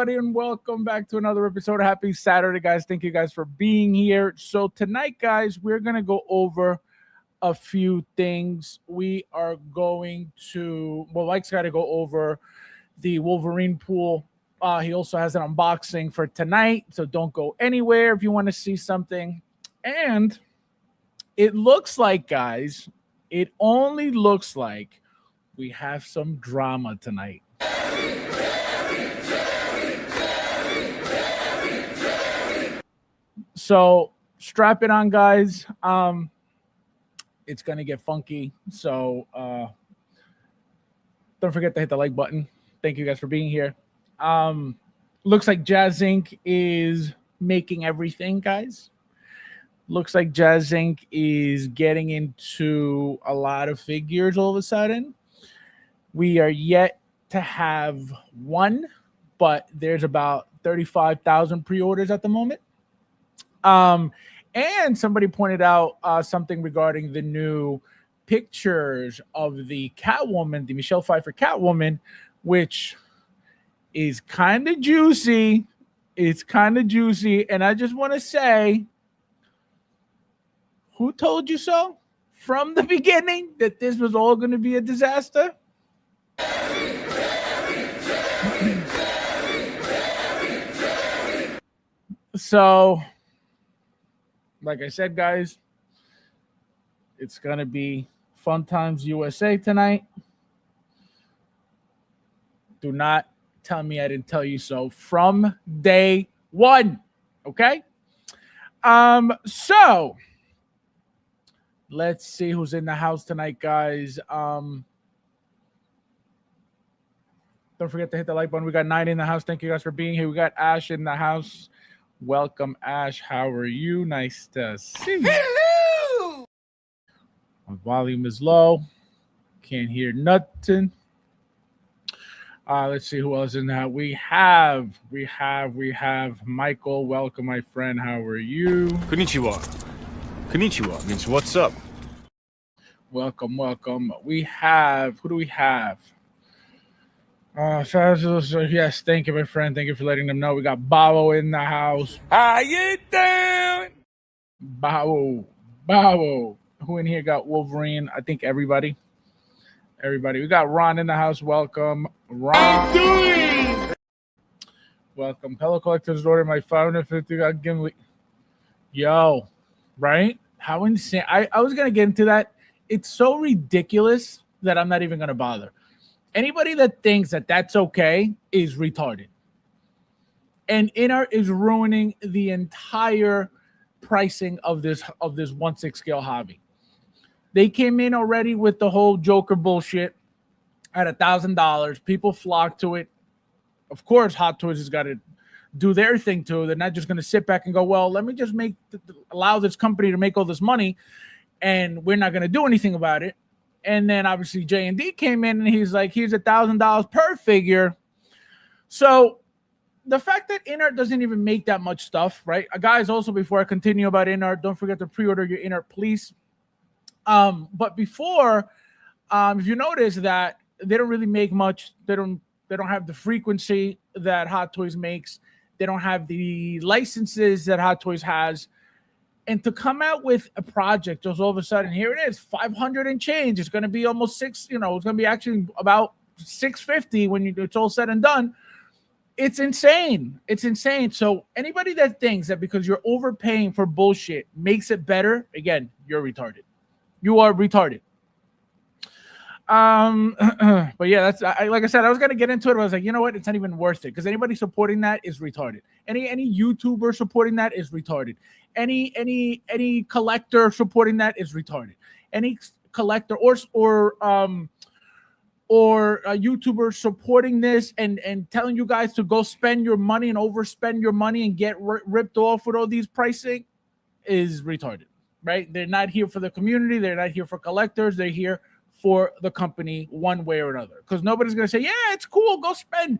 everybody, and welcome back to another episode. Happy Saturday, guys. Thank you guys for being here. So tonight, guys, we're going to go over a few things. We are going to, well, Mike's got to go over the Wolverine pool. He also has an unboxing for tonight, so don't go anywhere if you want to see something. And it looks like, guys, it only looks like we have some drama tonight. So strap it on, guys. It's gonna get funky. So don't forget to hit the like button. Thank you guys for being here. Looks like Jazz Inc. is making everything, guys. Looks like Jazz Inc. is getting into a lot of figures all of a sudden. We are yet to have one, but there's about 35,000 pre-orders at the moment. And somebody pointed out something regarding the new pictures of the Catwoman, the Michelle Pfeiffer Catwoman, which is kind of juicy. It's kind of juicy. And I just want to say, who told you so from the beginning that this was all going to be a disaster? So, like I said, guys, it's going to be Fun Times USA tonight. Do not tell me I didn't tell you so from day one. Okay? So let's see who's in the house tonight, guys. Don't forget to hit the like button. We got 9 in the house. Thank you guys for being here. We got Ash in the house. Welcome, Ash. How are you? Nice to see you. Hello! My volume is low. Can't hear nothing. Let's see who else in that. We have Michael. Welcome, my friend. How are you? Konnichiwa. Konnichiwa means what's up. Welcome. We have, who do we have? Yes, thank you, my friend. Thank you for letting them know. We got Babo in the house. How you doing? Babo. Who in here got Wolverine? I think everybody. We got Ron in the house. Welcome, Ron. Welcome. Hello, Collector's Order. My 550 got Gimli. Yo, right? How insane. I was going to get into that. It's so ridiculous that I'm not even going to bother. Anybody that thinks that that's okay is retarded. And Inart is ruining the entire pricing of this 1/6 scale hobby. They came in already with the whole Joker bullshit at $1,000. People flocked to it. Of course, Hot Toys has got to do their thing too. They're not just going to sit back and go, well, let me just allow this company to make all this money, and we're not going to do anything about it. And then obviously J&D came in and he's like, here's $1,000 per figure. So the fact that Inart doesn't even make that much stuff, right? Guys, also before I continue about Inart, don't forget to pre-order your Inart, please. But before, if you notice that they don't really make much, they don't have the frequency that Hot Toys makes. They don't have the licenses that Hot Toys has. And to come out with a project, just all of a sudden, here it is, 500 and change. It's going to be almost it's going to be actually about 650 when it's all said and done. It's insane. It's insane. So anybody that thinks that because you're overpaying for bullshit makes it better, again, you're retarded. You are retarded. But yeah, that's like I said, I was gonna get into it, but I was like, you know what? It's not even worth it because anybody supporting that is retarded. Any YouTuber supporting that is retarded. Any collector supporting that is retarded. Any collector or a YouTuber supporting this and telling you guys to go spend your money and overspend your money and get ripped off with all these pricing is retarded, right? They're not here for the community. They're not here for collectors. They're here for the company one way or another. Because nobody's going to say, yeah, it's cool. Go spend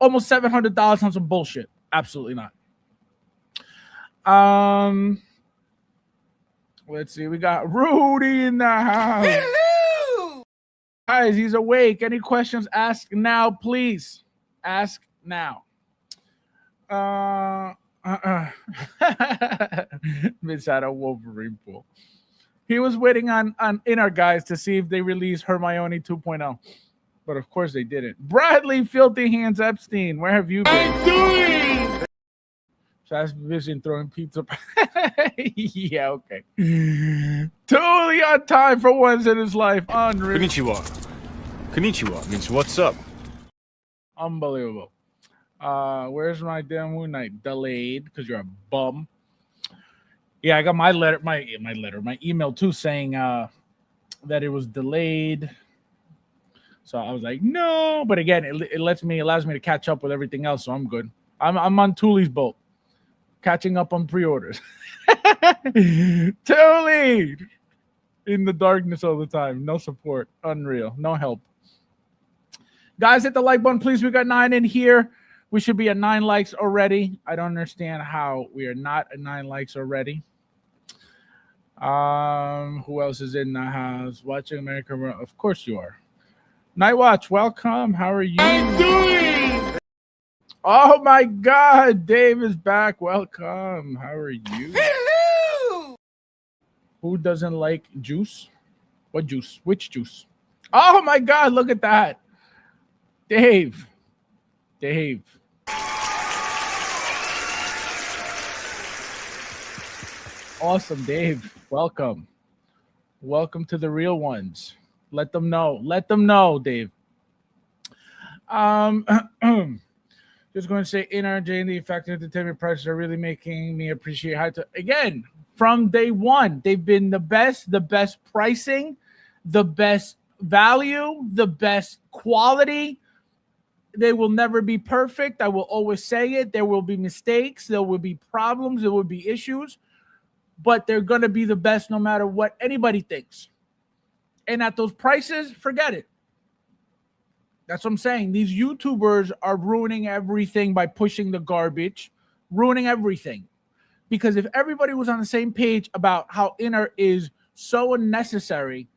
almost $700 on some bullshit. Absolutely not. Let's see. We got Rudy in the house. Hello! Guys, he's awake. Any questions? Ask now, please. Ask now. Miss out a Wolverine pool. He was waiting on in our guys to see if they release Hermione 2.0. But of course they didn't. Bradley Filthy Hands Epstein, where have you been? Fast Vision throwing pizza. Yeah, okay. Totally on time for once in his life. Unreal. Konnichiwa. Konnichiwa means what's up. Unbelievable. Where's my damn Moon Knight? Delayed because you're a bum. Yeah, I got my letter, my email too, saying that it was delayed. So I was like, no. But again, it allows me to catch up with everything else, so I'm good. I'm on Thule's boat, catching up on pre-orders. Thule in the darkness all the time, no support, unreal, no help. Guys, hit the like button, please. We got 9 in here. We should be at 9 likes already. I don't understand how we are not at 9 likes already. Who else is in the house? Watching America? Of course you are. Night Watch, welcome. How are you doing? Oh my God, Dave is back. Welcome. How are you? Hello! Who doesn't like juice? What juice? Which juice? Oh my God, look at that. Dave. Awesome, Dave. Welcome. Welcome to the real ones. Let them know. Let them know, Dave. Just going to say, NRJ and the effective entertainment prices are really making me appreciate how to. Again, from day one, they've been the best pricing, the best value, the best quality. They will never be perfect. I will always say it. There will be mistakes. There will be problems. There will be issues. But they're going to be the best no matter what anybody thinks. And at those prices, forget it. That's what I'm saying. These YouTubers are ruining everything by pushing the garbage, ruining everything. Because if everybody was on the same page about how Inner is so unnecessary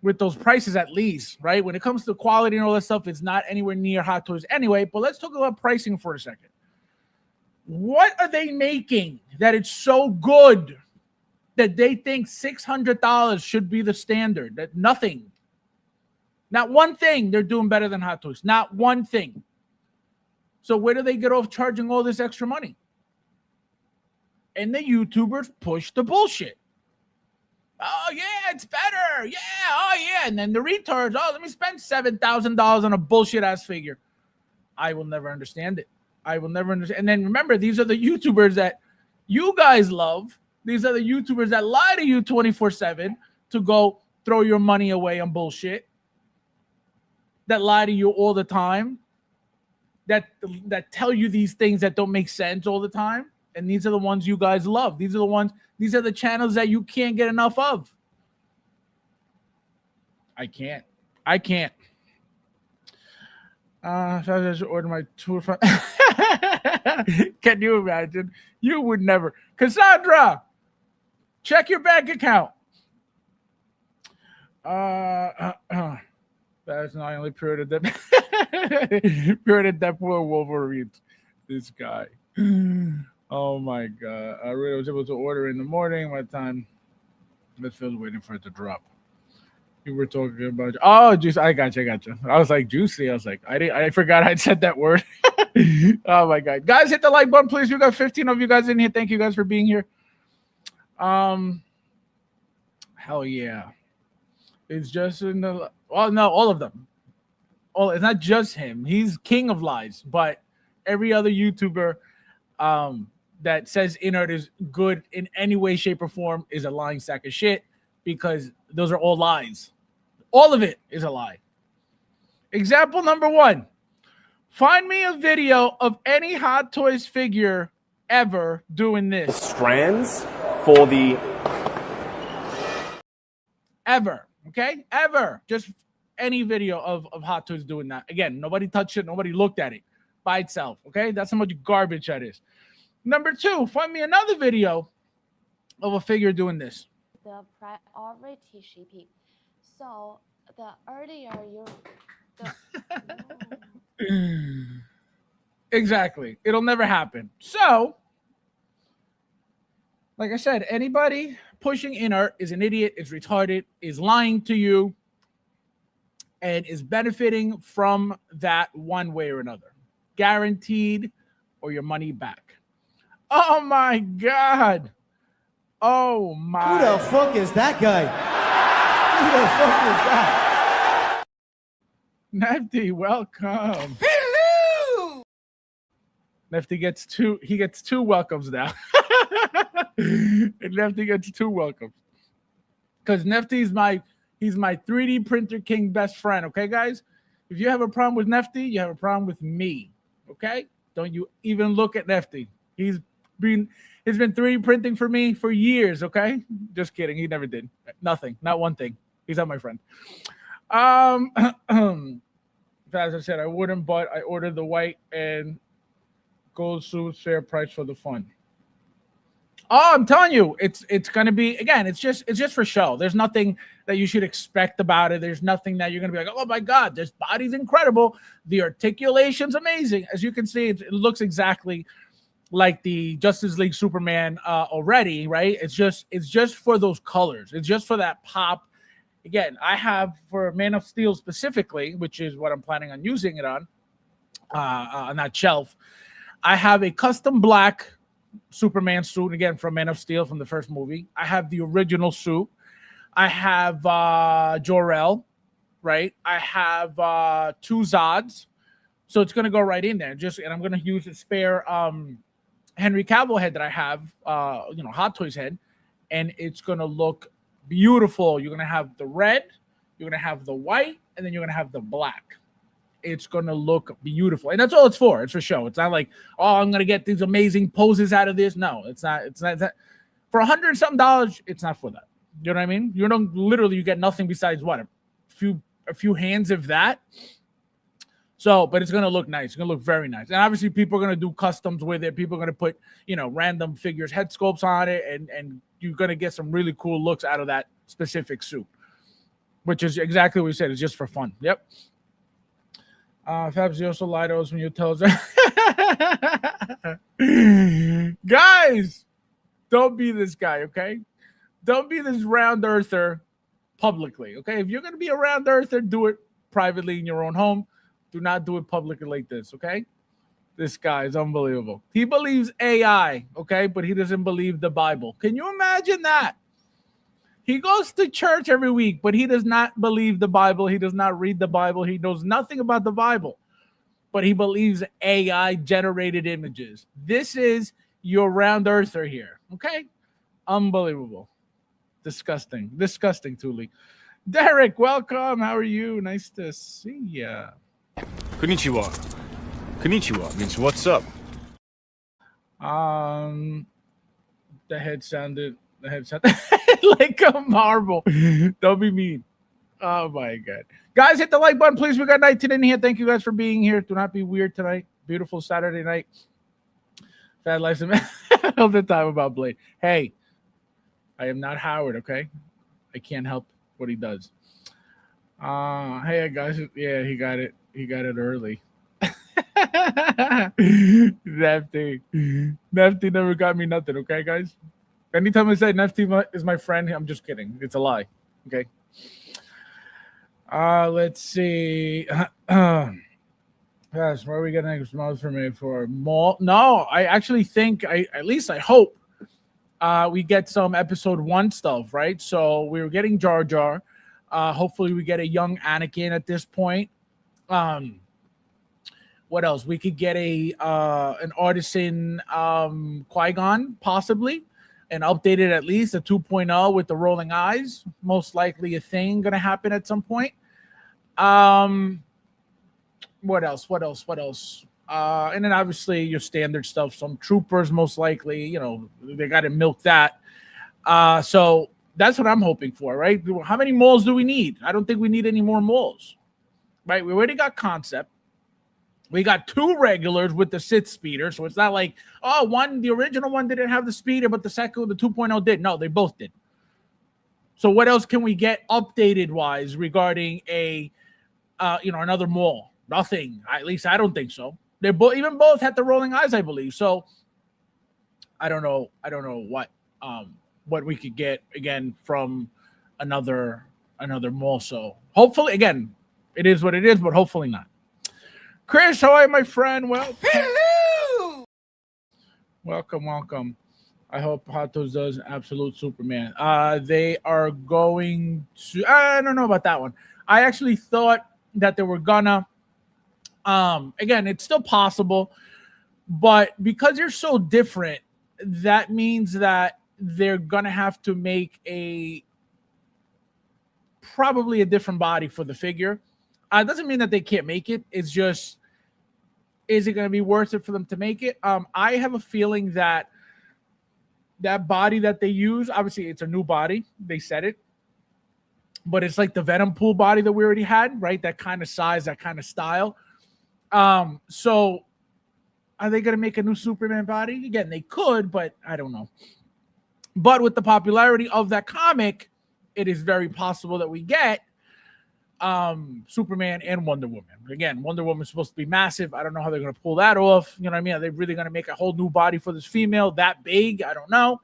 with those prices, at least, right? When it comes to quality and all that stuff, it's not anywhere near Hot Toys anyway. But let's talk about pricing for a second. What are they making that it's so good that they think $600 should be the standard? That nothing. Not one thing they're doing better than Hot Toys. Not one thing. So where do they get off charging all this extra money? And the YouTubers push the bullshit. Oh, yeah, it's better. Yeah, oh, yeah. And then the retards, let me spend $7,000 on a bullshit-ass figure. I will never understand it. I will never understand. And then remember, these are the YouTubers that you guys love. These are the YouTubers that lie to you 24/7 to go throw your money away on bullshit. That lie to you all the time. That tell you these things that don't make sense all the time. And these are the ones you guys love. These are the channels that you can't get enough of. I can't. I should order my tour from. Can you imagine? You would never. Cassandra, check your bank account. That's not only period of Deadpool and Wolverine. This guy. Oh my God. I really was able to order in the morning. My time. Let's feel waiting for it to drop. You were talking about juice. I got you. I was like juicy. I was like, I forgot I'd said that word. Oh my God. Guys, hit the like button, please. We got 15 of you guys in here. Thank you guys for being here. Hell yeah. It's just no, all of them. It's not just him. He's king of lies, but every other YouTuber that says Inert is good in any way, shape, or form is a lying sack of shit, because those are all lies. All of it is a lie. Example number 1. Find me a video of any Hot Toys figure ever doing this. Strands for the... Ever. Okay? Ever. Just any video of Hot Toys doing that. Again, nobody touched it. Nobody looked at it by itself. Okay? That's how much garbage that is. Number 2, find me another video of a figure doing this. The priority shipping. So the earlier you... Exactly. It'll never happen. So, like I said, anybody pushing inert is an idiot, is retarded, is lying to you, and is benefiting from that one way or another. Guaranteed, or your money back. Oh my God. Oh my. Who the fuck is that guy? Who the fuck is that? Nefty, welcome. Hello! Nefty gets two welcomes now. And Nefty gets 2 welcomes. Because Nefty's he's my 3D printer king best friend, okay, guys? If you have a problem with Nefty, you have a problem with me. Okay? Don't you even look at Nefty. He's been 3D printing for me for years, okay? Just kidding. He never did. Nothing. Not one thing. He's not my friend. As I said, I wouldn't, but I ordered the white and gold suits, fair price for the fun. Oh, I'm telling you, it's gonna be, again, it's just for show. There's nothing that you should expect about it. There's nothing that you're gonna be like, oh my God, this body's incredible. The articulation's amazing. As you can see, it looks exactly like the Justice League Superman already, right? It's just for those colors. It's just for that pop. Again, I have for Man of Steel specifically, which is what I'm planning on using it on that shelf. I have a custom black Superman suit, again, from Man of Steel from the first movie. I have the original suit. I have Jor-El, right? I have 2 Zods. So it's going to go right in there. And I'm going to use a spare Henry Cavill head that I have, Hot Toys head. And it's going to look beautiful. You're going to have the red, you're going to have the white, and then you're going to have the black. It's going to look beautiful. And that's all it's for. It's for show. It's not like, oh, I'm going to get these amazing poses out of this. No, it's not. It's not. For $100 something, it's not for that. You know what I mean? You get nothing besides what? A few hands of that. So, but it's going to look nice. It's going to look very nice. And obviously people are going to do customs with it. People are going to put, random figures, head sculpts on it. And you're going to get some really cool looks out of that specific suit, which is exactly what we said. It's just for fun. Yep. Fabs, you also lie to us when you tell us. Guys, don't be this guy, okay? Don't be this round earther publicly, okay? If you're going to be a round earther, do it privately in your own home. Do not do it publicly like this, okay? This guy is unbelievable. He believes AI, okay? But he doesn't believe the Bible. Can you imagine that? He goes to church every week, but he does not believe the Bible. He does not read the Bible. He knows nothing about the Bible, but he believes AI-generated images. This is your round earther here, okay? Unbelievable. Disgusting. Disgusting, Thule. Derek, welcome. How are you? Nice to see ya. Konnichiwa. Konnichiwa means what's up? The head sounded like a marble. Don't be mean. Oh my God. Guys, hit the like button, please. We got 19 in here. Thank you guys for being here. Do not be weird tonight. Beautiful Saturday night. Fat life all the time about Blade. Hey, I am not Howard, okay? I can't help what he does. Hey guys, yeah, he got it. He got it early. Nefty never got me nothing, okay, guys? Anytime I say Nefty is my friend, I'm just kidding. It's a lie, okay? Let's see. Yes, where are we getting smiles for me for more? No, I actually think I hope we get some episode 1 stuff, right? So we were getting Jar Jar. Hopefully we get a young Anakin at this point. What else? We could get an artisan Qui-Gon, possibly, and updated at least a 2.0 with the rolling eyes. Most likely a thing going to happen at some point. What else? And then obviously your standard stuff. Some troopers, most likely. They got to milk that. So that's what I'm hoping for, right? How many moles do we need? I don't think we need any more moles, right? We already got concept. We got 2 regulars with the Sith speeder, so it's not like, the original one didn't have the speeder, but the 2.0 did. No, they both did. So what else can we get updated wise regarding another mole? Nothing. At least I don't think so. They both had the rolling eyes, I believe. So I don't know what we could get again from another mall. So hopefully, again, it is what it is, but hopefully not. Chris, how are you, my friend? Well, hello. Welcome. I hope Hot Toast does Absolute Superman. They are going to. I don't know about that one. I actually thought that they were gonna. Again, it's still possible, but because they're so different, that means that they're gonna have to make probably a different body for the figure. It doesn't mean that they can't make it. It's just, is it going to be worth it for them to make it? I have a feeling that body that they use, obviously it's a new body. They said it, but it's like the Venom pool body that we already had, right? That kind of size, that kind of style. So are they going to make a new Superman body? Again, they could, but I don't know. But with the popularity of that comic, it is very possible that we get Superman and Wonder Woman. Again, Wonder Woman's supposed to be massive. I don't know how they're going to pull that off. You know what I mean? Are they really going to make a whole new body for this female that big? I don't know.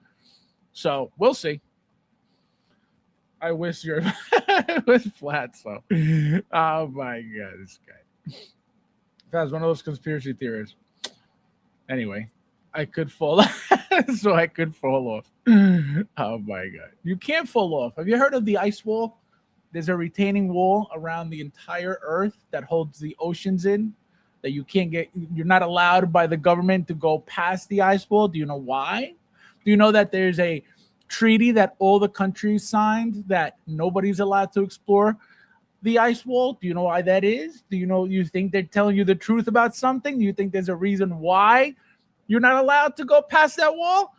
So we'll see. I wish your was flat. So, oh my God, this guy. That's one of those conspiracy theories. Anyway, I could fall so I could fall off. Oh my God. You can't fall off. Have you heard of the ice wall? There's a retaining wall around the entire earth that holds the oceans in, that you're not allowed by the government to go past the ice wall. Do you know why? Do you know that there's a treaty that all the countries signed that nobody's allowed to explore the ice wall? Do you know why that is? You think they're telling you the truth about something? Do you think there's a reason why you're not allowed to go past that wall?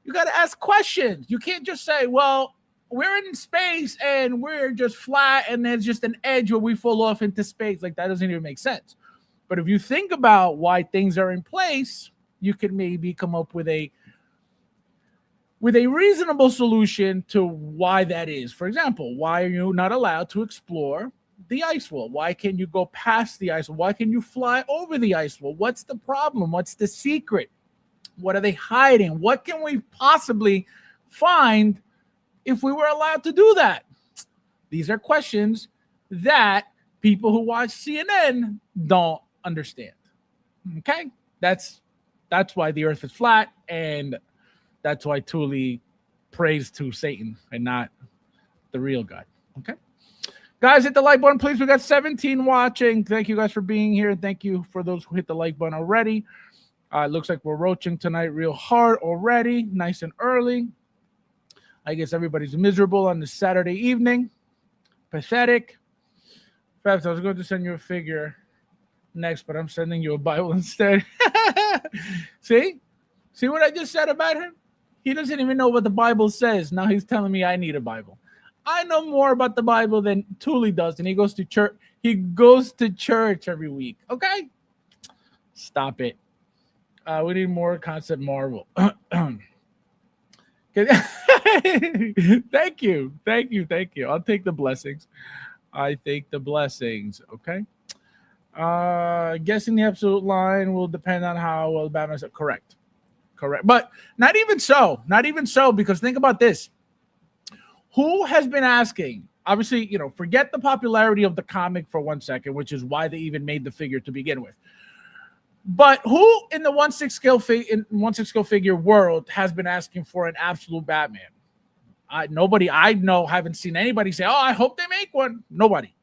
You got to ask questions. You can't just say, well, we're in space and we're just flat and there's just an edge where we fall off into space. Like, that doesn't even make sense. But if you think about why things are in place, you can maybe come up with a reasonable solution to why that is. For example, why are you not allowed to explore the ice wall? Why can't you go past the ice wall? Why can you fly over the ice wall? What's the problem? What's the secret? What are they hiding? What can we possibly find if we were allowed to do that? These are questions that people who watch CNN don't understand. Okay? That's why the earth is flat, and that's why Thule prays to Satan and not the real God. Okay? Guys, hit the like button, please. We got 17 watching. Thank you guys for being here. Thank you for those who hit the like button already. It looks like we're roaching tonight real hard already, nice and early. I guess everybody's miserable on this Saturday evening. Pathetic. Fabs, I was going to send you a figure next, but I'm sending you a Bible instead. See what I just said about him? He doesn't even know what the Bible says. Now he's telling me I need a Bible. I know more about the Bible than Thule does, and he goes to church. He goes to church every week. Okay? Stop it. We need more concept Marvel. Thank you. I'll take the blessings. I take the blessings. Okay. Guessing the absolute line will depend on how well Batman's correct. But not even so, because think about this. Who has been asking? Obviously, forget the popularity of the comic for 1 second, which is why they even made the figure to begin with. But who in the 1/6 scale figure world has been asking for an absolute Batman? Nobody I know, haven't seen anybody say, "Oh, I hope they make one." Nobody.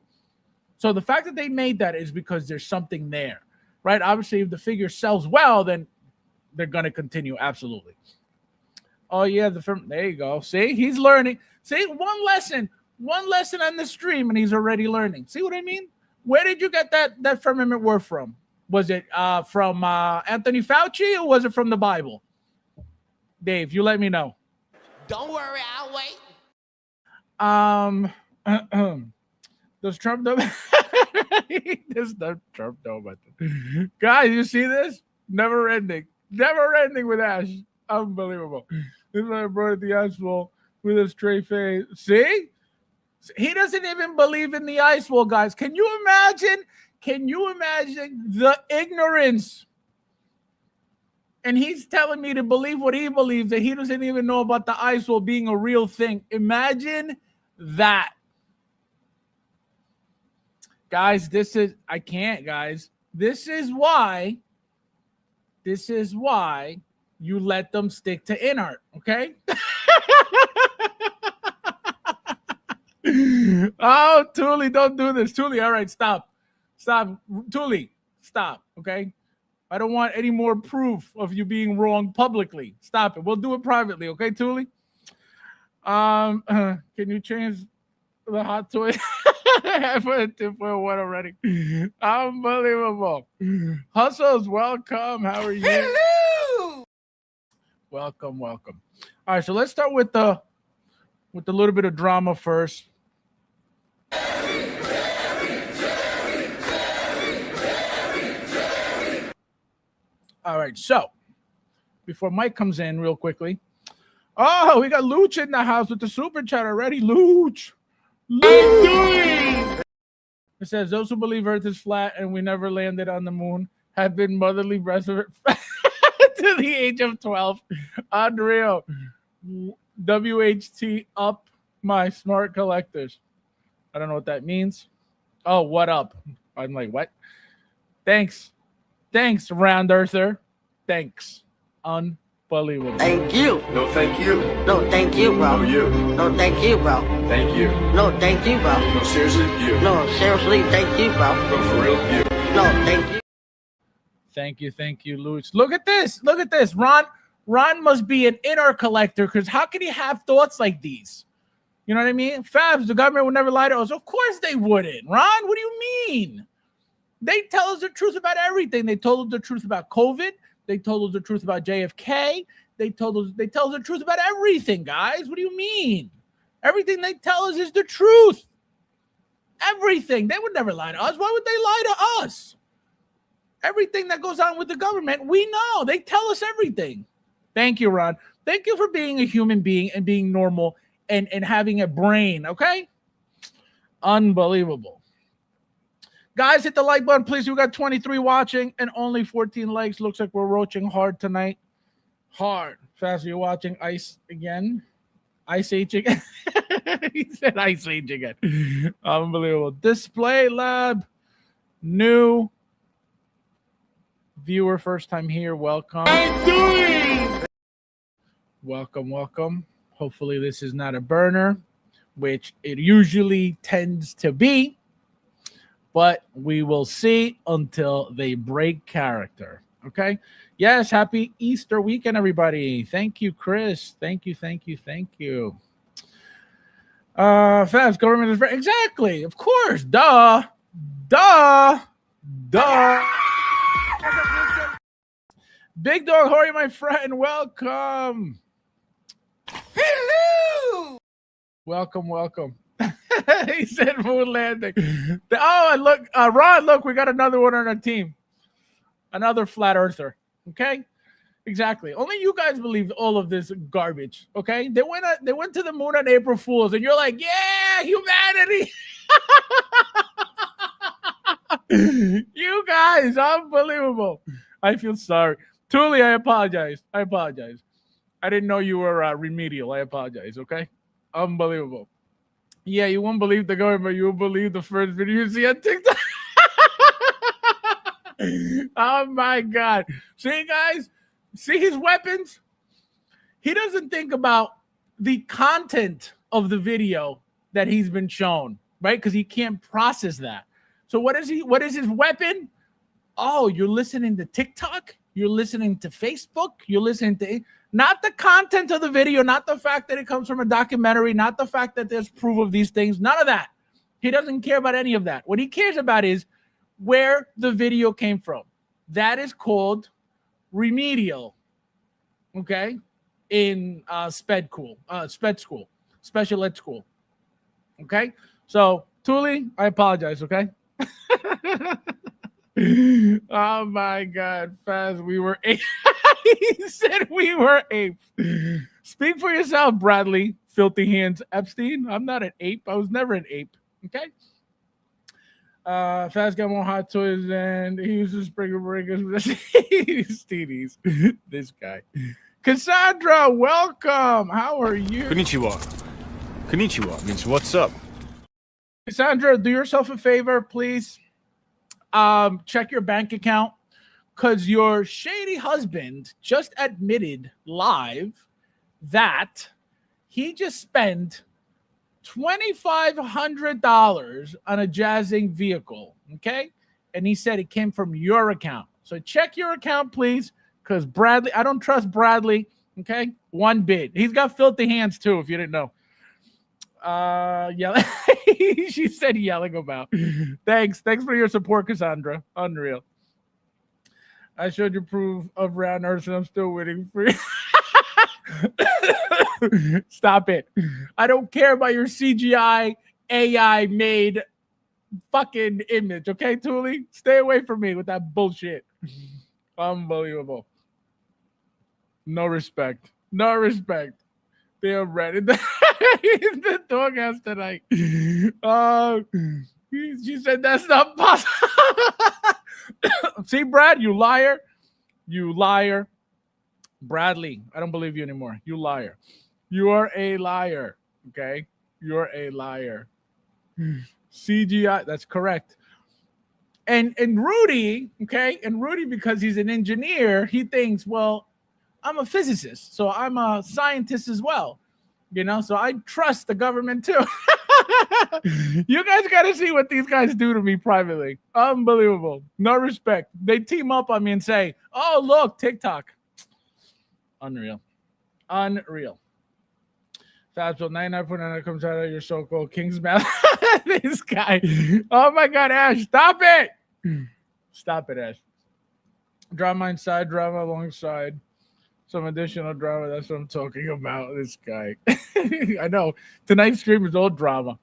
So the fact that they made that is because there's something there, right? Obviously, if the figure sells well, then they're going to continue. Absolutely. Oh yeah, there you go. See, he's learning. See, one lesson on the stream, and he's already learning. See what I mean? Where did you get that firmament word from? Was it from Anthony Fauci, or was it from the Bible? Dave, you let me know. Don't worry, I'll wait. Does Trump know? There's no Trump know about this. Guys, you see this? Never ending with Ash. Unbelievable. This is why I brought the ice wall with a straight face. See? He doesn't even believe in the ice wall, guys. Can you imagine Can you imagine the ignorance? And he's telling me to believe what he believes, that he doesn't even know about the ice wall being a real thing. Imagine that. Guys, I can't, guys. This is why you let them stick to inart, okay? Oh, Thule, don't do this. Thule, all right, stop. Thule, stop, okay? I don't want any more proof of you being wrong publicly. Stop it. We'll do it privately, okay, Thule? Can you change the hot toy? I put a 2.1 already. Unbelievable. Hustles, welcome. How are you? Hello! Welcome. All right, so let's start with a little bit of drama first. All right, so before Mike comes in real quickly. Oh, we got Luch in the house with the super chat already. Luch. It says, those who believe Earth is flat and we never landed on the moon have been motherly breastfed to the age of 12. Unreal. WHT up my smart collectors. I don't know what that means. Oh, what up? I'm like, what? Thanks, round earther. Thanks. Unbelievable. Thank you. No, thank you. No, thank you, bro. No, you. No, thank you, bro. Thank you. No, thank you, bro. No, seriously, you. No, seriously, thank you, bro. No, for real, you. No, thank you. Thank you, Luch. Look at this. Ron must be an inner collector, because how can he have thoughts like these? You know what I mean? Fabs, the government would never lie to us. Of course they wouldn't. Ron, what do you mean? They tell us the truth about everything. They told us the truth about COVID. They told us the truth about JFK. They tell us the truth about everything, guys. What do you mean? Everything they tell us is the truth. Everything. They would never lie to us. Why would they lie to us? Everything that goes on with the government, we know. They tell us everything. Thank you, Ron. Thank you for being a human being and being normal and having a brain, okay? Unbelievable. Guys, hit the like button, please. We got 23 watching and only 14 likes. Looks like we're roaching hard tonight. Hard. Fast, you're watching Ice again. Ice Age again. He said Ice Age again. Unbelievable. Display Lab. New viewer, first time here. Welcome. Welcome. Hopefully this is not a burner, which it usually tends to be. But we will see until they break character. Okay? Yes, happy Easter weekend, everybody. Thank you, Chris. Thank you. Fabs, government is exactly. Of course. Duh. Big Dog, how are you, my friend? Welcome. Hello! Welcome. He said moon landing. Oh, and look, Ron, look, we got another one on our team. Another flat earther. Okay? Exactly. Only you guys believe all of this garbage. Okay? They went to the moon on April Fools, and you're like, yeah, humanity. You guys, unbelievable. I feel sorry. Thule, I apologize. I didn't know you were remedial. I apologize, okay? Unbelievable. Yeah, you won't believe the government. You won't believe the first video you see on TikTok. Oh, my God. See, guys? See his weapons? He doesn't think about the content of the video that he's been shown, right? Because he can't process that. So what is his weapon? Oh, you're listening to TikTok? You're listening to Facebook? You're listening to... Not the content of the video, not the fact that it comes from a documentary, not the fact that there's proof of these things, none of that. He doesn't care about any of that. What he cares about is where the video came from. That is called remedial, okay, in sped school, special ed school, okay? So, Thule, I apologize, okay? Oh, my God, Faz, we were... He said we were apes. Speak for yourself, Bradley. Filthy hands Epstein. I'm not an ape. I was never an ape. Okay. Fast got more hot toys than he uses Springer Breakers. Steedies. This guy. Cassandra, welcome. How are you? Konnichiwa. Konnichiwa means what's up. Cassandra, do yourself a favor, please. Check your bank account, because your shady husband just admitted live that he just spent $2,500 on a jazzing vehicle, okay? And he said it came from your account. So check your account, please, because Bradley, I don't trust Bradley, okay? One bit. He's got filthy hands, too, if you didn't know. Yeah, she said yelling about. Thanks for your support, Cassandra. Unreal. I showed you proof of round nurse, and I'm still waiting for you. Stop it. I don't care about your CGI AI made fucking image, okay, Thule? Stay away from me with that bullshit. Unbelievable. No respect. No respect. They are ready. The doghouse tonight. She said that's not possible. See, Brad, you liar. You liar. Bradley, I don't believe you anymore. You liar. You are a liar. Okay? You're a liar. CGI, that's correct. And Rudy, okay? And Rudy, because he's an engineer, he thinks, well, I'm a physicist, so I'm a scientist as well. You know, so I trust the government too. You guys got to see what these guys do to me privately. Unbelievable. No respect. They team up on me and say, oh, look, TikTok. Unreal. Unreal. Fabsfigures 99.9 comes out of your so-called king's mouth. This guy. Oh, my God, Ash. Stop it. Stop it, Ash. Drama inside, drama alongside. Some additional drama. That's what I'm talking about. This guy. I know. Tonight's stream is all drama.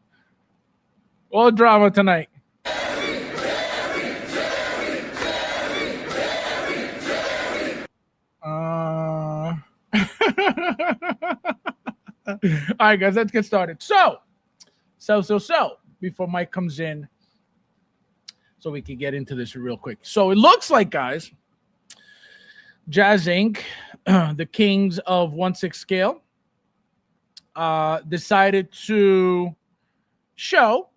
All drama tonight. All right, guys, let's get started. So, before Mike comes in, so we can get into this real quick. So it looks like, guys, Jazz Inc., the kings of 1/6 scale, decided to show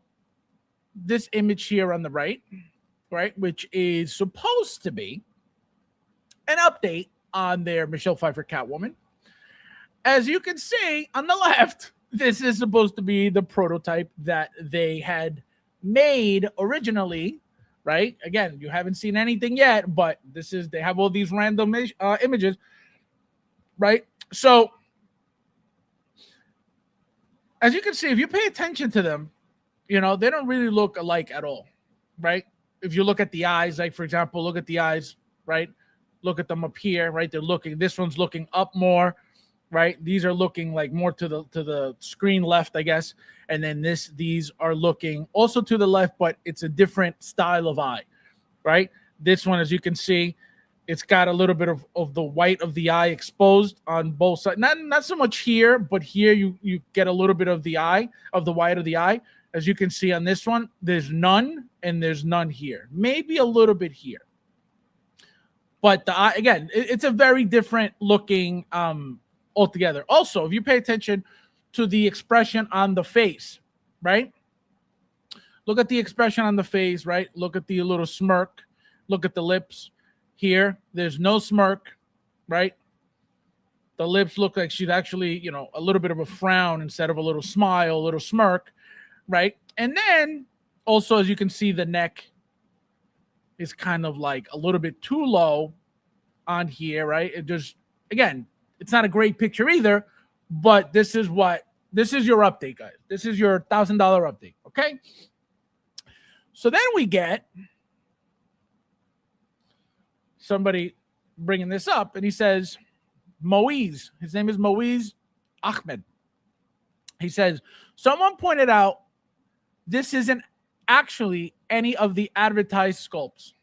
this image here on the right, which is supposed to be an update on their Michelle Pfeiffer Catwoman. As you can see on the left, this is supposed to be the prototype that they had made originally, right? Again, you haven't seen anything yet, but this is, they have all these random images, right? So, as you can see, if you pay attention to them, you know, they don't really look alike at all, right? If you look at the eyes, like, for example, look at the eyes, right? Look at them up here, right? They're looking, this one's looking up more, right? These are looking like more to the screen left, I guess. And then these are looking also to the left, but it's a different style of eye, right? This one, as you can see, it's got a little bit of the white of the eye exposed on both sides. Not so much here, but here you get a little bit of the eye, of the white of the eye. As you can see on this one, there's none and there's none here. Maybe a little bit here. But the eye, again, it's a very different looking altogether. Also, if you pay attention to the expression on the face, right? Look at the expression on the face, right? Look at the little smirk. Look at the lips. Here, there's no smirk, right? The lips look like she's actually, you know, a little bit of a frown instead of a little smile, a little smirk, right? And then also, as you can see, the neck is kind of like a little bit too low on here, right? It just, again, it's not a great picture either, but this is your update, guys. This is your $1,000 update, okay? So then we get somebody bringing this up, and he says, Moise, his name is Moise Ahmed. He says, someone pointed out this isn't actually any of the advertised sculpts.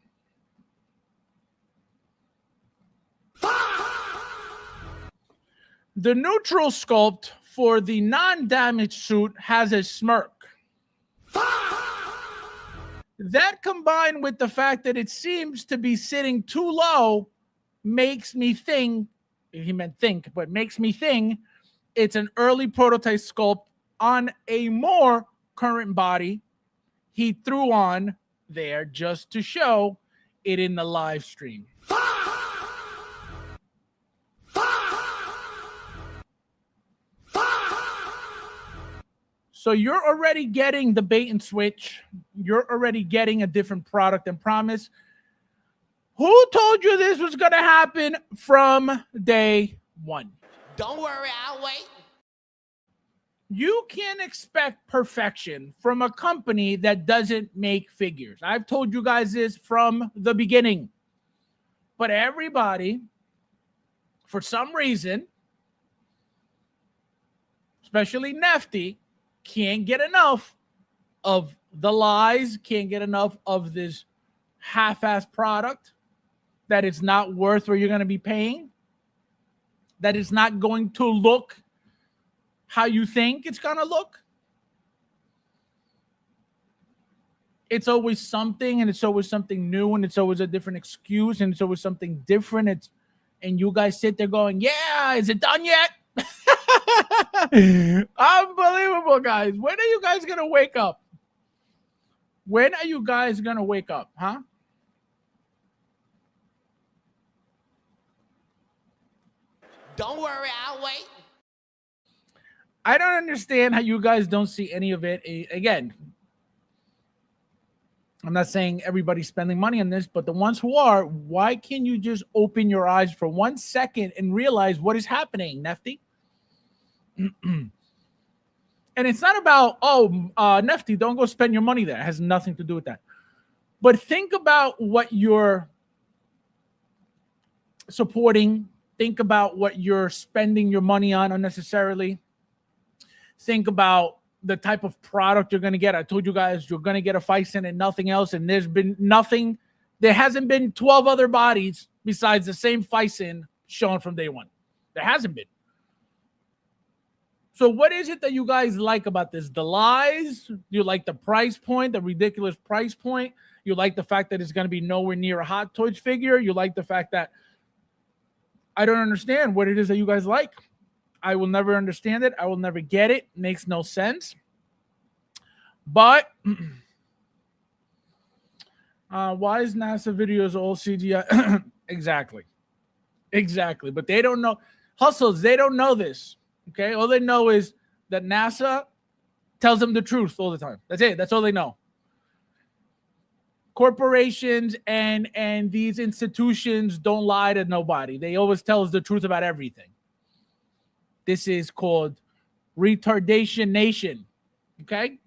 The neutral sculpt for the non-damaged suit has a smirk. That combined with the fact that it seems to be sitting too low makes me think, he meant think, but makes me think it's an early prototype sculpt on a more current body he threw on there just to show it in the live stream. So you're already getting the bait and switch. You're already getting a different product and promise. Who told you this was going to happen from day one? Don't worry, I'll wait. You can't expect perfection from a company that doesn't make figures. I've told you guys this from the beginning. But everybody, for some reason, especially Nefty, can't get enough of the lies, can't get enough of this half-ass product that it's not worth what you're going to be paying, that it's not going to look how you think it's going to look. It's always something, and it's always something new, and it's always a different excuse, and it's always something different. And you guys sit there going, yeah, is it done yet? Unbelievable, guys. When are you guys going to wake up? When are you guys going to wake up, huh? Don't worry, I'll wait. I don't understand how you guys don't see any of it. Again, I'm not saying everybody's spending money on this, but the ones who are, why can't you just open your eyes for 1 second and realize what is happening, Nefty? And it's not about, Nefty, don't go spend your money there. It has nothing to do with that. But think about what you're supporting. Think about what you're spending your money on unnecessarily. Think about the type of product you're going to get. I told you guys you're going to get a Fison and nothing else. And there's been nothing. There hasn't been 12 other bodies besides the same Fison shown from day one. There hasn't been. So what is it that you guys like about this? The lies? You like the price point, the ridiculous price point? You like the fact that it's going to be nowhere near a Hot Toys figure? You like the fact that I don't understand what it is that you guys like. I will never understand it. I will never get it. Makes no sense. But why is NASA videos all CGI? Exactly. But they don't know. Hustles, they don't know this. Okay, all they know is that NASA tells them the truth all the time. That's it. That's all they know. Corporations and these institutions don't lie to nobody. They always tell us the truth about everything. This is called retardation nation. Okay?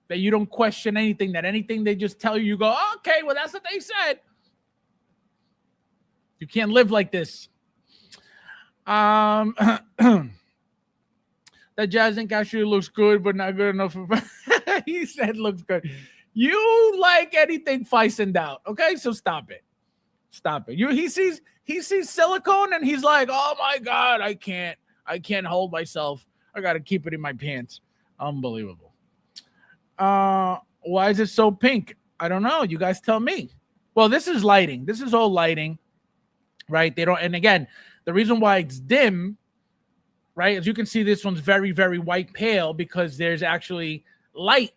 That you don't question anything, that anything they just tell you, you go, okay, well, that's what they said. You can't live like this. That Jazz Inc. actually looks good, but not good enough. He said looks good. You like anything Fisoned out, okay? So stop it. He sees silicone and he's like, oh my God, I can't hold myself. I gotta keep it in my pants. Unbelievable. Why is it so pink? I don't know. You guys tell me. Well, this is lighting. This is all lighting, right? They don't, and again, the reason why it's dim, right? As you can see, this one's very, very white pale because there's actually light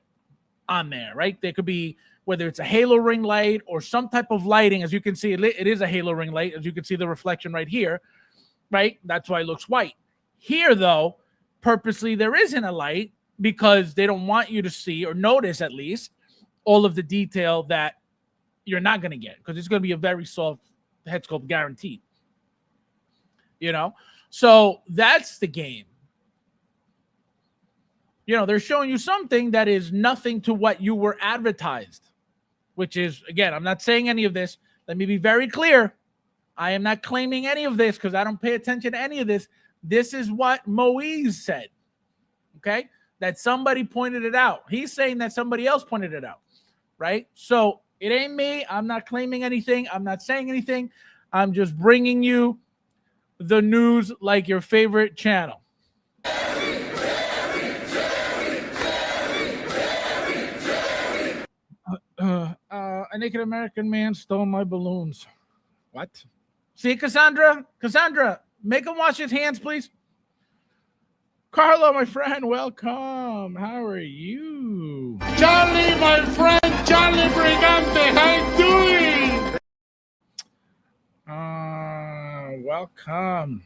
on there, right? There could be, whether it's a halo ring light or some type of lighting. As you can see, it is a halo ring light. As you can see the reflection right here, right? That's why it looks white. Here, though, purposely, there isn't a light because they don't want you to see or notice, at least, all of the detail that you're not going to get because it's going to be a very soft head sculpt guaranteed. You know? So that's the game. You know, they're showing you something that is nothing to what you were advertised, which is, again, I'm not saying any of this. Let me be very clear. I am not claiming any of this because I don't pay attention to any of this. This is what Moise said, okay? That somebody pointed it out. He's saying that somebody else pointed it out, right? So it ain't me. I'm not claiming anything. I'm not saying anything. I'm just bringing you the news like your favorite channel. A naked American man stole my balloons. What? See, Cassandra, make him wash his hands, please. Carlo, my friend, welcome. How are you? Charlie, my friend, Charlie Brigante, how you doing? Welcome.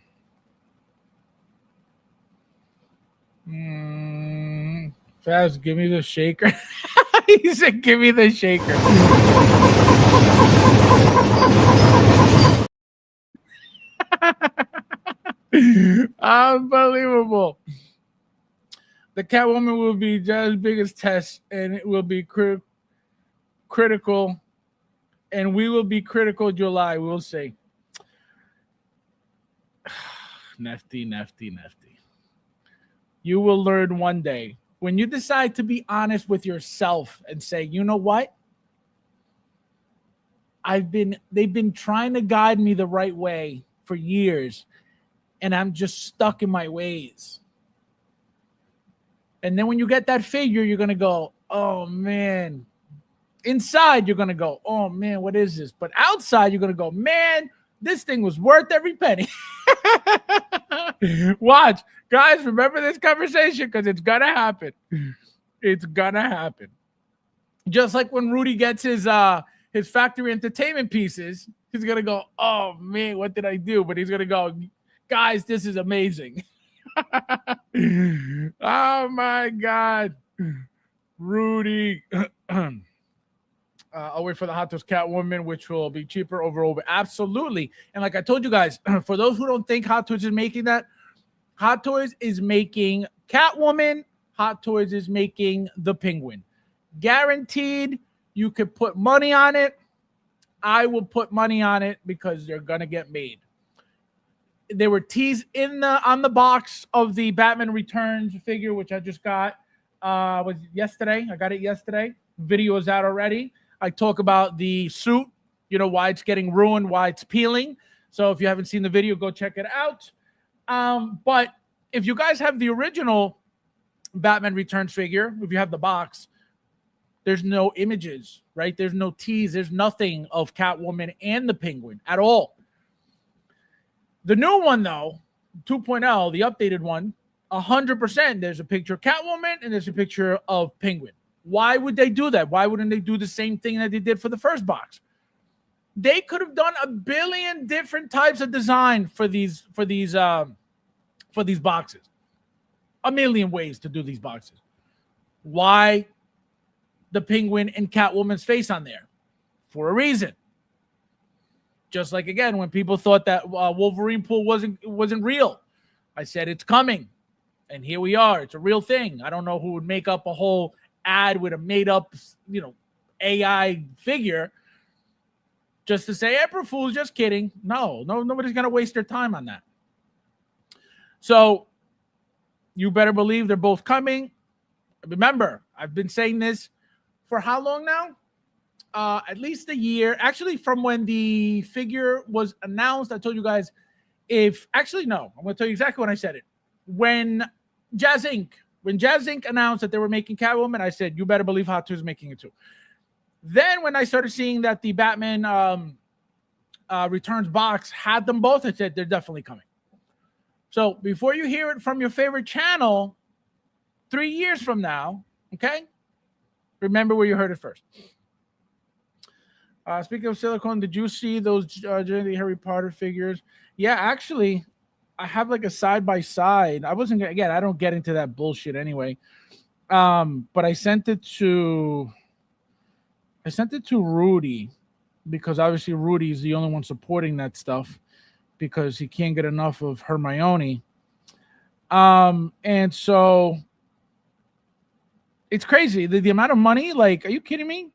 Faz, give me the shaker. He said, give me the shaker. Unbelievable. The Catwoman will be just biggest test, and it will be critical, and we will be critical July. We'll see. Nefty. You will learn one day when you decide to be honest with yourself and say, you know what? They've been trying to guide me the right way for years, and I'm just stuck in my ways. And then when you get that figure, you're going to go, oh, man. Inside, you're going to go, oh, man, what is this? But outside, you're going to go, man, this thing was worth every penny. Watch. Guys, remember this conversation because it's going to happen. It's going to happen. Just like when Rudy gets his factory entertainment pieces, he's going to go, oh, man, what did I do? But he's going to go, guys, this is amazing. Oh my God, Rudy. I'll wait for the Hot Toys Catwoman, which will be cheaper overall. Absolutely. And like I told you guys, for those who don't think Hot Toys is making that, Hot Toys is making Catwoman. Hot Toys is making the Penguin. Guaranteed. You could put money on it. I will put money on it because they're gonna get made. They were teased on the box of the Batman Returns figure, which I just got was yesterday. I got it yesterday. Video is out already. I talk about the suit, you know, why it's getting ruined, why it's peeling. So if you haven't seen the video, go check it out. But if you guys have the original Batman Returns figure, if you have the box, there's no images, right? There's no tease. There's nothing of Catwoman and the Penguin at all. The new one, though, 2.0, the updated one, 100%, there's a picture of Catwoman and there's a picture of Penguin. Why would they do that? Why wouldn't they do the same thing that they did for the first box? They could have done a billion different types of design for these boxes. A million ways to do these boxes. Why the Penguin and Catwoman's face on there? For a reason. Just like, again, when people thought that Wolverine pool wasn't real, I said it's coming, and here we are. It's a real thing. I don't know who would make up a whole ad with a made-up, AI figure just to say April Fool's, just kidding. No, nobody's gonna waste their time on that. So you better believe they're both coming. Remember, I've been saying this for how long now? At least a year. Actually, from when the figure was announced, I told you guys I'm going to tell you exactly when I said it. When Jazz Inc. announced that they were making Catwoman, I said, you better believe Hot Toys is making it too. Then when I started seeing that the Batman Returns box had them both, I said, they're definitely coming. So before you hear it from your favorite channel 3 years from now, okay, remember where you heard it first. Speaking of silicone, did you see those Harry Potter figures? Yeah, actually, I have like a side-by-side. I don't get into that bullshit anyway. But I sent it to Rudy because obviously Rudy is the only one supporting that stuff because he can't get enough of Hermione. And so it's crazy. The amount of money, like, are you kidding me?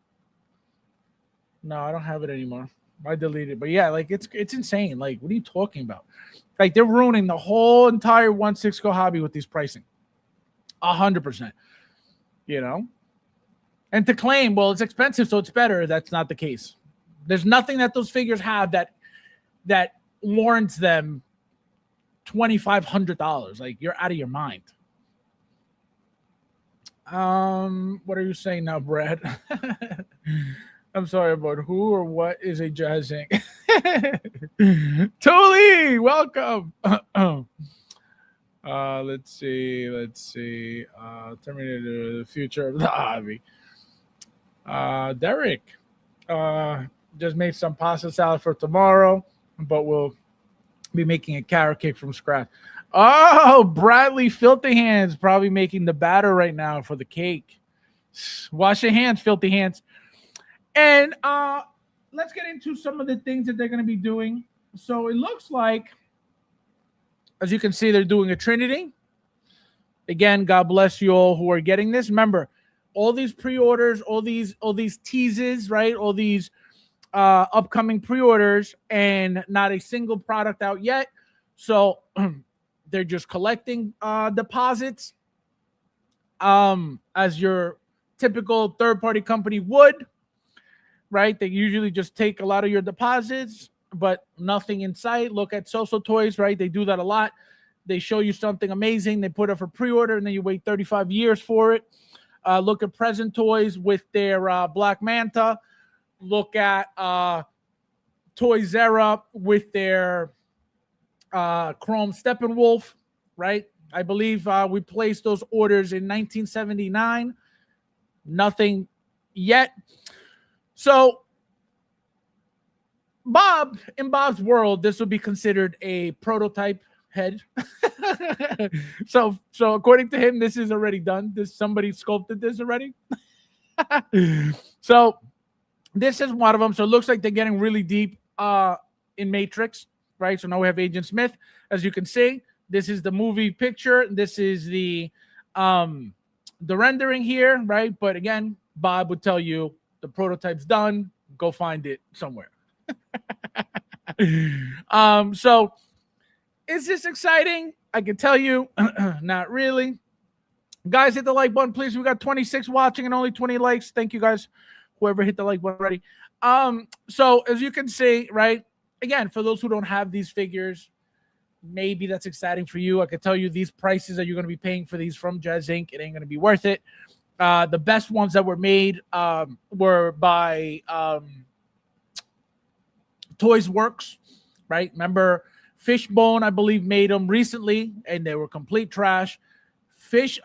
No, I don't have it anymore. I deleted it. But yeah, like it's insane. Like, what are you talking about? Like, they're ruining the whole entire 1/6 Go hobby with these pricing. 100%. And to claim, well, it's expensive, so it's better. That's not the case. There's nothing that those figures have that warrants them $2,500. Like, you're out of your mind. What are you saying now, Brad? I'm sorry, but who or what is a Jazz Inc? Tuli, welcome. Let's see. Terminator, the future of the hobby. Derek just made some pasta salad for tomorrow, but we'll be making a carrot cake from scratch. Oh, Bradley Filthy Hands probably making the batter right now for the cake. Wash your hands, filthy hands. And let's get into some of the things that they're going to be doing. So it looks like, as you can see, they're doing a Trinity. Again, God bless you all who are getting this. Remember, all these pre-orders, all these teases, right? All these upcoming pre-orders, and not a single product out yet. So they're just collecting deposits, as your typical third-party company would, right? They usually just take a lot of your deposits, but nothing in sight. Look at Social Toys, right? They do that a lot. They show you something amazing. They put it for pre-order, and then you wait 35 years for it. Look at Present Toys with their Black Manta. Look at Toys Era with their Chrome Steppenwolf, right? I believe we placed those orders in 1979. Nothing yet. So, Bob, in Bob's world, this would be considered a prototype head. so according to him, this is already done. Somebody sculpted this already. So this is one of them. So it looks like they're getting really deep in Matrix, right? So now we have Agent Smith. As you can see, this is the movie picture. This is the rendering here, right? But again, Bob would tell you the prototype's done. Go find it somewhere. So is this exciting? I can tell you, not really. Guys, hit the like button, please. We got 26 watching and only 20 likes. Thank you, guys. Whoever hit the like button already. So as you can see, right? Again, for those who don't have these figures, maybe that's exciting for you. I can tell you these prices that you're going to be paying for these from Jazz Inc. It ain't going to be worth it. The best ones that were made were by Toys Works, right? Remember, Fishbone, I believe, made them recently, and they were complete trash. Toys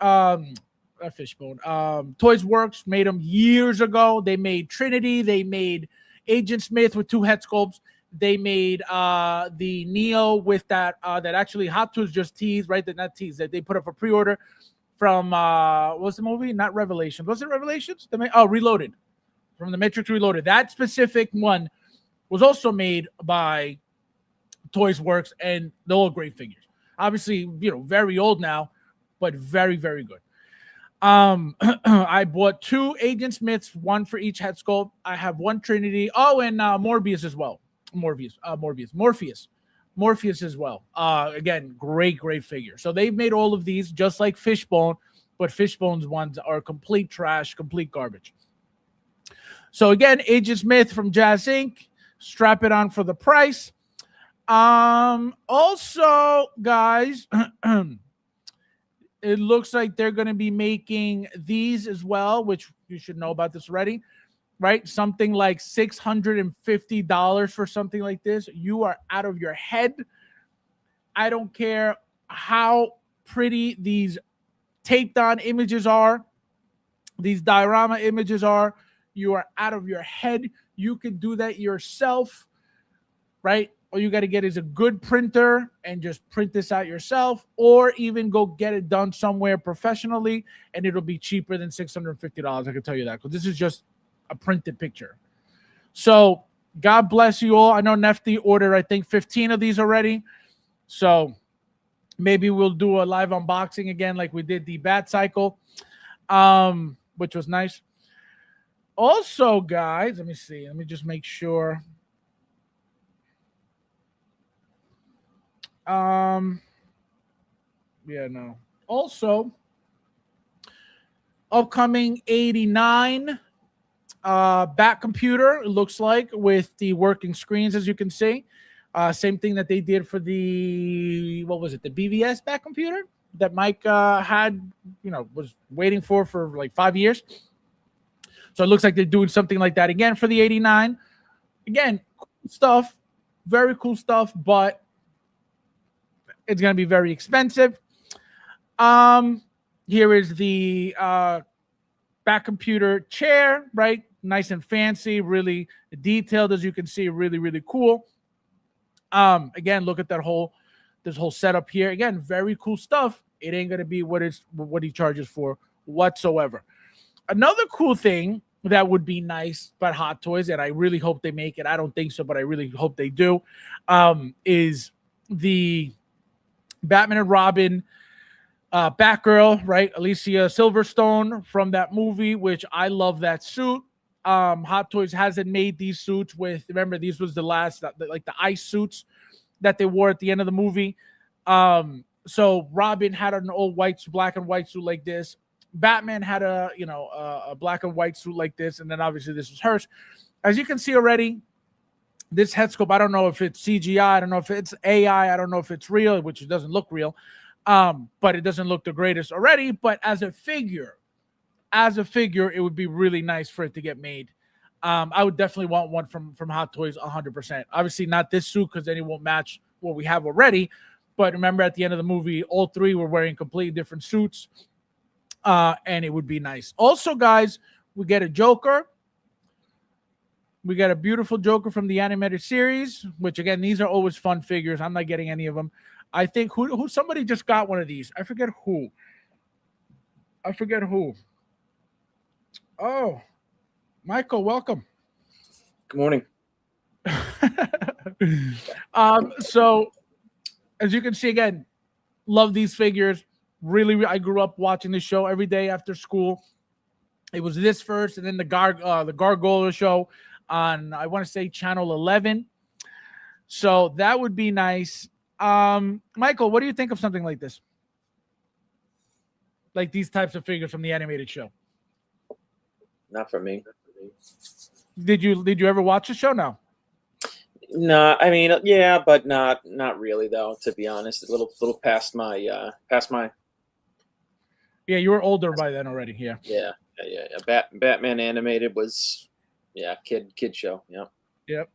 Works made them years ago. They made Trinity. They made Agent Smith with 2 head sculpts. They made the Neo with that actually Hot Toys just teased, right? Not teased, that they put up a pre-order from what was the movie? Not Revelations. Was it Revelations? Reloaded. From the Matrix Reloaded. That specific one was also made by Toys Works, and they're all great figures. Obviously, very old now, but very, very good. I bought 2 Agent Smiths, 1 for each head sculpt. I have 1 Trinity. Oh, and Morbius as well. Morpheus as well. Again, great figure. So they've made all of these just like Fishbone, but Fishbone's ones are complete trash, complete garbage. So again, Agent Smith from Jazz Inc. Strap it on for the price. Also, guys, it looks like they're going to be making these as well, which you should know about this already, right? Something like $650 for something like this. You are out of your head. I don't care how pretty these taped on images are, these diorama images are. You are out of your head. You can do that yourself, right? All you got to get is a good printer and just print this out yourself, or even go get it done somewhere professionally, and it'll be cheaper than $650. I can tell you that, because this is just a printed picture. So God bless you all. I know Nefty ordered, I think, 15 of these already. So maybe we'll do a live unboxing again like we did the Bat Cycle, which was nice. Also, guys, let me see. Let me just make sure. Also, upcoming 89 Bat computer, it looks like, with the working screens, as you can see. Same thing that they did for the, what was it, the BVS Bat computer that Mike had, was waiting for like 5 years. So it looks like they're doing something like that again for the 89. Again, cool stuff, very cool stuff, but it's going to be very expensive. Here is the back computer chair, right? Nice and fancy, really detailed, as you can see, really, really cool. Again, look at this whole setup here. Again, very cool stuff. It ain't gonna be what he charges for whatsoever. Another cool thing that would be nice about Hot Toys, and I really hope they make it. I don't think so, but I really hope they do. Is the Batman and Robin Batgirl, right? Alicia Silverstone from that movie, which I love that suit. Hot Toys hasn't made these suits with, remember, these was the last, like the ice suits that they wore at the end of the movie. So Robin had an old black and white suit like this. Batman had a black and white suit like this, and then obviously this was hers. As you can see already, this head sculpt, I don't know if it's CGI, I don't know if it's AI, I don't know if it's real, which it doesn't look real. But it doesn't look the greatest already. But as a figure, it would be really nice for it to get made. I would definitely want one from Hot Toys 100%. Obviously not this suit, because then it won't match what we have already. But remember, at the end of the movie, all three were wearing completely different suits. And it would be nice. Also, guys, we get a Joker. We got a beautiful Joker from the animated series, which, again, these are always fun figures. I'm not getting any of them. I think who somebody just got one of these. I forget who. Oh, Michael, welcome. Good morning. So as you can see, again, love these figures. Really, I grew up watching this show every day after school. It was this first, and then the Gargoyle show on, I want to say, channel 11. So that would be nice. Michael, what do you think of something like this? Like these types of figures from the animated show? Not for me. Did you ever watch the show? No. No, I mean, yeah, but not really though. To be honest, a little past my. Yeah, you were older by then already. Yeah. Yeah. Batman animated was, kid show. Yeah. Yep.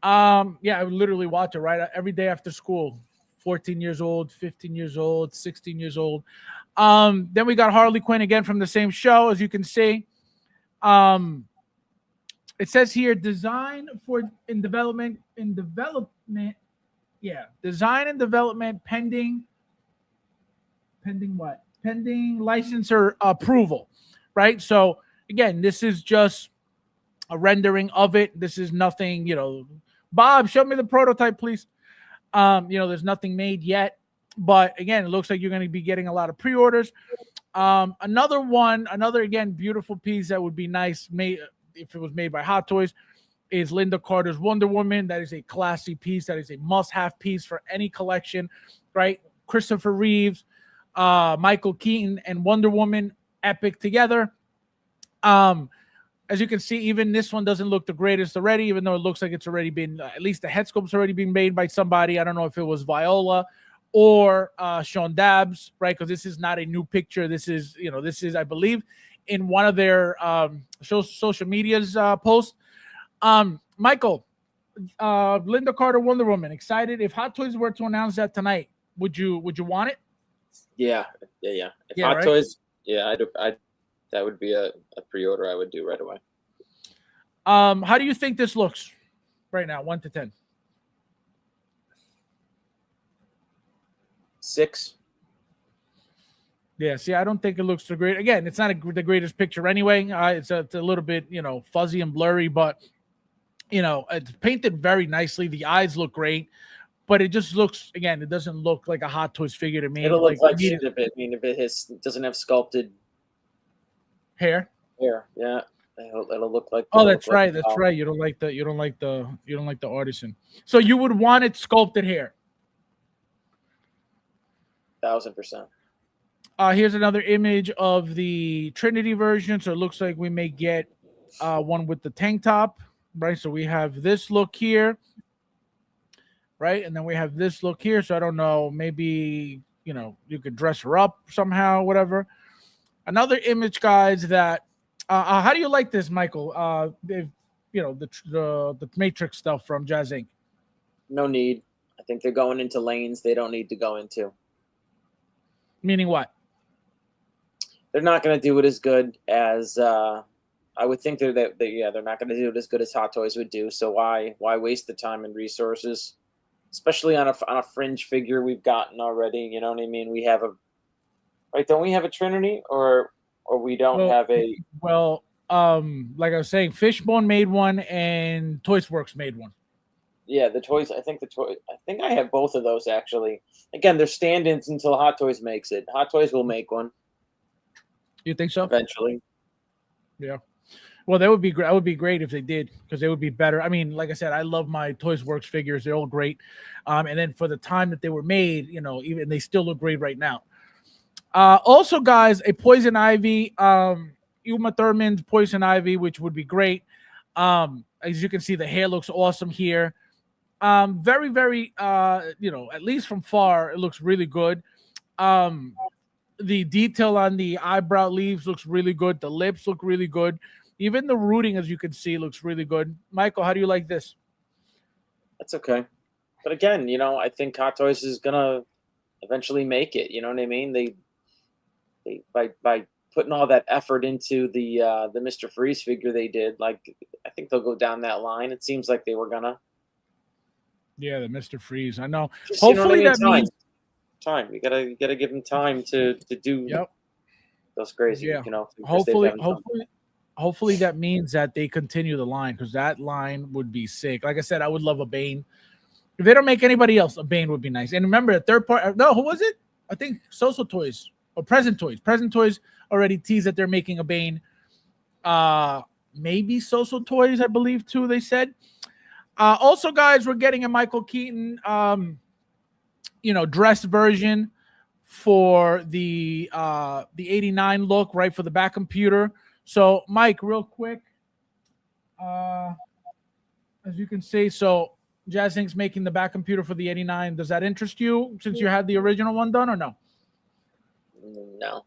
Yeah, I would literally watch it right every day after school. 14 years old, 15 years old, 16 years old. Then we got Harley Quinn again from the same show, as you can see. It says here, design in development. Yeah, design and development pending what? Pending licensor approval, right? So again, this is just a rendering of it. This is nothing, Bob, show me the prototype, please. There's nothing made yet, but again, it looks like you're going to be getting a lot of pre-orders. Another again, beautiful piece that would be nice made if it was made by Hot Toys is Linda Carter's Wonder Woman. That is a classy piece. That is a must-have piece for any collection, right? Christopher Reeves, Michael Keaton, and Wonder Woman, epic together. As you can see, even this one doesn't look the greatest already, even though it looks like it's already been, at least the head sculpt's already been made by somebody. I don't know if it was Viola or Sean Dabbs, right? Because this is not a new picture. This is, I believe, in one of their social media's posts. Michael, Linda Carter, Wonder Woman, excited. If Hot Toys were to announce that tonight, would you want it? Yeah. If Hot Toys, that would be a pre-order I would do right away. How do you think this looks right now, 1 to 10? 6. Yeah, see, I don't think it looks so great. Again, it's not the greatest picture anyway. It's a little bit, fuzzy and blurry, but, it's painted very nicely. The eyes look great, but it just looks, again, it doesn't look like a Hot Toys figure to me. It'll look like shit if it doesn't have sculpted hair. Yeah. It'll look like. Oh, that's right. That's right. You don't like the artisan. So you would want it sculpted hair. 1000%. Here's another image of the Trinity version. So it looks like we may get one with the tank top, right? So we have this look here, right? And then we have this look here. So I don't know, maybe, you could dress her up somehow, whatever. Another image, guys, that How do you like this, Michael? The Matrix stuff from Jazz Inc. No need. I think they're going into lanes they don't need to go into. Meaning what? They're not going to do it as good as I would think. They're not going to do it as good as Hot Toys would do. So why waste the time and resources, especially on a fringe figure we've gotten already? You know what I mean? We have don't we have a Trinity or we don't have a? Well, like I was saying, Fishbone made one and Toys Works made one. Yeah, the toys. I think I have both of those actually. Again, they're stand-ins until Hot Toys makes it. Hot Toys will make one. You think so? Eventually. Yeah. Well, that would be great. That would be great if they did, because they would be better. I mean, like I said, I love my Toys Works figures. They're all great. And then for the time that they were made, even they still look great right now. Also, guys, a Poison Ivy, Uma Thurman's Poison Ivy, which would be great. As you can see, the hair looks awesome here. Very, very, at least from far, it looks really good. The detail on the eyebrow leaves looks really good. The lips look really good. Even the rooting, as you can see, looks really good. Michael, how do you like this? That's okay. But again, I think Hot Toys is gonna eventually make it. You know what I mean? They by putting all that effort into the Mr. Freeze figure they did, I think they'll go down that line. It seems like they were gonna. Yeah, the Mr. Freeze. I know. Just, hopefully that means time. You gotta give them time to do those crazy. Yeah. Hopefully that means that they continue the line, because that line would be sick. Like I said, I would love a Bane. If they don't make anybody else, a Bane would be nice. And remember, a third part. No, who was it? I think Social Toys or Present Toys. Present Toys already teased that they're making a Bane. Maybe Social Toys, I believe, too. They said. Also, guys, we're getting a Michael Keaton, dress version for the 89 look, right, for the back computer. So, Mike, real quick, as you can see, so Jazz Inc.'s making the back computer for the 89. Does that interest you since you had the original one done, or no? No.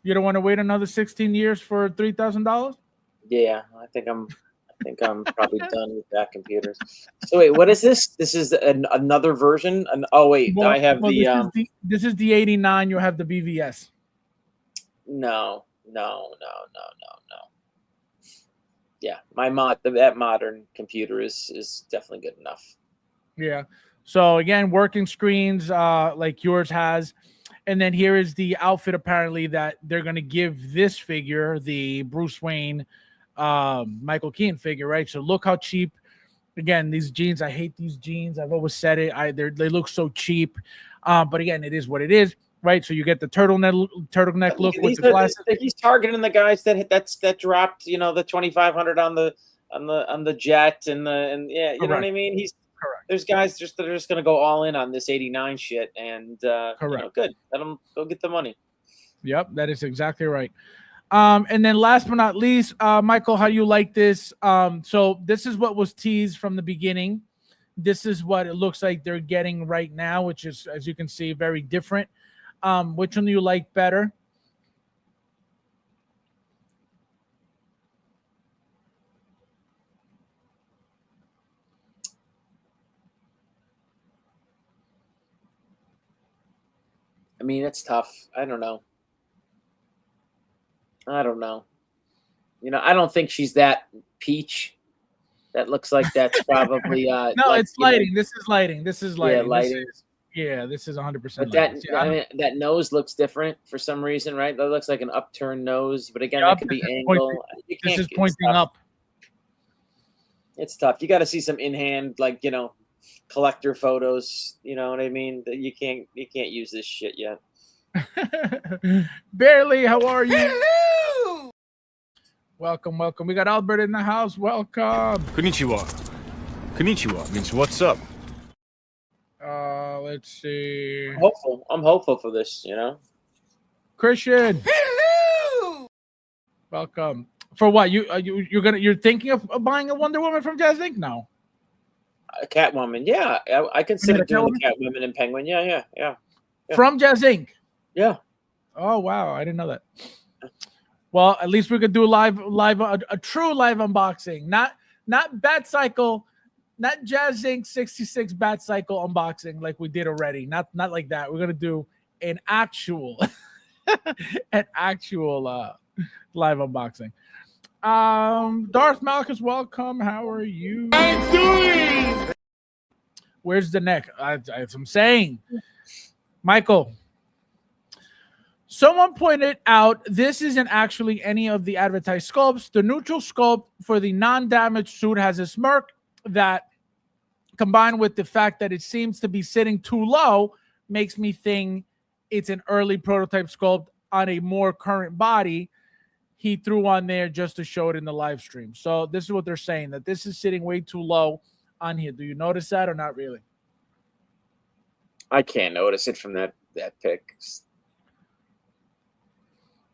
You don't want to wait another 16 years for $3,000? Yeah, I think I'm probably done with back computers. So wait, what is this? This is another version. I have This is the 89. You have the BVS. No. Yeah, that modern computer is definitely good enough. Yeah. So again, working screens like yours has. And then here is the outfit apparently that they're going to give this figure, the Bruce Wayne Michael Keaton figure, right? So look how cheap. Again, these jeans, I hate these jeans. I've always said it. They look so cheap. But again, it is what it is, right? So you get the turtleneck look with the glasses. He's targeting the guys that dropped, the 2,500 on the jet and you know what I mean? Correct. There's guys that are just going to go all in on this 89 shit, and correct. Good. Let them go get the money. Yep, that is exactly right. And then last but not least, Michael, how do you like this? So this is what was teased from the beginning. This is what it looks like they're getting right now, which is, as you can see, very different. Which one do you like better? I mean, it's tough. I don't know. I don't think she's that peach. That looks like that's probably no, it's lighting. This is lighting. Yeah, lighting. This is 100%. But that nose looks different for some reason, right? That looks like an upturned nose, but again, that could be angle. This is pointing up. It's tough. You got to see some in hand, collector photos. You know what I mean? You can't use this shit yet. Barely. How are you? Hello. Welcome. We got Albert in the house. Welcome. Konnichiwa means what's up. Let's see. I'm hopeful for this. Christian. Hello. Welcome. For what? You're thinking of buying a Wonder Woman from Jazz Inc. now? A Catwoman, yeah. I consider doing the Catwoman and Penguin. Yeah. From Jazz Inc. Yeah. Oh wow, I didn't know that. Well, at least we could do a true live unboxing, not Bat Cycle, not Jazz Inc. 66 Bat Cycle unboxing like we did already. Not like that. We're gonna do an actual live unboxing. Darth Malchus, welcome. How are you? doing? Where's the neck? As I'm saying, Michael. Someone pointed out this isn't actually any of the advertised sculpts. The neutral sculpt for the non-damaged suit has a smirk that, combined with the fact that it seems to be sitting too low, makes me think it's an early prototype sculpt on a more current body he threw on there just to show it in the live stream. So this is what they're saying, that this is sitting way too low on here. Do you notice that or not really? I can't notice it from that pic.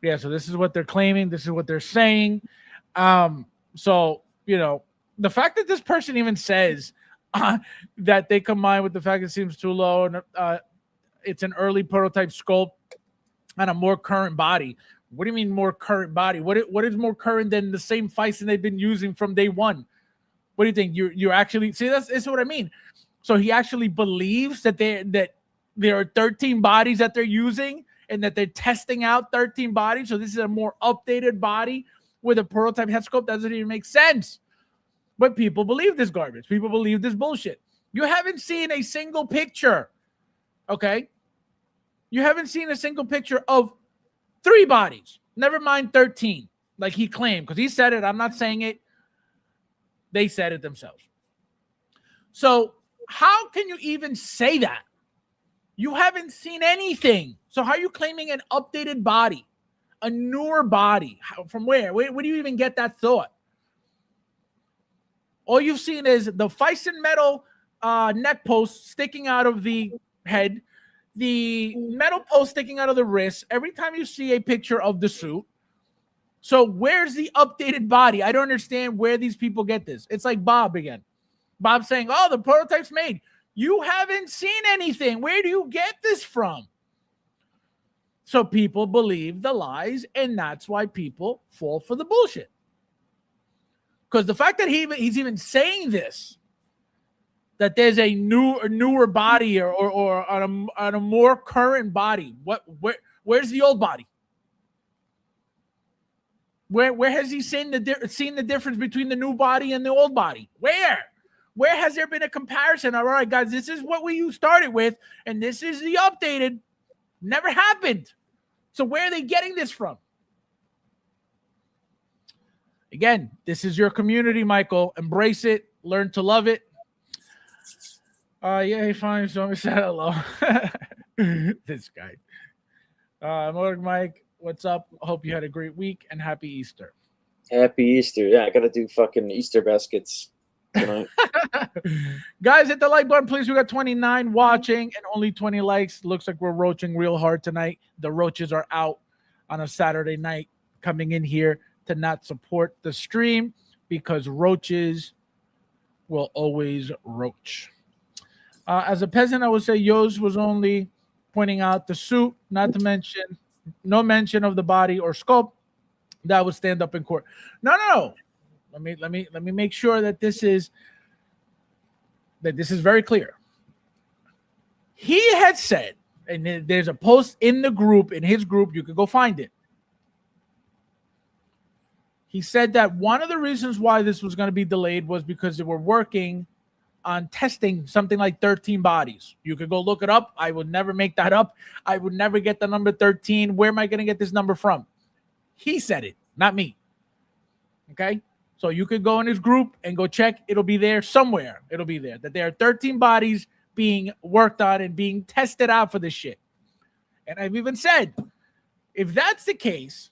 Yeah, so this is what they're claiming. This is what they're saying. So, the fact that this person even says that they combine with the fact it seems too low and it's an early prototype sculpt on a more current body. What do you mean more current body? What is more current than the same Fison they've been using from day one? What do you think? You're actually see that's what I mean. So he actually believes that there are 13 bodies that they're using and that they're testing out 13 bodies. So this is a more updated body with a prototype head sculpt. Doesn't even make sense. But people believe this garbage. People believe this bullshit. You haven't seen a single picture, okay? You haven't seen a single picture of 3 bodies. Never mind 13, like he claimed, because he said it. I'm not saying it. They said it themselves. So how can you even say that? You haven't seen anything. So how are you claiming an updated body, a newer body? From where? Where do you even get that thought? All you've seen is the Fison metal neck post sticking out of the head, the metal post sticking out of the wrist. Every time you see a picture of the suit. So where's the updated body? I don't understand where these people get this. It's like Bob again. Bob saying, oh, the prototype's made. You haven't seen anything. Where do you get this from? So people believe the lies, and that's why people fall for the bullshit. Because the fact that he's even saying this, that there's a newer body or on a more current body, where's the old body? Where has he seen the difference between the new body and the old body? Where has there been a comparison? All right, guys, this is what you started with, and this is the updated. Never happened. So where are they getting this from? Again, this is your community, Michael. Embrace it. Learn to love it. Yeah, fine. So let me say hello. This guy. Mike, what's up? Hope you had a great week and happy Easter. Happy Easter. Yeah, I got to do fucking Easter baskets tonight. Guys, hit the like button, please. We got 29 watching and only 20 likes. Looks like we're roaching real hard tonight. The roaches are out on a Saturday night coming in here to not support the stream because roaches will always roach. As a peasant, I would say Yo's was only pointing out the suit, not to mention no mention of the body or sculpt that would stand up in court. No. Let me make sure that this is very clear. He had said, and there's a post in the group, in his group, you can go find it. He said that one of the reasons why this was going to be delayed was because they were working on testing something like 13 bodies. You could go look it up. I would never make that up. I would never get the number 13. Where am I going to get this number from? He said it, not me. Okay? So you could go in his group and go check. It'll be there somewhere. It'll be there. That there are 13 bodies being worked on and being tested out for this shit. And I've even said, if that's the case,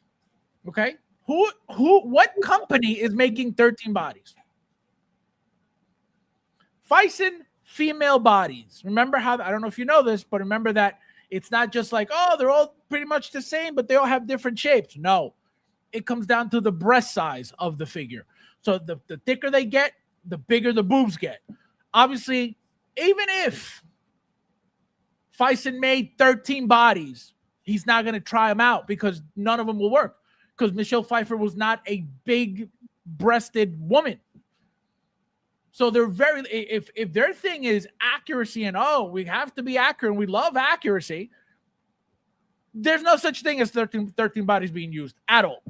okay, what company is making 13 bodies? Fison female bodies. Remember how, I don't know if you know this, but remember that it's not just like, oh, they're all pretty much the same, but they all have different shapes. No, it comes down to the breast size of the figure. So the thicker they get, the bigger the boobs get. Obviously, even if Fison made 13 bodies, he's not going to try them out because none of them will work. because Michelle Pfeiffer was not a big-breasted woman. So they're very, if their thing is accuracy and we have to be accurate and we love accuracy, there's no such thing as 13 bodies being used at all.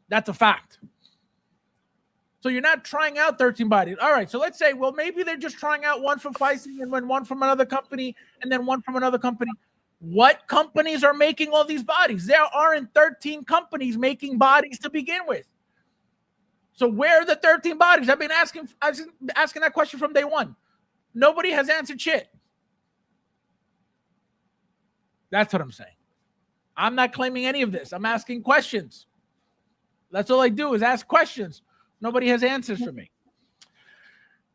That's a fact. So you're not trying out 13 bodies. All right, so let's say, well, maybe they're just trying out one from Pfizer and then one from another company and then one from another company. What companies are making all these bodies? There aren't 13 companies making bodies to begin with. So where are the 13 bodies? I've been asking that question from day one. Nobody has answered shit. That's what I'm saying. I'm not claiming any of this. I'm asking questions. That's all I do is ask questions. Nobody has answers for me.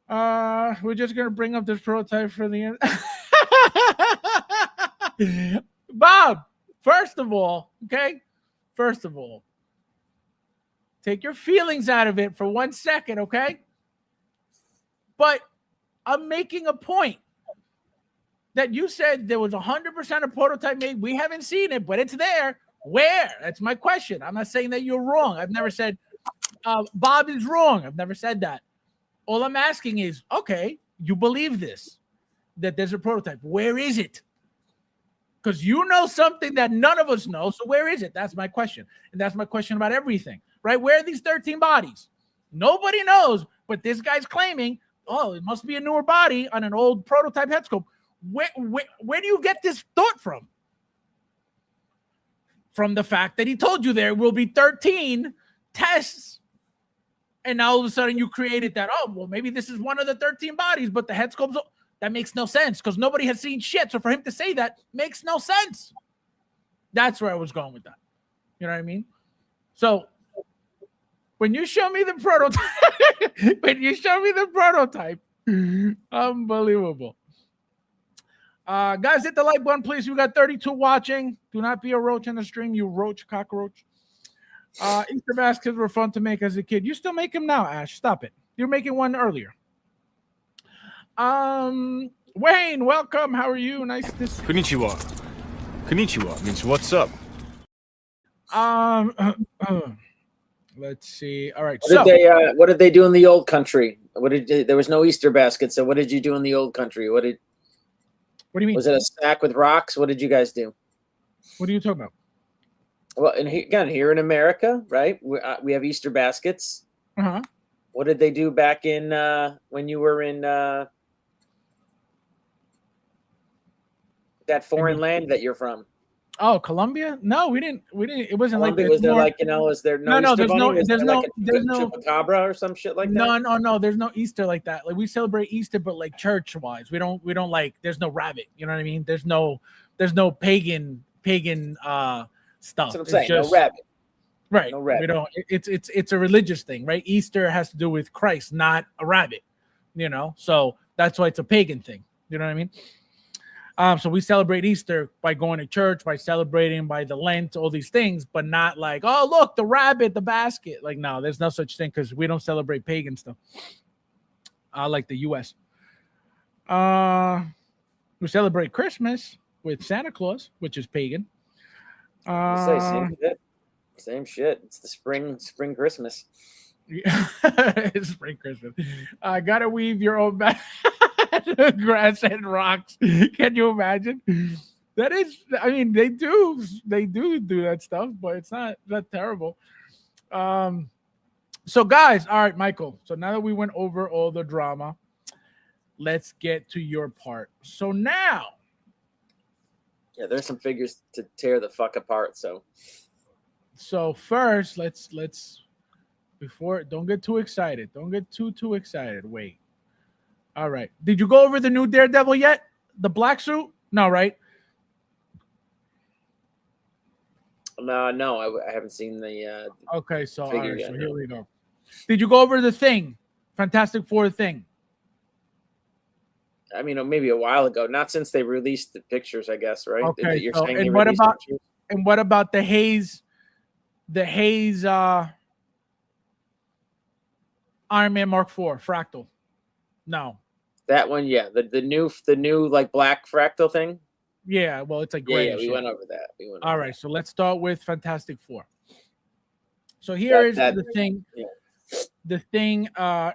We're just going to bring up this prototype for the end. Bob, first of all, take your feelings out of it for 1 second, okay? But I'm making a point that you said there was 100% of prototype made. We haven't seen it, but it's there. Where? That's my question. I'm not saying that you're wrong. I've never said Bob is wrong. I've never said that. All I'm asking is, okay, you believe this, that there's a prototype. Where is it? Because you know something that none of us know. So where is it? That's my question. And that's my question about everything, right? Where are these 13 bodies? Nobody knows, but this guy's claiming, it must be a newer body on an old prototype head sculpt. Where do you get this thought from? From the fact that he told you there will be 13 tests. And now all of a sudden you created that. Maybe this is one of the 13 bodies, but the head sculpts, that makes no sense because nobody has seen shit. So for him to say that makes no sense. That's where I was going with that. You know what I mean? So when you show me the prototype, unbelievable. Guys, hit the like button, please. We got 32 watching. Do not be a roach on the stream, you roach, cockroach. Easter baskets were fun to make as a kid. You still make them now, Ash. Stop it. You're making one earlier. Wayne, welcome. How are you? Nice to see you. Konnichiwa means what's up. Let's see. All right. What did they do in the old country? There was no Easter basket, so what did you do in the old country? What do you mean? Was it a stack with rocks? What did you guys do? What are you talking about? Well, and here in America, right? We have Easter baskets. Uh-huh. What did they do back in when you were in that foreign land that you're from? Oh, Colombia? No, we didn't. It wasn't Colombia, like that. Is there no Easter bunny? There's no chupacabra or some shit like that? No. There's no Easter like that. Like we celebrate Easter, but like church wise, we don't like. There's no rabbit. You know what I mean? There's no pagan stuff. That's what I'm saying. No rabbit. Right. No rabbit. We don't. It's a religious thing, right? Easter has to do with Christ, not a rabbit. You know, so that's why it's a pagan thing. You know what I mean? So we celebrate Easter by going to church, by celebrating, by the Lent, all these things, but not like, oh, look, the rabbit, the basket. Like, no, there's no such thing because we don't celebrate pagan stuff. Like the U.S. We celebrate Christmas with Santa Claus, which is pagan. Same shit. It's the spring Christmas. It's spring Christmas. Gotta weave your own grass and rocks. Can you imagine? That is, I mean, they do that stuff, but it's not that terrible. So guys, all right, Michael. So now that we went over all the drama, let's get to your part. So now, yeah, there's some figures to tear the fuck apart. So first, let's before, don't get too excited. Don't get too excited. Wait. All right. Did you go over the new Daredevil yet? The black suit? No, right? No, I haven't seen the. Okay, so all right, yet, so here we go. Did you go over the thing? Fantastic Four thing? I mean, maybe a while ago. Not since they released the pictures, I guess, right? Okay. You're So, saying and what about the Haze? The Haze Iron Man Mark IV fractal? No. That one, yeah. The new like black fractal thing. Yeah, well, it's like gray. Yeah, we went over that. All right, so let's start with Fantastic Four. So here is That- the thing. yeah. The thing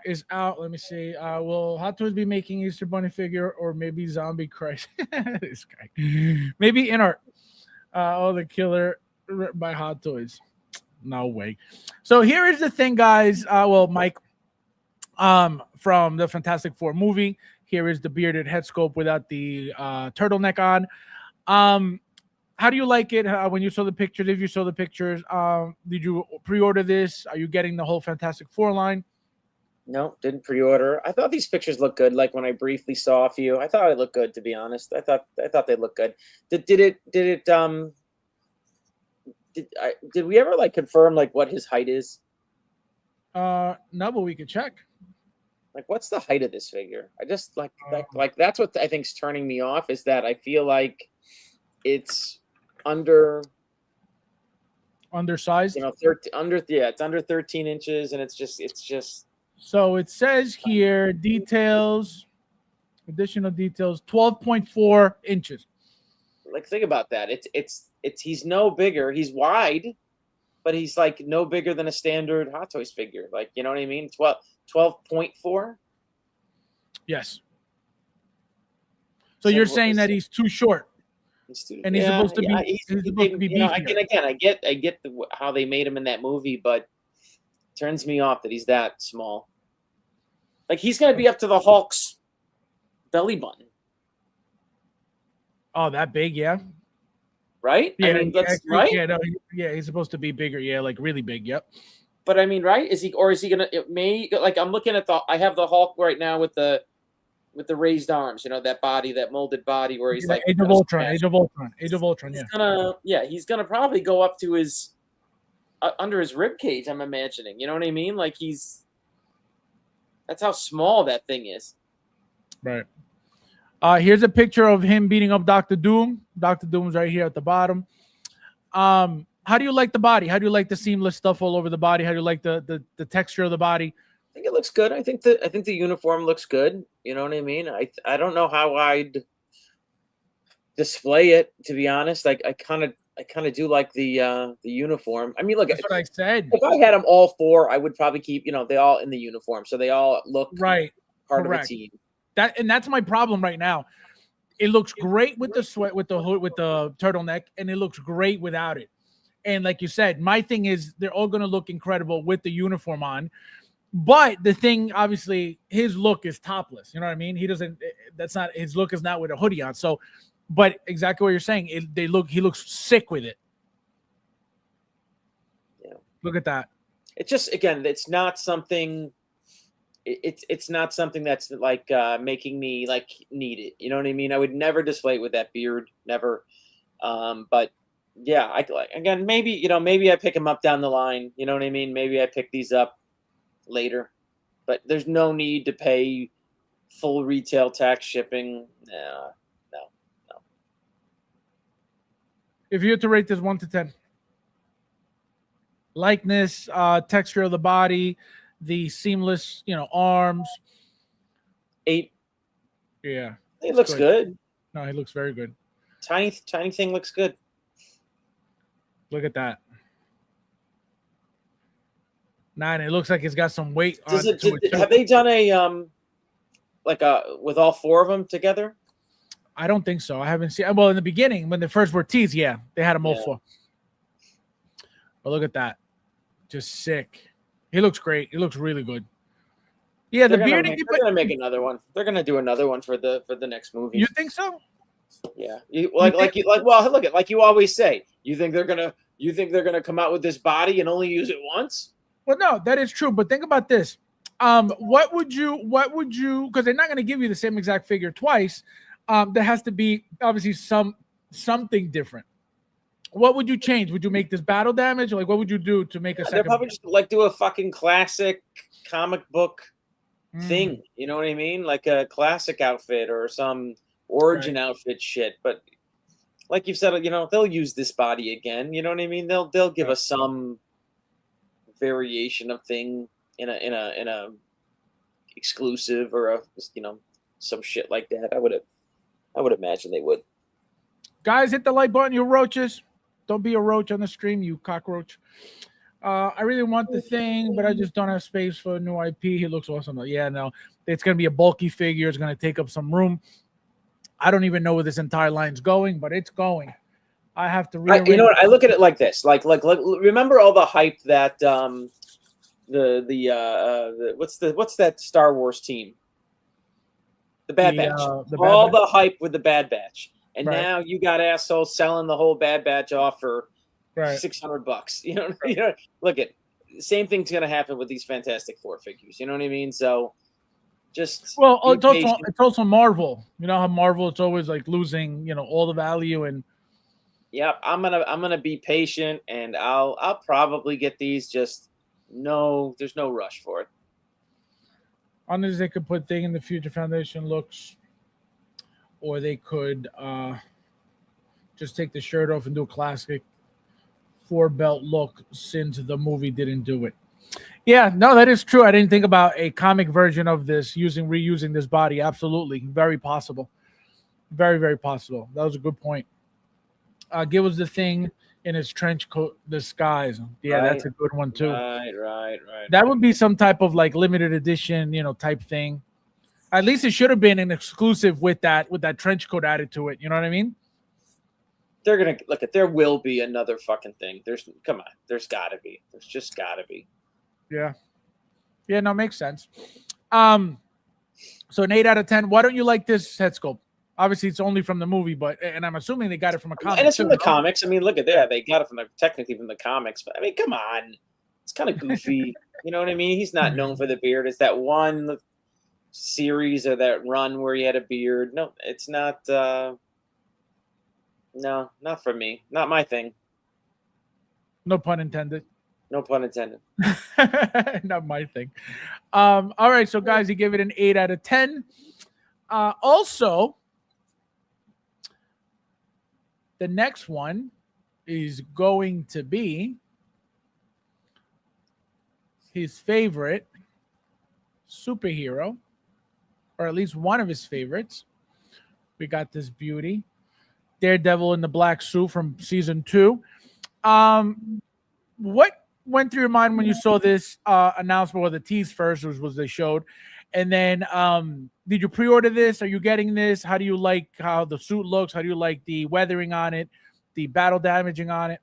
is out. Let me see. Will Hot Toys be making Easter Bunny figure or maybe Zombie Christ? This guy. Maybe in art. The killer by Hot Toys. No way. So here is the thing, guys. Mike, from the Fantastic Four movie. Here is the bearded head sculpt without the turtleneck on. How do you like it when you saw the pictures? If you saw the pictures, did you pre-order this? Are you getting the whole Fantastic Four line? No, didn't pre-order. I thought these pictures looked good. Like when I briefly saw a few, I thought it looked good. To be honest, I thought they looked good. Did we ever like confirm like what his height is? No, but we could check. Like, what's the height of this figure? I just like that's what I think's turning me off, is that I feel like it's undersized. It's under 13 inches, and it's just. So it says here details, additional details, 12.4 inches. Like, think about that. It's he's no bigger. He's wide, but he's like no bigger than a standard Hot Toys figure. Like, you know what I mean? 12.4. Yes. So you're saying that he's too short. And he's supposed to be. He's supposed to be beefy. I get how they made him in that movie, but it turns me off that he's that small. Like, he's gonna be up to the Hulk's belly button. Oh, that big, yeah. Right? Yeah, I mean, that's right. Yeah, he's supposed to be bigger. Yeah, like really big. Yep. But I mean, right? Is he gonna? It may, like, I'm looking at I have the Hulk right now with the raised arms, that body, that molded body, where he's like Age of Ultron. He's gonna probably go up to his under his rib cage. I'm imagining, you know what I mean? Like, that's how small that thing is. Right. Here's a picture of him beating up Dr. Doom. Dr. Doom's right here at the bottom. How do you like the body? How do you like the seamless stuff all over the body? How do you like the texture of the body? I think it looks good. I think the uniform looks good. You know what I mean? I don't know how I'd display it, to be honest. Like, I kind of do like the uniform. I mean, look, that's what I said. If I had them all four, I would probably keep, they all in the uniform, so they all look right, part of a team. That's my problem right now. It looks great with the sweat, with the hood, with the turtleneck, and it looks great without it. And like you said, my thing is they're all going to look incredible with the uniform on. But the thing, obviously, his look is topless. You know what I mean? His look is not with a hoodie on. So, but exactly what you're saying, he looks sick with it. Yeah. Look at that. It's just, again, it's not something. It's not something that's like making me like need it. You know what I mean? I would never display it with that beard, never. But yeah, maybe I pick him up down the line. You know what I mean? Maybe I pick these up later, but there's no need to pay full retail tax shipping. No. If you had to rate this 1 to 10, likeness, texture of the body, the seamless, arms. 8. Yeah, it looks good. No, he looks very good. Tiny thing looks good. Look at that. 9. It looks like it's got some weight. Have they done a with all 4 of them together? I don't think so. I haven't seen. Well, in the beginning, when they first were teased, yeah, they had them all 4. But look at that, just sick. He looks great. He looks really good. Yeah, the beard. They're gonna make another one. They're gonna do another one for the next movie. You think so? Yeah. Like you always say. You think they're gonna come out with this body and only use it once? Well, no, that is true. But think about this. What would you? Because they're not going to give you the same exact figure twice. There has to be obviously something different. What would you change? Would you make this battle damage? Like, what would you do to make a second? They'll probably just do a fucking classic comic book thing. You know what I mean? Like a classic outfit or some origin outfit shit. But like you've said, they'll use this body again. You know what I mean? They'll give us some variation of thing in a exclusive or some shit like that. I would imagine they would. Guys, hit the like button, you roaches. Don't be a roach on the stream, you cockroach. I really want the Thing, but I just don't have space for a new IP. He looks awesome. Like, yeah, no, it's going to be a bulky figure. It's going to take up some room. I don't even know where this entire line's going, but it's going. I have to read. You know what? I look at it like this. Like, remember all the hype that what's that Star Wars team? The Bad Batch. All the hype with the Bad Batch, and now you got assholes selling the whole Bad Batch off for $600. You know. Look at same thing's gonna happen with these Fantastic Four figures. You know what I mean? So just it's also Marvel. You know how Marvel it's always like losing all the value and. Yep, I'm gonna be patient, and I'll probably get these. Just there's no rush for it. Unless they could put Thing in the Future Foundation looks, or they could just take the shirt off and do a classic 4-belt look since the movie didn't do it. Yeah, no, that is true. I didn't think about a comic version of this reusing this body. Absolutely, very possible, very very possible. That was a good point. Give us the Thing in his trench coat disguise. Yeah, that's a good one too. Right. That would be some type of like limited edition, type thing. At least it should have been an exclusive with that trench coat added to it. You know what I mean? They're gonna look at. There will be another fucking thing. Come on. There's gotta be. There's just gotta be. Yeah. Yeah. No, makes sense. So an 8 out of 10. Why don't you like this head sculpt? Obviously, it's only from the movie, and I'm assuming they got it from a comic. And it's from the comics. I mean, look at that. They got it technically from the comics. But I mean, come on. It's kind of goofy. You know what I mean? He's not known for the beard. It's that one series or that run where he had a beard. No, it's not. No, not for me. Not my thing. No pun intended. No pun intended. Not my thing. All right, so guys, he gave it an 8 out of 10. Also, the next one is going to be his favorite superhero, or at least one of his favorites. We got this beauty, Daredevil in the black suit from season 2. What went through your mind when you saw this announcement, or the tease first was they showed, and then did you pre-order this? Are you getting this? How do you like how the suit looks? How do you like the weathering on it, the battle damaging on it?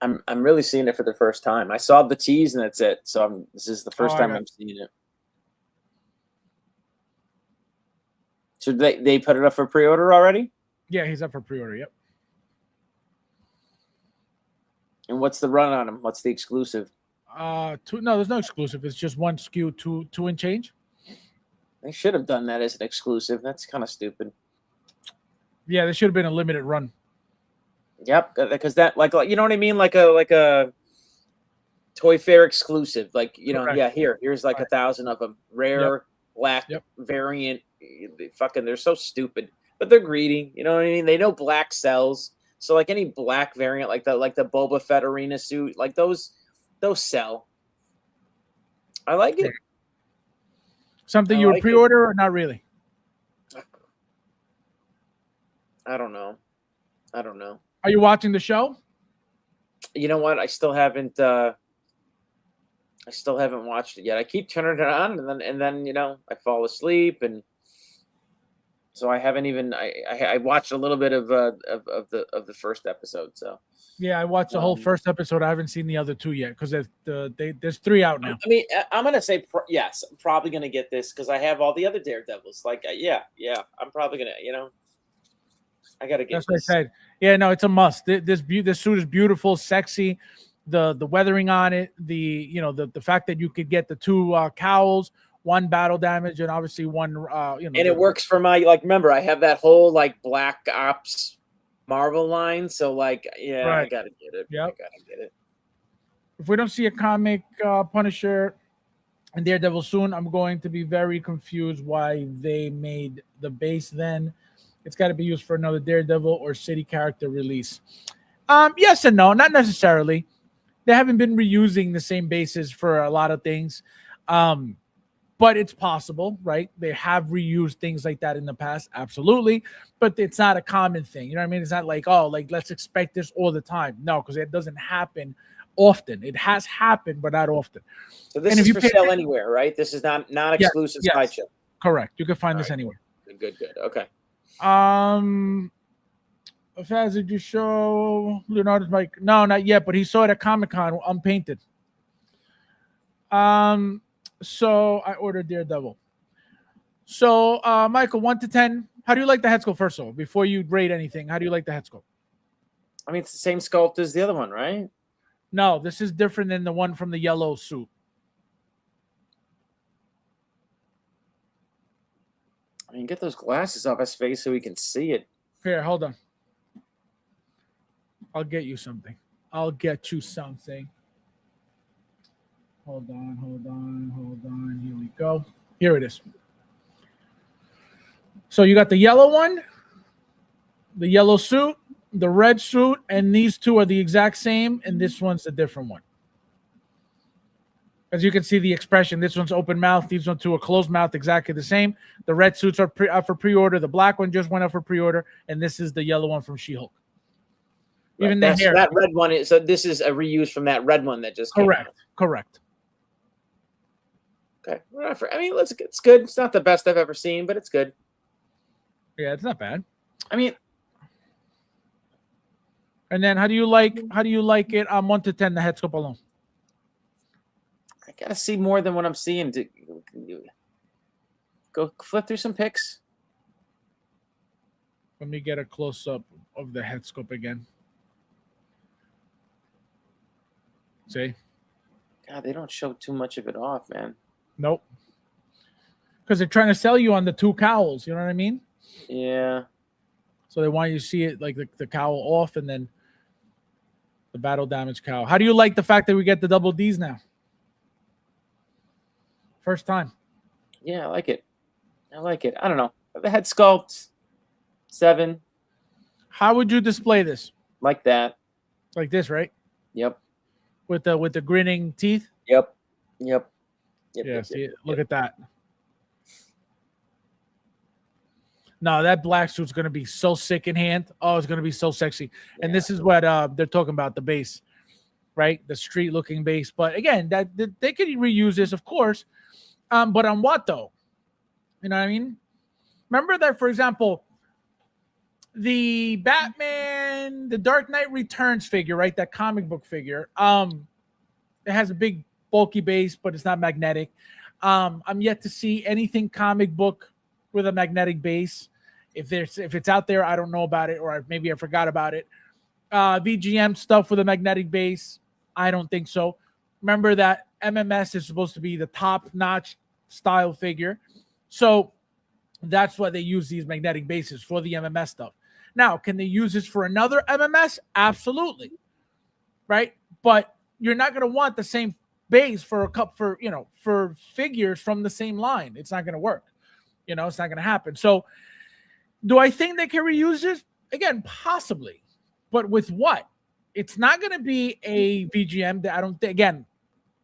I'm really seeing it for the first time. I saw the tease and that's it. So this is the first time I'm seeing it. So they put it up for pre-order already? Yeah, he's up for pre-order. Yep. And what's the run on him? What's the exclusive? No, there's no exclusive. It's just one SKU, two and change. They should have done that as an exclusive. That's kind of stupid. Yeah, there should have been a limited run. Yep, because that like you know what I mean, like a Toy Fair exclusive. Like Correct. Here's like 1,000 of them, rare black variant. They're so stupid, but they're greedy. You know what I mean? They know black sells, so like any black variant like the Boba Fett arena suit, like those sell. I like it. Something you would pre-order or not really? I don't know. Are you watching the show? You know what? I still haven't watched it yet. I keep turning it on, and then I fall asleep, and so I haven't even. I watched a little bit of the first episode. So yeah, I watched the whole first episode. I haven't seen the other 2 yet because there's 3 out now. I mean, I'm gonna say yes. I'm probably gonna get this because I have all the other Daredevils. Like yeah. I'm probably gonna. I gotta get. That's what I said. Yeah, no, it's a must. This suit is beautiful, sexy. The weathering on it, the fact that you could get the 2 cowls, 1 battle damage, and obviously 1. And it works for my Remember, I have that whole Black Ops Marvel line, so I gotta get it. Yeah, I gotta get it. If we don't see a comic Punisher and Daredevil soon, I'm going to be very confused why they made the base then. It's got to be used for another Daredevil or City character release. Yes and no, not necessarily. They haven't been reusing the same bases for a lot of things. But it's possible, right? They have reused things like that in the past, absolutely. But it's not a common thing. You know what I mean? It's not like, let's expect this all the time. No, because it doesn't happen often. It has happened, but not often. So this And if is you for pay sale attention- anywhere, right? This is not non-exclusive Yes. sideshow. Correct. You can find All this right, anywhere. Good. Okay. Faz, did you show Leonardo's mic? No, not yet, but he saw it at Comic-Con unpainted. So I ordered Daredevil. So, Michael, 1 to 10. How do you like the head sculpt, first of all? Before you rate anything, how do you like the head sculpt? I mean, it's the same sculpt as the other one, right? No, this is different than the one from the yellow suit. I mean, get those glasses off his face so we can see it. Here, hold on. I'll get you something. Hold on. Here we go. Here it is. So you got the yellow one, the yellow suit, the red suit, and these two are the exact same, and this one's a different one. As you can see the expression, this one's open mouth, these ones two are closed mouth, exactly the same. The red suits are for pre-order. The black one just went up for pre-order, and this is the yellow one from She-Hulk. Right. Even the hair. That red one is, so this is a reuse from that red one that just came out. Correct. Okay. I mean, it's good. It's not the best I've ever seen, but it's good. Yeah, it's not bad. I mean, and then how do you like it on 1 to 10, the head sculpt alone? I gotta see more than what I'm seeing. Go flip through some pics. Let me get a close-up of the head sculpt again. See? God, they don't show too much of it off, man. Nope. Because they're trying to sell you on the two cowls. You know what I mean? Yeah. So they want you to see it like the cowl off and then the battle damage cowl. How do you like the fact that we get the double Ds now? First time. Yeah, I like it. I don't know. The head sculpt, 7. How would you display this? Like that. Like this, right? Yep. With the grinning teeth? Yep. Look at that. No, that black suit's going to be so sick in hand. Oh, it's going to be so sexy. Yeah. And this is what they're talking about, the base, right? The street-looking base. But again, that they could reuse this, of course. But on what, though? You know what I mean? Remember that, for example, the Batman, the Dark Knight Returns figure, right? That comic book figure. It has a big, bulky base, but it's not magnetic. I'm yet to see anything comic book with a magnetic base. If it's out there, I don't know about it, or maybe I forgot about it. VGM stuff with a magnetic base, I don't think so. Remember that MMS is supposed to be the top-notch style figure. So that's why they use these magnetic bases for the MMS stuff. Now, can they use this for another MMS? Absolutely. Right? But you're not going to want the same base for for figures from the same line. It's not going to work. It's not going to happen. So do I think they can reuse this? Again, possibly. But with what? It's not going to be a VGM that I don't think, again,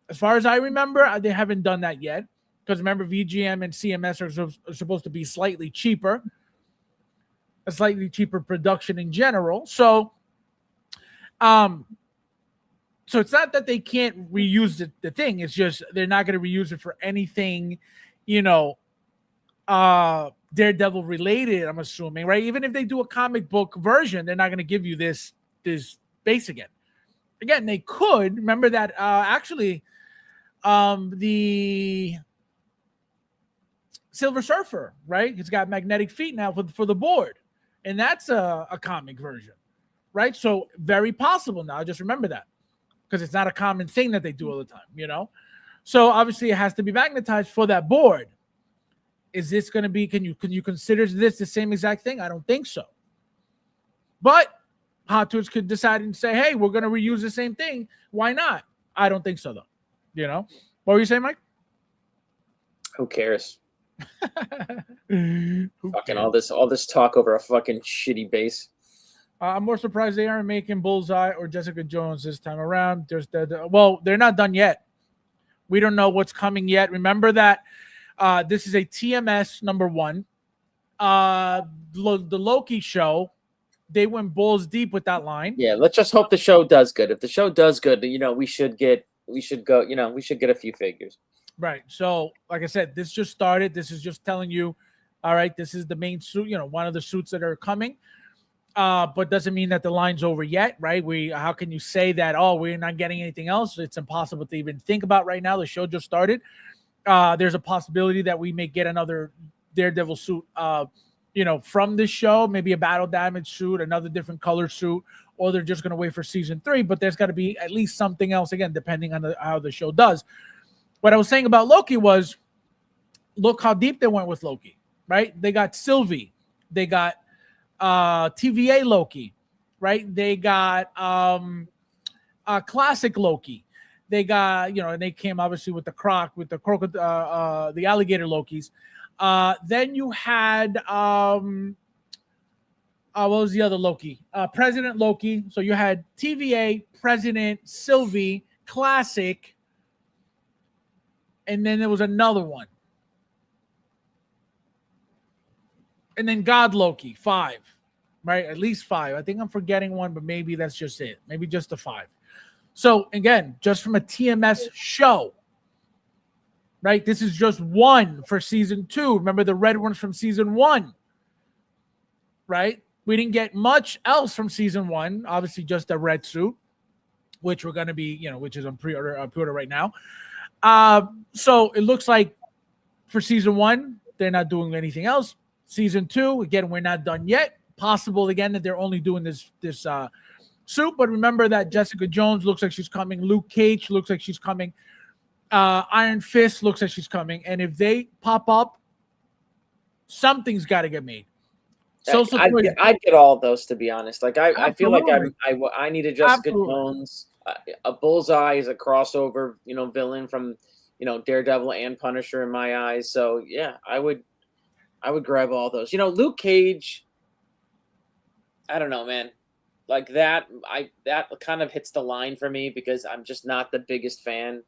as far as I remember, they haven't done that yet. Because remember, VGM and CMS are supposed to be slightly cheaper. A slightly cheaper production in general. So it's not that they can't reuse the thing. It's just they're not going to reuse it for anything, Daredevil related, I'm assuming, right? Even if they do a comic book version, they're not going to give you this base again. Again, they could. Remember that the Silver Surfer, right? It's got magnetic feet now for the board. And that's a comic version, right? So very possible now. Just remember that. Because it's not a common thing that they do all the time, So obviously it has to be magnetized for that board. Is this going to be, can you consider this the same exact thing? I don't think so. But Hot Toys could decide and say, hey, we're going to reuse the same thing. Why not? I don't think so, though. What were you saying, Mike? Who cares? Fucking all this talk over a fucking shitty base. I'm more surprised they aren't making Bullseye or Jessica Jones this time around. They're not done yet. We don't know what's coming yet. Remember that this is a TMS #1. The Loki show they went balls deep with that line. Yeah, let's just hope the show does good. If the show does good, we should get a few figures. Right. So, like I said, this just started. This is just telling you, all right, this is the main suit, one of the suits that are coming. But doesn't mean that the line's over yet, right? How can you say that, oh, we're not getting anything else? It's impossible to even think about right now. The show just started. There's a possibility that we may get another Daredevil suit, from this show, maybe a battle damage suit, another different color suit, or they're just going to wait for season 3. But there's got to be at least something else, again, depending on how the show does. What I was saying about Loki was, look how deep they went with Loki, right? They got Sylvie. They got TVA Loki, right? They got classic Loki. They got, and they came obviously with the the alligator Lokis. Then you had what was the other Loki? President Loki. So you had TVA, President, Sylvie, classic, and then there was another one. And then God Loki, 5, right? At least 5. I think I'm forgetting one, but maybe that's just it. Maybe just the 5. So again, just from a TMS show, right? This is just one for season 2. Remember the red ones from season 1, right? We didn't get much else from season 1. Obviously, just a red suit, which we're going to be, which is on pre-order right now. So it looks like for season 1, they're not doing anything else. Season 2, again, we're not done yet. Possible again that they're only doing this suit, but remember that Jessica Jones looks like she's coming. Luke Cage looks like she's coming. Iron Fist looks like she's coming. And if they pop up, something's got to get made. I'd get all of those, to be honest. Like I feel like I need a Jessica Jones. A Bullseye is a crossover, villain from, Daredevil and Punisher in my eyes. So yeah, I would grab all those. Luke Cage, I don't know, man. Like that kind of hits the line for me because I'm just not the biggest fan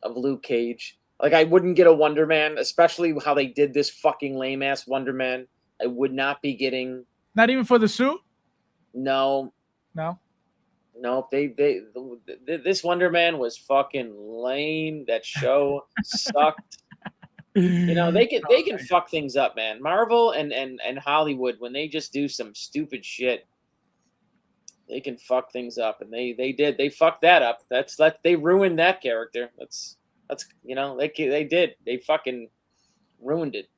of Luke Cage. Like I wouldn't get a Wonder Man, especially how they did this fucking lame ass Wonder Man. I would not be getting. Not even for the suit? No. This Wonder Man was fucking lame. That show sucked. They can fuck things up, man. Marvel and Hollywood, when they just do some stupid shit, they can fuck things up, and they fucked that up. They ruined that character. They fucking ruined it.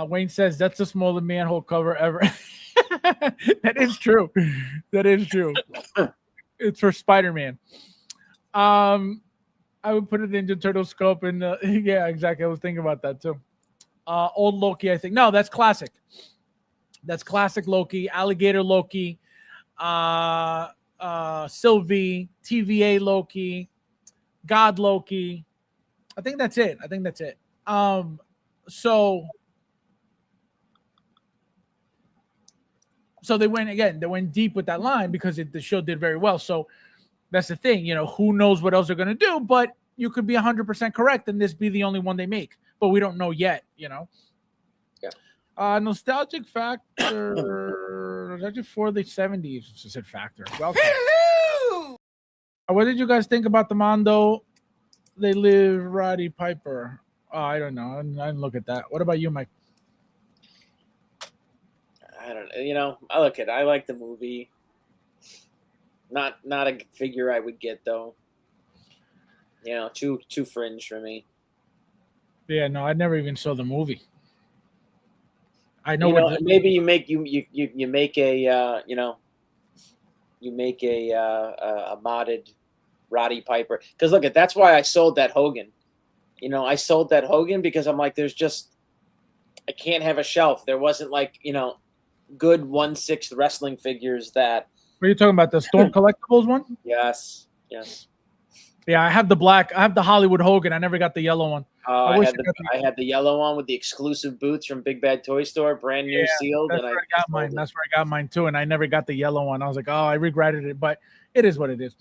Wayne says that's the smallest manhole cover ever. That is true. It's for Spider-Man. I would put it in the Turtle Scope, and yeah, exactly. I was thinking about that too. Old Loki, I think. No, that's classic. That's classic Loki. Alligator Loki. Sylvie. TVA Loki. God Loki. I think that's it. So they went deep with that line because the show did very well. So that's the thing, who knows what else they're going to do, but you could be 100% correct and this be the only one they make, but we don't know yet, Yeah. Nostalgic factor, nostalgic for the 70s, I said factor. Welcome. Hello! What did you guys think about the Mondo They Live Roddy Piper? Oh, I don't know. I didn't look at that. What about you, Mike? I don't know. I like the movie. Not a figure I would get though. Too fringe for me. Yeah, no, I never even saw the movie. I know. Maybe you make a modded Roddy Piper, because look, that's why I sold that Hogan. I sold that Hogan because I'm like, I can't have a shelf. There wasn't good 1/6 wrestling figures that. What are you talking about? The Storm Collectibles one? Yes. Yeah, I have the black. I have the Hollywood Hogan. I never got the yellow one. I had the yellow one with the exclusive boots from Big Bad Toy Store, brand new, sealed. That's where I got mine. That's where I got mine too, and I never got the yellow one. I was like, oh, I regretted it, but it is what it is.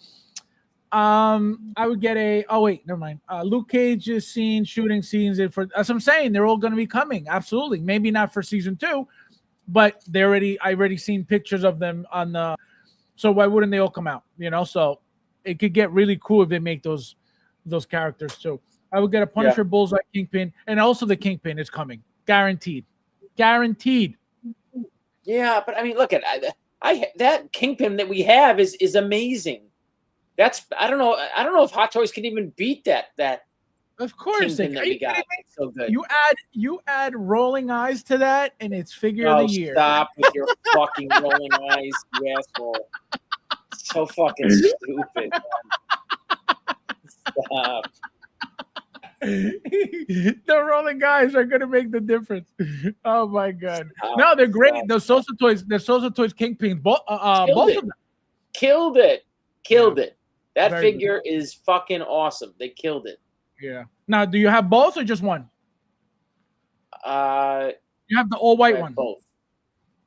I would get a. Oh wait, never mind. Luke Cage's shooting scenes. As I'm saying, they're all going to be coming. Absolutely, maybe not for season 2, but I already seen pictures of them on the. So why wouldn't they all come out? You know, so it could get really cool if they make those characters too. I would get a Punisher, Bullseye, Kingpin, and also the Kingpin is coming, guaranteed. Yeah, but I mean, look at that Kingpin that we have is amazing. I don't know if Hot Toys can even beat that. Of course, Kingpin that we got. It's so good. You add rolling eyes to that, and it's figure of the year. Stop with your fucking rolling eyes, you asshole. So fucking stupid. Stop. The rolling guys are gonna make the difference. Oh my god! Stop, No, they're great. stop. The Sosa Toys Kingpins, both of them. Killed it. That Very figure is fucking awesome. They killed it. Yeah. Now, do you have both or just one? You have the all white one. Both.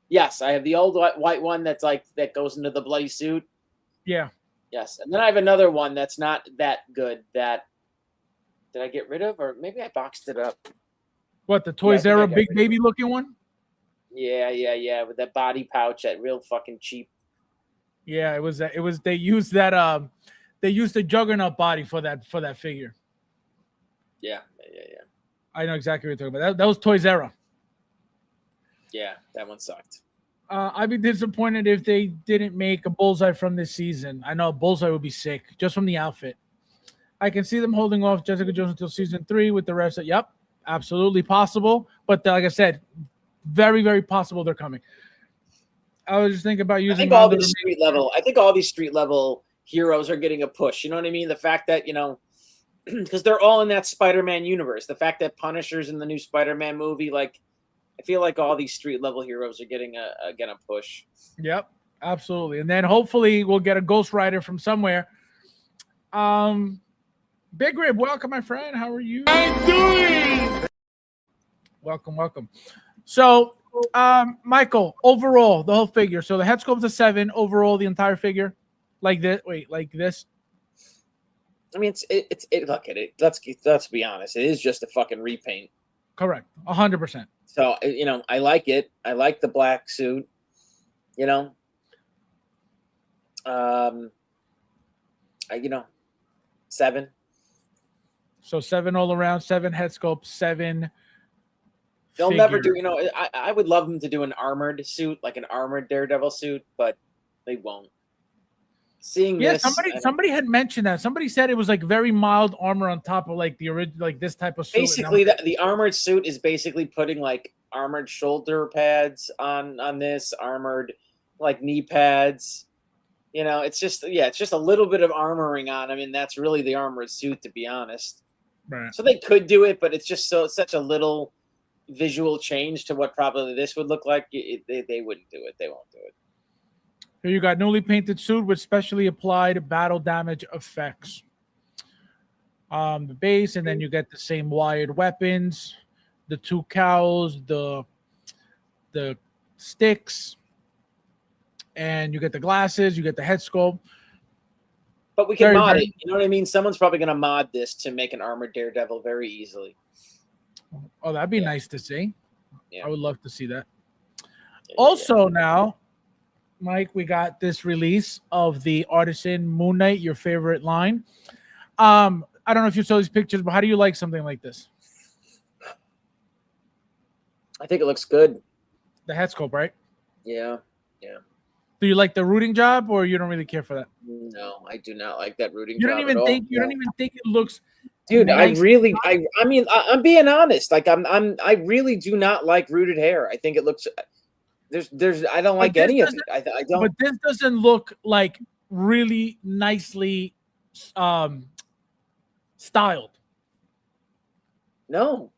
Yes, I have the old white one that goes into the bloody suit. Yeah. Yes, and then I have another one that's not that good. That did I get rid of, or maybe I boxed it up? What, the Toys I think I Era got big rid of baby looking one? Yeah, with that body pouch, that real fucking cheap. Yeah, it was they used that they used the Juggernaut body for that figure. Yeah. I know exactly what you're talking about. That was Toys Era. Yeah, that one sucked. I'd be disappointed if they didn't make a Bullseye from this season. I know Bullseye would be sick just from the outfit. I can see them holding off Jessica Jones until season 3 with the rest. Yep, absolutely possible. But like I said, very, very possible they're coming. I was just thinking about using. I think all these street level heroes are getting a push. You know what I mean? The fact that because they're all in that Spider-Man universe. The fact that Punisher's in the new Spider-Man movie, like, I feel like all these street level heroes are getting a push. Yep, absolutely. And then hopefully we'll get a Ghost Rider from somewhere. Big Rib, welcome, my friend. How are you? Welcome. So, Michael, overall, the whole figure. So the head sculpt's a 7 overall, the entire figure, like this. Wait, like this. I mean, look at it. Let's be honest. It is just a fucking repaint. Correct, 100%. So I like it. I like the black suit. 7. So 7 all around, 7 head sculpt, 7. They'll never do. I would love them to do an armored suit, like an armored Daredevil suit, but they won't. Seeing this, somebody had mentioned that. Somebody said it was like very mild armor on top of like the original, like this type of suit. Basically, the armored suit is basically putting like armored shoulder pads on this, armored like knee pads. It's just a little bit of armoring on him, and that's really the armored suit, to be honest. Right. So they could do it, but it's just such a little visual change to what probably this would look like. They wouldn't do it. They won't do it. Here you got newly painted suit with specially applied battle damage effects. The base, and then you get the same wired weapons, the 2 cowls, the sticks, and you get the glasses, you get the head sculpt. But we can mod it. You know what I mean? Someone's probably going to mod this to make an armored Daredevil very easily. Oh, that'd be nice to see. Yeah. I would love to see that. Also now, Mike, we got this release of the Artisan Moon Knight, your favorite line. I don't know if you saw these pictures, but how do you like something like this? I think it looks good. The head sculpt, right? Yeah. Do you like the rooting job, or you don't really care for that? No, I do not like that rooting You job. don't even think it looks. Dude, nice. I mean, I'm being honest. Like, I really do not like rooted hair. I think it looks. I don't like any of it. I don't. But this doesn't look like really nicely styled. No.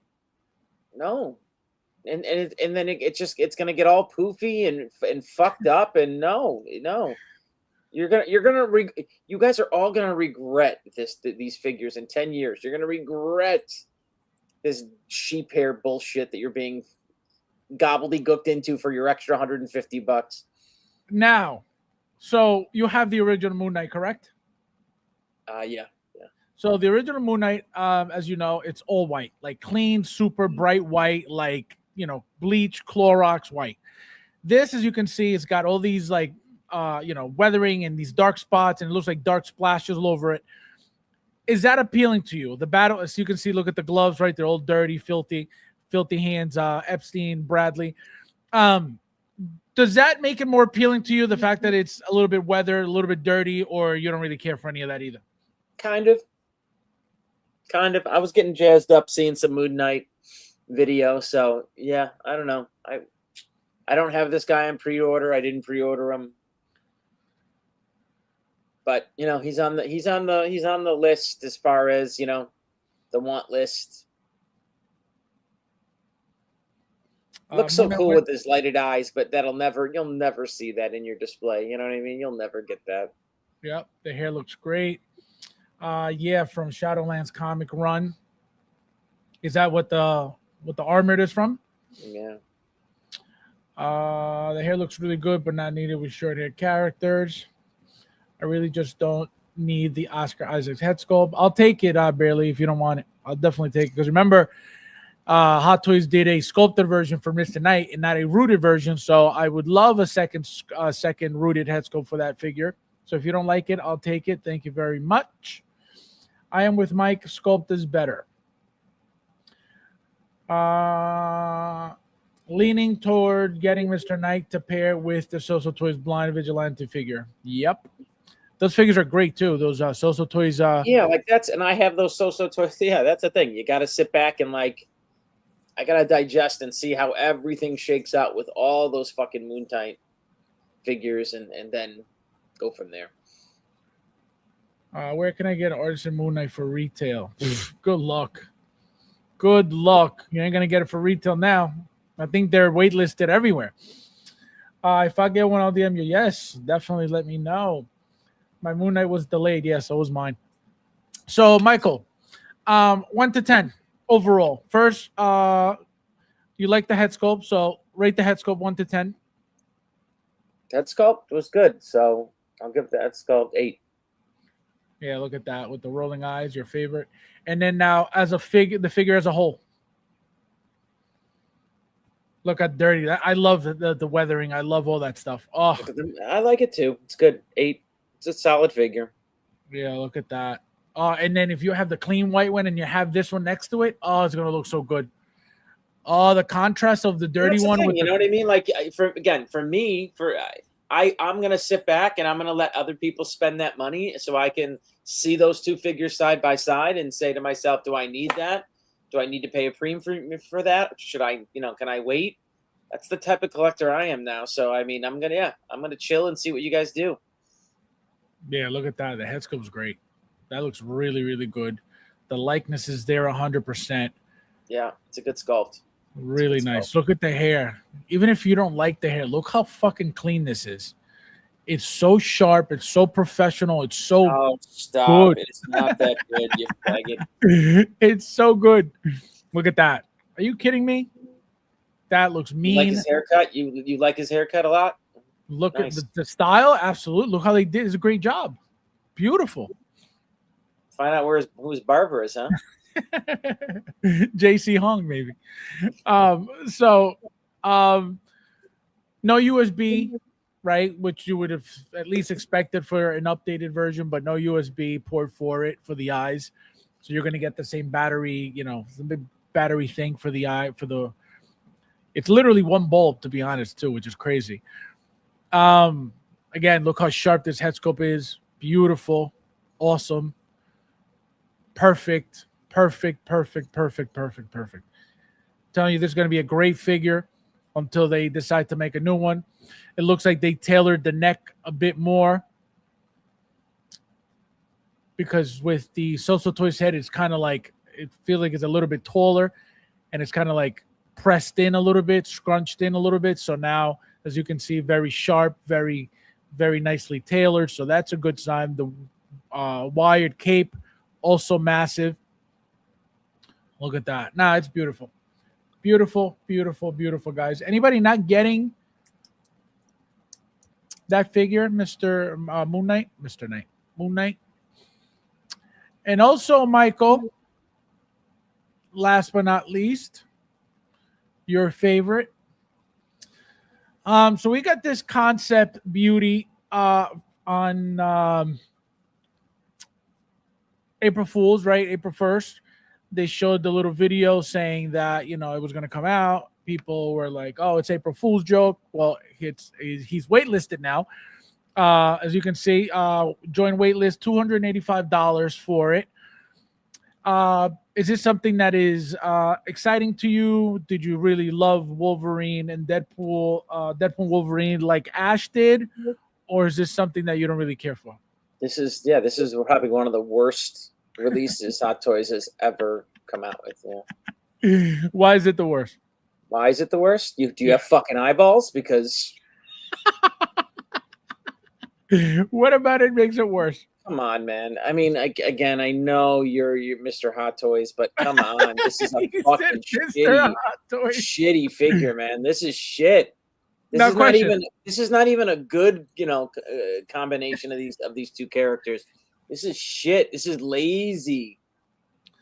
And then it's gonna get all poofy and fucked up, and no. You guys are all gonna regret these figures in 10 years. You're gonna regret this sheep hair bullshit that you're being gobbledygooked into for your extra $150. Now, so you have the original Moon Knight, correct? Yeah. So the original Moon Knight, as you know, it's all white, like clean, super bright white, like bleach, Clorox white. This, as you can see, it's got all these like weathering and these dark spots, and it looks like dark splashes all over it. Is that appealing to you? The battle, as you can see, look at the gloves, right? They're all dirty, filthy hands. Epstein, Bradley. Does that make it more appealing to you? The fact that it's a little bit weathered, a little bit dirty, or you don't really care for any of that either? Kind of. I was getting jazzed up seeing some Moon Knight video, so yeah, I don't know. I don't have this guy on pre-order. I didn't pre-order him, but he's on the list as far as the want list. Looks so cool with his lighted eyes, but you'll never see that in your display. You know what I mean? You'll never get that. Yep, the hair looks great. Yeah, from Shadowlands comic run. Is that what the armored is from? Yeah. The hair looks really good, but not needed with short hair characters. I really just don't need the Oscar Isaac's head sculpt. I'll take it, Barely, if you don't want it. I'll definitely take it. Because remember, Hot Toys did a sculpted version for Mr. Knight and not a rooted version. So I would love a second rooted head sculpt for that figure. So if you don't like it, I'll take it. Thank you very much. I am with Mike. Sculpt is better. Leaning toward getting Mr. Knight to pair with the Soso Toys Blind Vigilante figure. Yep. Those figures are great too. Those Soso Toys. Yeah, like and I have those Soso Toys. Yeah, that's the thing. You got to sit back and I got to digest and see how everything shakes out with all those fucking Moon Knight figures and then go from there. Where can I get Artisan Moon Knight for retail? Good luck. Good luck. You ain't going to get it for retail now. I think they're waitlisted everywhere. If I get one, I'll DM you. Yes, definitely let me know. My Moon Knight was delayed. Yes, so was mine. So, Michael, 1 to 10 overall. First, you like the head sculpt, so rate the head sculpt 1 to 10. Head sculpt was good, so I'll give the head sculpt 8. Yeah, look at that with the rolling eyes, your favorite. And then now, as a figure, the figure as a whole. Look how dirty that. I love the weathering. I love all that stuff. Oh, I like it too. It's good. 8. It's a solid figure. Yeah, look at that. And then if you have the clean white one and you have this one next to it, oh, it's gonna look so good. Oh, the contrast of the dirty one. You know what I mean? Like for me, I'm gonna sit back and I'm gonna let other people spend that money so I can see those two figures side by side and say to myself, do I need that? Do I need to pay a premium for that? Should I, can I wait? That's the type of collector I am now. So I mean, I'm gonna chill and see what you guys do. Yeah, look at that. The head sculpt's great. That looks really, really good. The likeness is there 100%. Yeah, it's a good sculpt. Really nice. Look at the hair. Even if you don't like the hair, look how fucking clean this is. It's so sharp. It's so professional. It's so stop. good. It's not that good, you faggot. It's so good. Look at that. Are you kidding me? That looks mean. You like his haircut? You like his haircut a lot? Look at the style. Absolutely. Look how they did. It's a great job. Beautiful. Find out who his barber is, huh? JC Hong, maybe. No USB, right? Which you would have at least expected for an updated version, but no USB port for it for the eyes. So you're gonna get the same battery, the big battery thing for the eye it's literally one bulb, to be honest, too, which is crazy. Again, look how sharp this head sculpt is. Beautiful, awesome, perfect. I'm telling you, this is going to be a great figure until they decide to make a new one. It looks like they tailored the neck a bit more because with the Soso Toys head, it's kind of like, it feels like it's a little bit taller and it's kind of like pressed in a little bit, scrunched in a little bit. So now, as you can see, very sharp, very, very nicely tailored. So that's a good sign. The wired cape, also massive. Look at that. Nah, it's beautiful. Beautiful, guys. Anybody not getting that figure, Mr. Moon Knight? Mr. Knight. Moon Knight. And also, Michael, last but not least, your favorite. So we got this concept beauty on April Fool's, right? April 1st. They showed the little video saying that, you know, it was going to come out. People were like, oh, it's April Fool's joke. Well, he's waitlisted now. As you can see, join waitlist, $285 for it. Is this something that is exciting to you? Did you really love Wolverine and Deadpool and Wolverine like Ash did? Or is this something that you don't really care for? This is probably one of the worst releases Hot Toys has ever come out with. Yeah. Why is it the worst? Why is it the worst? Do you have fucking eyeballs? Because what about it makes it worse? come on, man. I mean, again, I know you're Mr. Hot Toys, but come on, this is a fucking shitty figure, man. This is shit. This is not even a good, combination of these two characters. This is shit. This is lazy.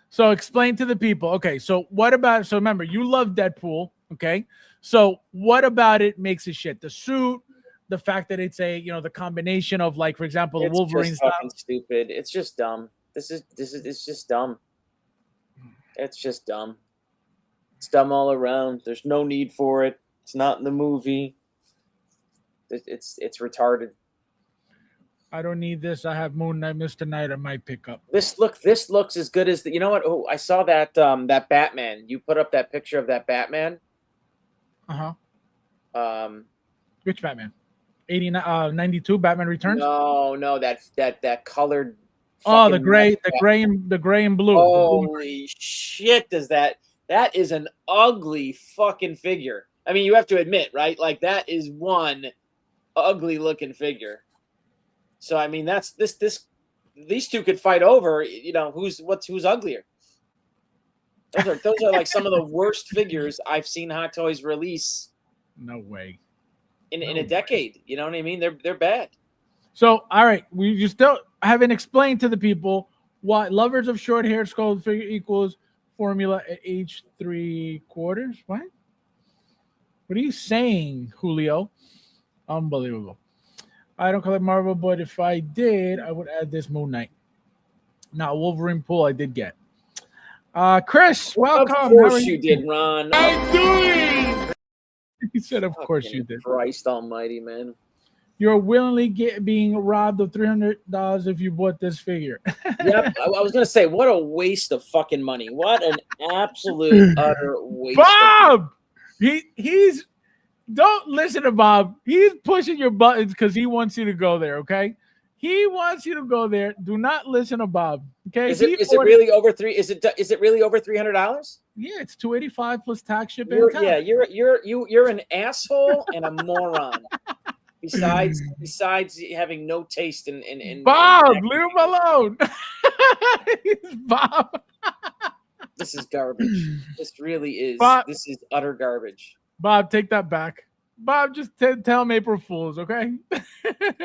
So explain to the people. Okay, so what about? So remember, you love Deadpool. Okay, so what about it makes it shit? The suit, the fact that it's a the combination of, like, for example, the Wolverine style. Fucking stupid. It's just dumb. It's just dumb. It's just dumb. It's dumb all around. There's no need for it. It's not in the movie. It's retarded. I don't need this. I have Moon Knight, Mr. Knight. I might pick up. This looks as good as you know what? Oh, I saw that that Batman. You put up that picture of that Batman. Which Batman? 92 Batman Returns? No, that colored. Oh, the gray and blue. Holy shit! That is an ugly fucking figure. I mean, you have to admit, right? Like, that is one ugly looking figure. So I mean, that's these two could fight over, who's uglier. Those are like some of the worst figures I've seen Hot Toys release. No way. In a decade, you know what I mean? They're bad. So, all right, you still haven't explained to the people why lovers of short-haired skull figure equals formula at age 3/4. What? What are you saying, Julio? Unbelievable. I don't collect Marvel, but if I did, I would add this Moon Knight. Now, Wolverine pool I did get. Chris, welcome. Of course you did, Ron. I'm doing. He said, of course you did. Christ almighty, man. You're willingly being robbed of $300 if you bought this figure. Yep, I was going to say, what a waste of fucking money. What an absolute, utter waste. Bob! He's... Don't listen to Bob. He's pushing your buttons because he wants you to go there, okay? He wants you to go there. Do not listen to Bob. Okay? Is it really over Is it really over $300? Yeah, it's $285 plus tax shipping. You're an asshole and a moron. Besides having no taste in Bob, leave him alone. Bob. This is garbage. This really is. Bob, this is utter garbage. Bob, take that back. Bob, just tell him April Fools, okay?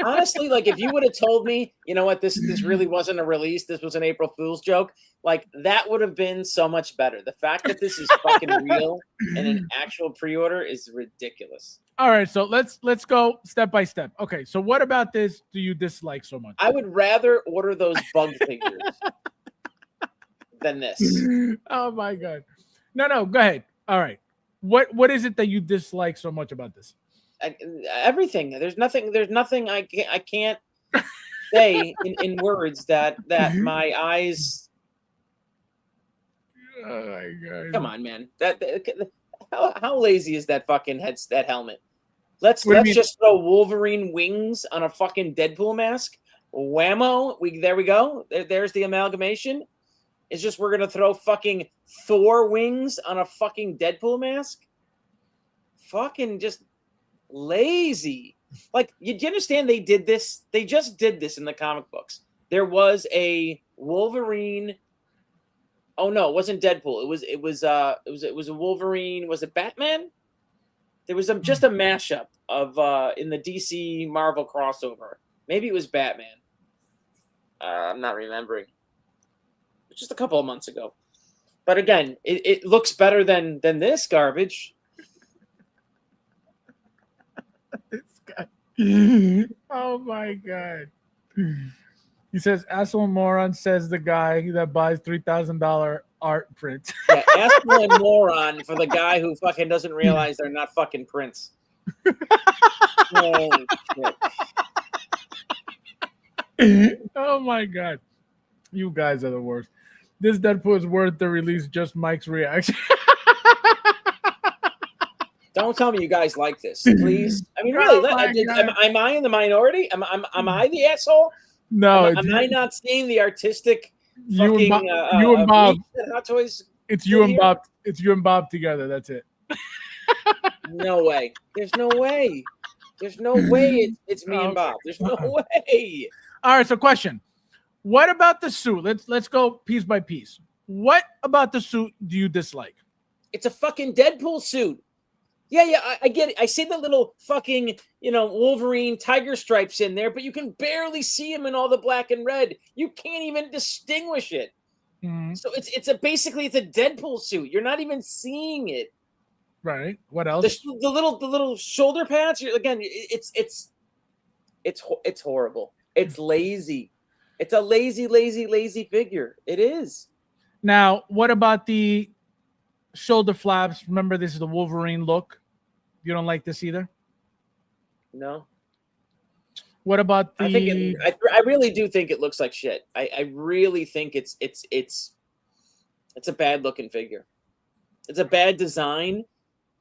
Honestly, like, if you would have told me, you know what, this really wasn't a release, this was an April Fool's joke, like, that would have been so much better. The fact that this is fucking real and an actual pre-order is ridiculous. All right, so let's go step by step. Okay, so what about this do you dislike so much? I would rather order those bug figures than this. Oh my god. No, go ahead. All right. What is it that you dislike so much about this? Everything. There's nothing I can't say in words that my eyes. Oh my god! Come on, man. How lazy is that fucking that helmet? Let's just throw Wolverine wings on a fucking Deadpool mask. Whammo! There we go. There's the amalgamation. It's just we're gonna throw fucking Thor wings on a fucking Deadpool mask. Fucking just lazy. Like, you understand they did this? They just did this in the comic books. There was a Wolverine. Oh no, it wasn't Deadpool. It was a Wolverine. Was it Batman? There was just a mashup of in the DC Marvel crossover. Maybe it was Batman. I'm not remembering. Just a couple of months ago. But again, it looks better than this garbage. Oh my god. He says, "Asshole moron," says the guy that buys $3,000 art prints. Yeah, asshole and moron for the guy who fucking doesn't realize they're not fucking prints. Holy shit. Oh my god. You guys are the worst. This Deadpool is worth the release, just Mike's reaction. Don't tell me you guys like this, please. I mean, really, Oh my am I in the minority? Am I the asshole? No, Am I not seeing the artistic you fucking and you and Bob. Hot Toys? It's you and Bob. It's you and Bob together. That's it. No way. There's no way. There's no way it's me and Bob. There's no way. All right. So, question: what about the suit? Let's go piece by piece. What about the suit do you dislike? It's a fucking Deadpool suit. Yeah, I get it. I see the little fucking, Wolverine tiger stripes in there, but you can barely see him in all the black and red. You can't even distinguish it. Mm-hmm. So it's basically a Deadpool suit. You're not even seeing it. Right. What else? The little shoulder pads. It's horrible. It's lazy. It's a lazy figure. It is. Now, what about the shoulder flaps? Remember, this is the Wolverine look. You don't like this either? No. What about the? I really do think it looks like shit. I really think it's a bad looking figure. It's a bad design.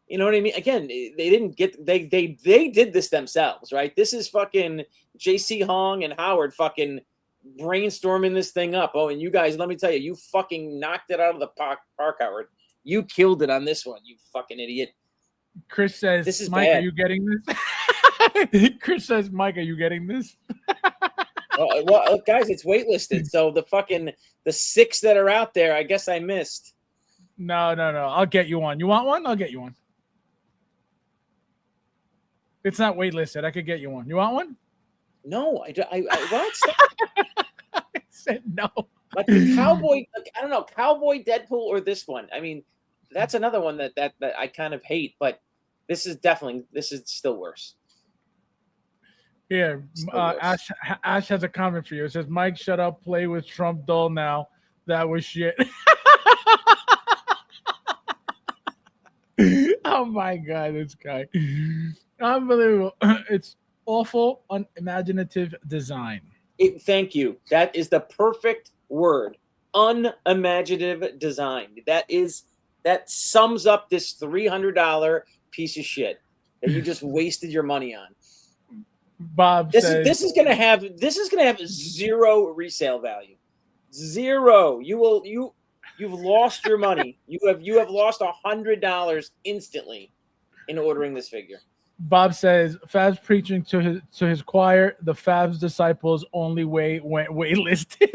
You know what I mean? Again, they did this themselves, right? This is fucking JC Hong and Howard fucking brainstorming this thing up. Oh, and you guys, let me tell you, you fucking knocked it out of the park, Howard. You killed it on this one, you fucking idiot. Chris says, "This is Mike, bad. are you getting this?" Chris says, "Mike, are you getting this?" Well, guys, it's waitlisted. So the 6 that are out there, I guess I missed. No. I'll get you one. You want one? I'll get you one. It's not waitlisted. I could get you one. You want one? No, I what? I said no. Like the cowboy, I don't know, cowboy Deadpool or this one. I mean, that's another one that I kind of hate, but this is still worse. Here, Ash has a comment for you. It says, "Mike, shut up. Play with Trump doll now. That was shit." Oh my god, this guy. Unbelievable. It's awful, unimaginative design. Thank you. That is the perfect word. Unimaginative design. That sums up this $300 piece of shit that you just wasted your money on. Bob says this is gonna have zero resale value. Zero. You've lost your money. You have lost $100 instantly in ordering this figure. Bob says, Fabs preaching to his choir. The Fabs disciples only went waitlisted.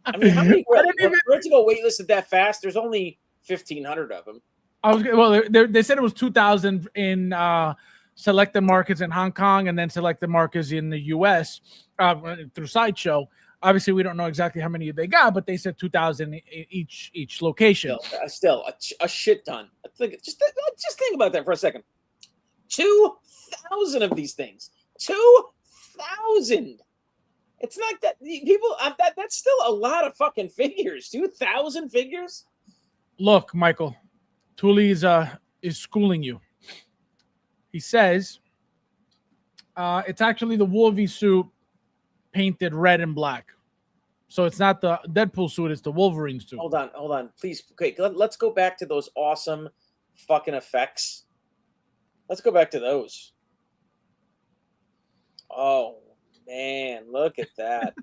I mean, how many for it to go waitlisted that fast? There's only 1,500 of them. They said it was 2,000 in selected markets in Hong Kong, and then selected markets in the U.S. Through Sideshow. Obviously, we don't know exactly how many they got, but they said 2,000 each location. Still a shit ton. Just think about that for a second. 2,000 of these things. 2,000. It's not that people. That's still a lot of fucking figures. 2,000 figures. Look, Michael, Thule is schooling you. He says it's actually the Wolvie suit painted red and black. So it's not the Deadpool suit, it's the Wolverine suit. Hold on. Please. Okay, let's go back to those awesome fucking effects. Let's go back to those. Oh, man, look at that.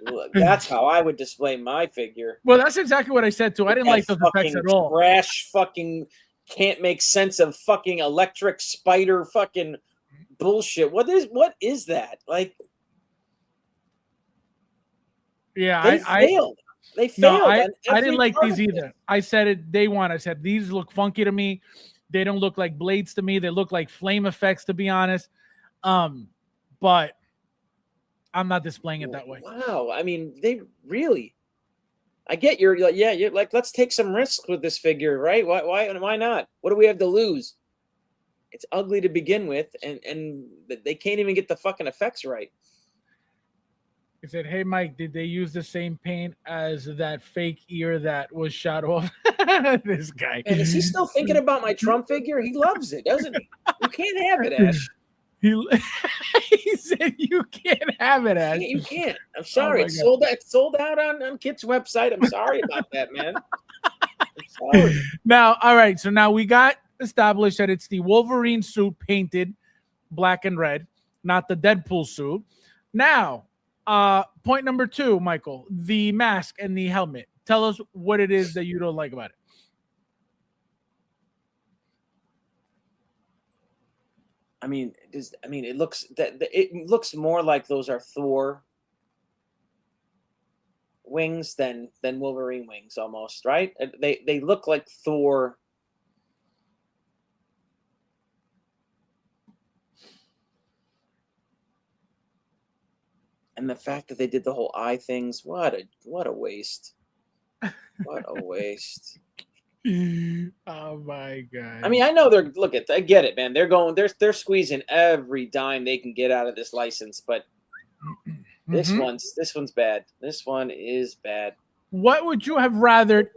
Look, that's how I would display my figure. Well, that's exactly what I said, too. I didn't like those effects at all. Trash fucking can't make sense of fucking electric spider fucking bullshit. What is that? Like, yeah, they failed. They failed. No, I didn't like these either. I said it day one. I said these look funky to me. They don't look like blades to me. They look like flame effects, to be honest. But I'm not displaying it that way. Wow. I mean, they really. I get you're like, let's take some risks with this figure, right? Why not? What do we have to lose? It's ugly to begin with, and they can't even get the fucking effects right. He said, "Hey Mike, did they use the same paint as that fake ear that was shot off?" This guy. And is he still thinking about my Trump figure? He loves it, doesn't he? You can't have it, Ash. He said, "You can't have it, Ash. You can't. I'm sorry. my It's God. sold out. It's sold out on Kit's website. I'm sorry about that, man. I'm sorry. Now, all right. So now we got established that it's the Wolverine suit painted black and red, not the Deadpool suit. Now, point number 2, Michael, the mask and the helmet. Tell us what it is that you don't like about it. I mean, it looks more like those are Thor wings than Wolverine wings, almost, right? They look like Thor. And the fact that they did the whole eye things, what a waste. What a waste. Oh my God. I mean, I know I get it, man. They're squeezing every dime they can get out of this license, but this one's bad. This one is bad. What would you have rathered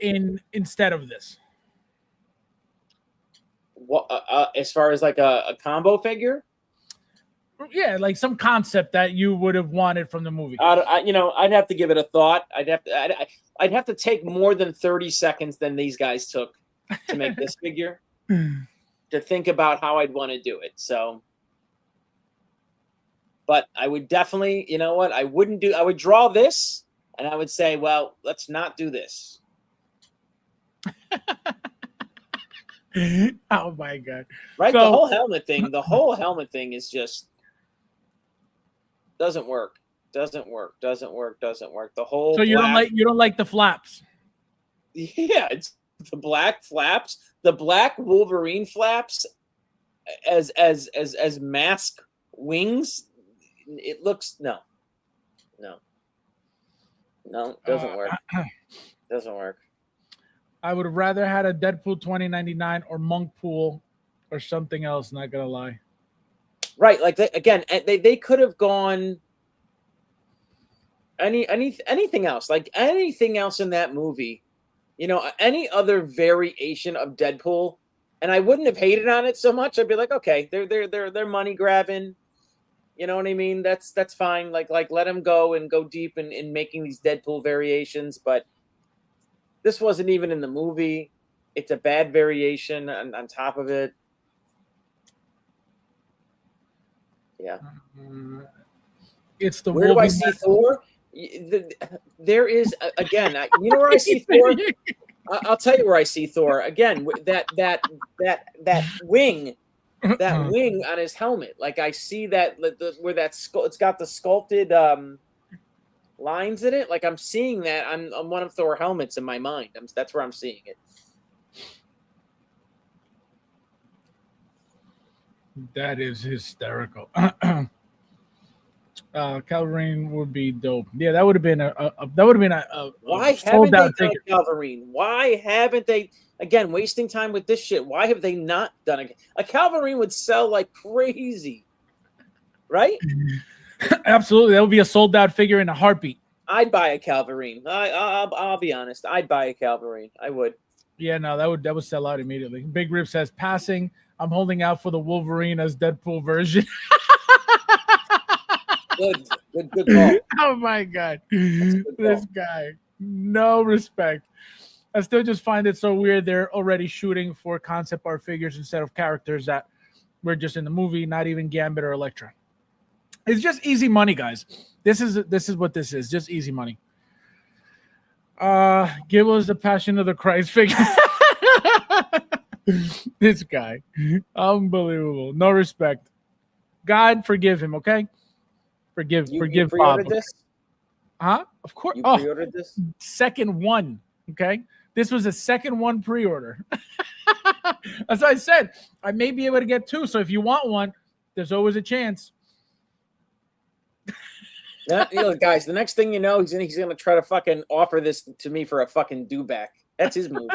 instead of this? What as far as like a combo figure? Yeah, like some concept that you would have wanted from the movie. I'd have to give it a thought. I'd have to take more than 30 seconds than these guys took to make this figure to think about how I'd want to do it. So, but I would definitely, you know what? I would draw this and I would say, well, let's not do this. Oh my God. Right? So, the whole helmet thing is just doesn't work. The whole So you don't like the flaps. Yeah, it's the black flaps, the black Wolverine flaps as mask wings. It looks no, doesn't work. Doesn't work. I would have rather had a Deadpool 2099 or Monk Pool or something else, not gonna lie. Right, like they could have gone anything else, like anything else in that movie, any other variation of Deadpool, and I wouldn't have hated on it so much. I'd be like, okay, they're money grabbing, you know what I mean? That's fine. Like let them go and go deep in making these Deadpool variations, but this wasn't even in the movie. It's a bad variation on top of it. Yeah. It's the Where do I see Thor? There is again. You know where I see Thor? I'll tell you where I see Thor again. That wing, that wing on his helmet. Like I see that where that skull. It's got the sculpted lines in it. Like I'm seeing that on one of Thor helmets in my mind. That's where I'm seeing it. That is hysterical. Calvary would be dope. Yeah, that would have been a Why haven't they done a Calvary? Why haven't they? Again, wasting time with this shit. Why have they not done it? A Calvary would sell like crazy, right? Absolutely, that would be a sold out figure in a heartbeat. I'd buy a Calvary. I'll be honest. I'd buy a Calvary. I would. Yeah, no, that would sell out immediately. Big Rip says passing. I'm holding out for the Wolverine as Deadpool version. Good call. Oh my God, this guy, no respect. I still just find it so weird. They're already shooting for concept art figures instead of characters that were just in the movie. Not even Gambit or Elektra. It's just easy money, guys. This is what this is. Just easy money. Give us the Passion of the Christ figure. This guy, unbelievable. No respect. God forgive him. Okay, forgive Bob. This? Huh? Of course. You pre-ordered this? Second one. Okay, this was a second one pre-order. As I said, I may be able to get 2. So if you want one, there's always a chance. Guys, the next thing you know, he's gonna try to fucking offer this to me for a fucking do back. That's his move.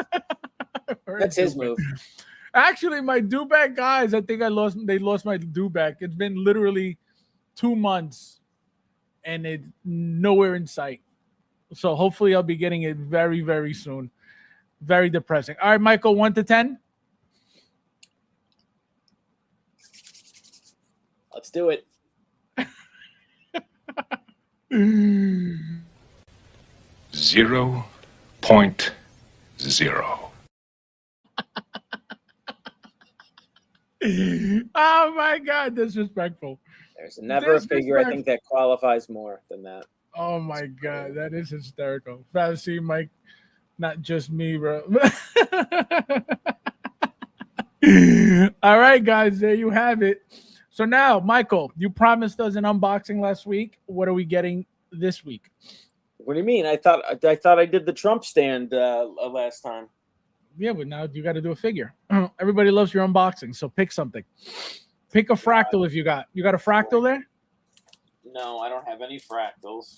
That's his move. Actually, my dewback guys, I think they lost my dewback. It's been literally 2 months and it's nowhere in sight. So hopefully I'll be getting it very, very soon. Very depressing. All right, Michael, 1 to 10. Let's do it. 0.0. Oh my God, disrespectful. There's never a figure I think that qualifies more than that. Oh my God, that is hysterical. See, Mike, not just me, bro. All right, guys, there you have it. So now, Michael, you promised us an unboxing last week. What are we getting this week? What do you mean? I thought I did the Trump stand last time. Yeah, but now you got to do a figure. Everybody loves your unboxing, so pick something. Pick a fractal if you got. You got a fractal there? No, I don't have any fractals.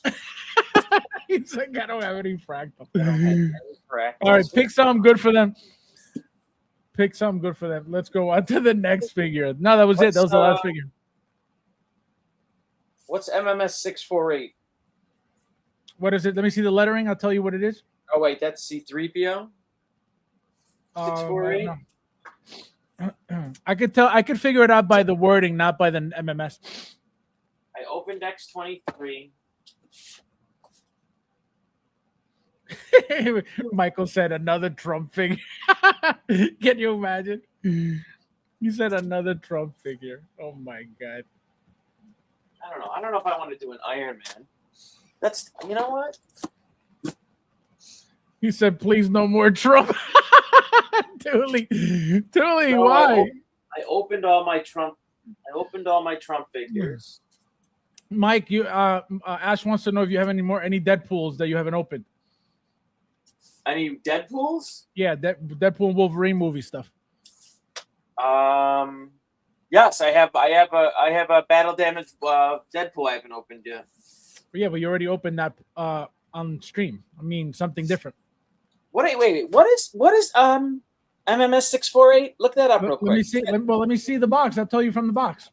He's like, I don't have any fractal. I don't have any fractals. All right, pick something good for them. Pick something good for them. Let's go on to the next figure. No, that was it. That was the last figure. What's MMS 648? What is it? Let me see the lettering. I'll tell you what it is. Oh wait, that's C3PO. 648. I could tell. I could figure it out by the wording, not by the MMS. I opened X23. Michael said another Trump figure. Can you imagine? He said another Trump figure. Oh my God. I don't know. I don't know if I want to do an Iron Man. That's, you know what? He said, please no more Trump. Dooley, No, why? I opened all my Trump. I opened all my Trump figures. Mike, you Ash wants to know if you have any Deadpools that you haven't opened. Any Deadpools? Yeah, Deadpool and Wolverine movie stuff. Yes, I have a battle damage Deadpool I haven't opened yet. Yeah, but you already opened that on stream. I mean, something different. Wait. What is MMS 648? Look that up real quick. Let me see. Let me see the box. I'll tell you from the box.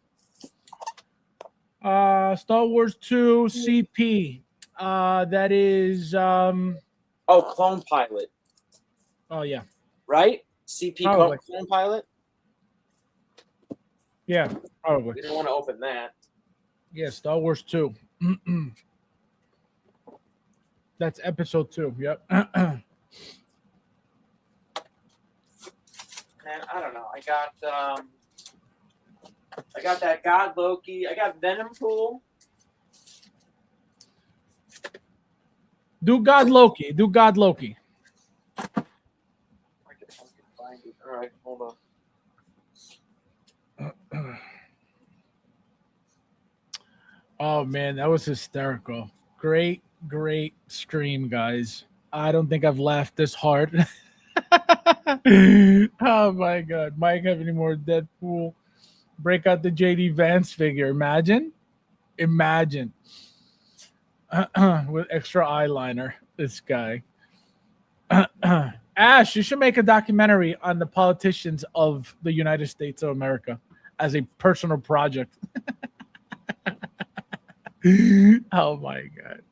Star Wars 2 CP. That is Clone Pilot. Oh yeah. Right? CP Clone Pilot? Yeah, probably. We don't want to open that. Yeah, Star Wars 2. That's episode 2. Yep. Man, I don't know. I got that God Loki. I got Venom Pool. Do God Loki. Do God Loki. I can find it. All right, hold on. Oh man, that was hysterical. Great stream, guys. I don't think I've laughed this hard. Oh my God. Mike, have any more Deadpool? Break out the JD Vance figure. Imagine. With extra eyeliner. This guy. Ash, you should make a documentary on the politicians of the United States of America as a personal project. Oh my God.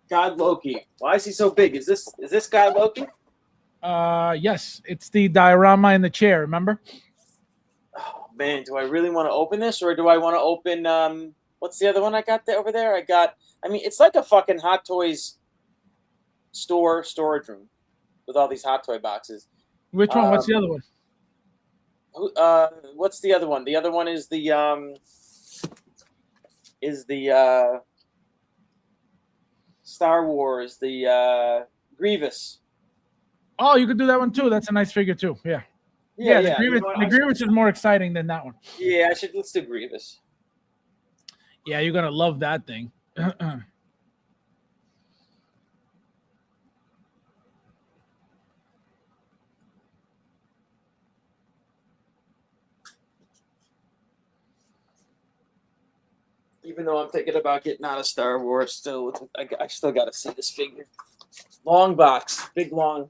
God Loki. Why is he so big? Is this guy Loki? Yes, it's the diorama in the chair, remember? Oh man, do I really want to open this, or do I want to open what's the other one I got there over there? It's like a fucking Hot Toys storage room with all these Hot Toy boxes. Which one? What's the other one? What's the other one? The other one is the Star Wars, the Grievous. Oh, you could do that one too. That's a nice figure too. Yeah. The Grievous is more exciting than that one. Yeah, let's do Grievous. Yeah, you're gonna love that thing. Even though I'm thinking about getting out of Star Wars, I still got to see this figure. Long box, big long.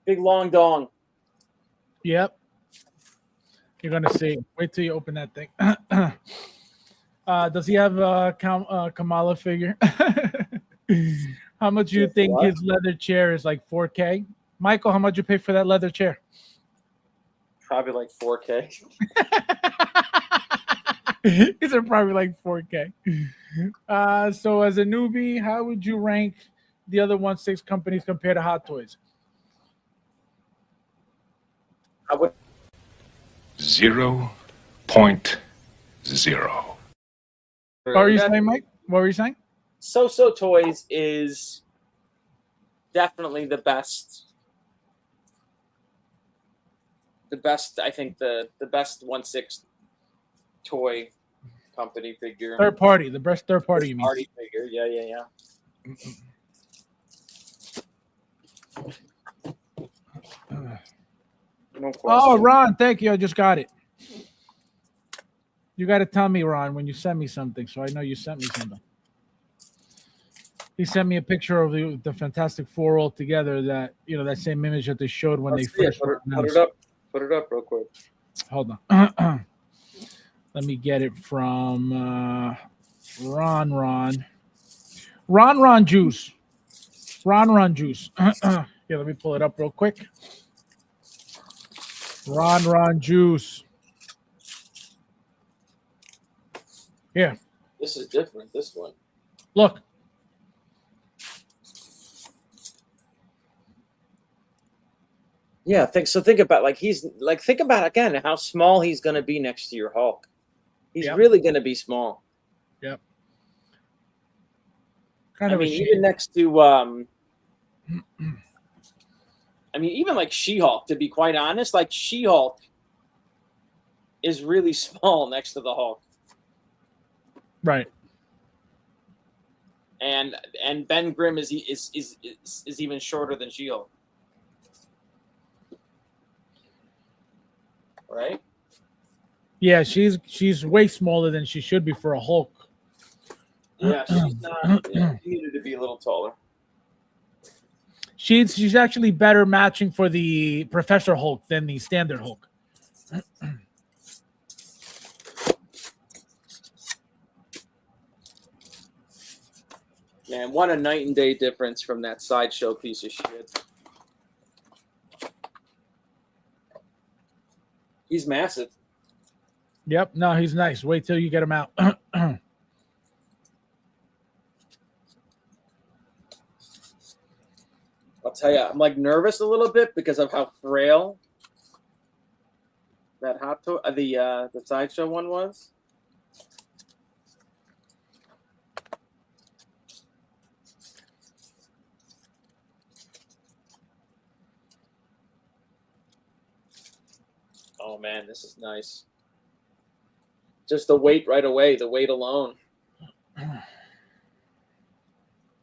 Big long dong. Yep. You're gonna see. Wait till you open that thing. Does he have a Kamala figure? How much do you think What? his leather chair is? Like 4K? Michael, how much you pay for that leather chair? Probably like 4K. These are probably like 4K. So as a newbie, how would you rank the other 1/6 companies compared to Hot Toys? I would 0.0. What were you saying, Mike? What were you saying? So Toys is definitely the best. The best, I think, the best 1/6 toy company figure. Third party, the best third party, you mean? Party figure, yeah. No question. Oh, Ron, thank you. I just got it. You got to tell me, Ron, when you send me something, so I know you sent me something. He sent me a picture of the Fantastic Four all together. That that same image that they showed when Let's they see it. first Put announced. it up. Put it up real quick. Hold on. Let me get it from Ron Juice. Ron Juice. Yeah, let me pull it up real quick. Ron Juice. Here, This is different. This one. look. Yeah, think about think about again how small he's gonna be next to your Hulk. He's Yep. really gonna be small. Yep. I mean, even next to I mean, even like She-Hulk, to be quite honest, like She-Hulk is really small next to the Hulk. Right. And Ben Grimm is even shorter than She-Hulk. Right? Yeah, she's way smaller than she should be for a Hulk. Yeah, she's not. Yeah, she needed to be a little taller. She's actually better matching for the Professor Hulk than the standard Hulk. Man, what a night and day difference from that sideshow piece of shit. He's massive. Yep. No, he's nice. Wait till you get him out. I'll tell you, I'm like nervous a little bit because of how frail that the sideshow one was. Oh man, this is nice. Just the weight right away, the weight alone.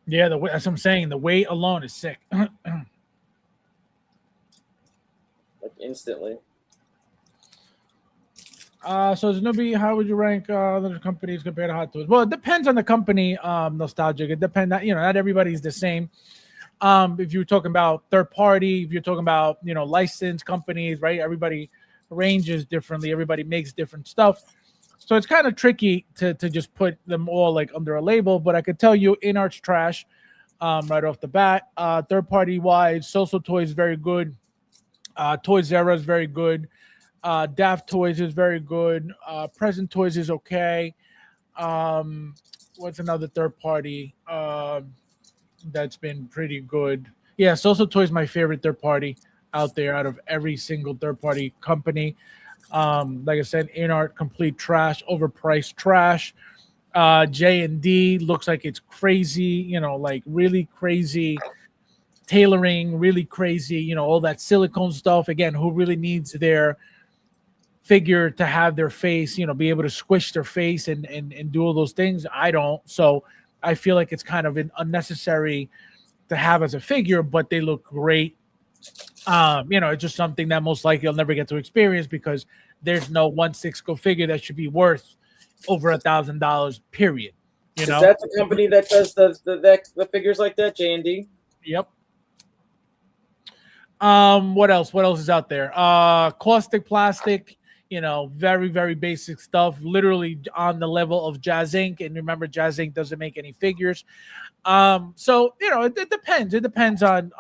Yeah, that's what I'm saying. The weight alone is sick. Like instantly. So as a newbie, how would you rank other companies compared to Hot Toys? Well, it depends on the company. Nostalgic. It depends. Not everybody's the same. If you're talking about third party, if you're talking about licensed companies, right? Everybody ranges differently. Everybody makes different stuff. So it's kind of tricky to just put them all like under a label. But I could tell you, InArt's trash right off the bat. Third party wise, Social Toys very good. Toys R Us is very good. Daft Toys is very good. Present Toys is okay. What's another third party that's been pretty good? Yeah, Social Toys is my favorite third party out there out of every single third party company. Like I said, InArt complete trash, overpriced trash. J&D looks like it's crazy, like really crazy tailoring, really crazy, all that silicone stuff. Again, who really needs their figure to have their face, be able to squish their face and do all those things? I don't. So I feel like it's kind of unnecessary to have as a figure, but they look great. It's just something that most likely I'll never get to experience because there's no 1/6 go figure that should be worth over $1,000. Period. Is that the company that does the figures like that? J&D. Yep. What else? What else is out there? Caustic plastic. Very, very basic stuff. Literally on the level of Jazz Inc. And remember, Jazz Inc. doesn't make any figures. So it depends. It depends on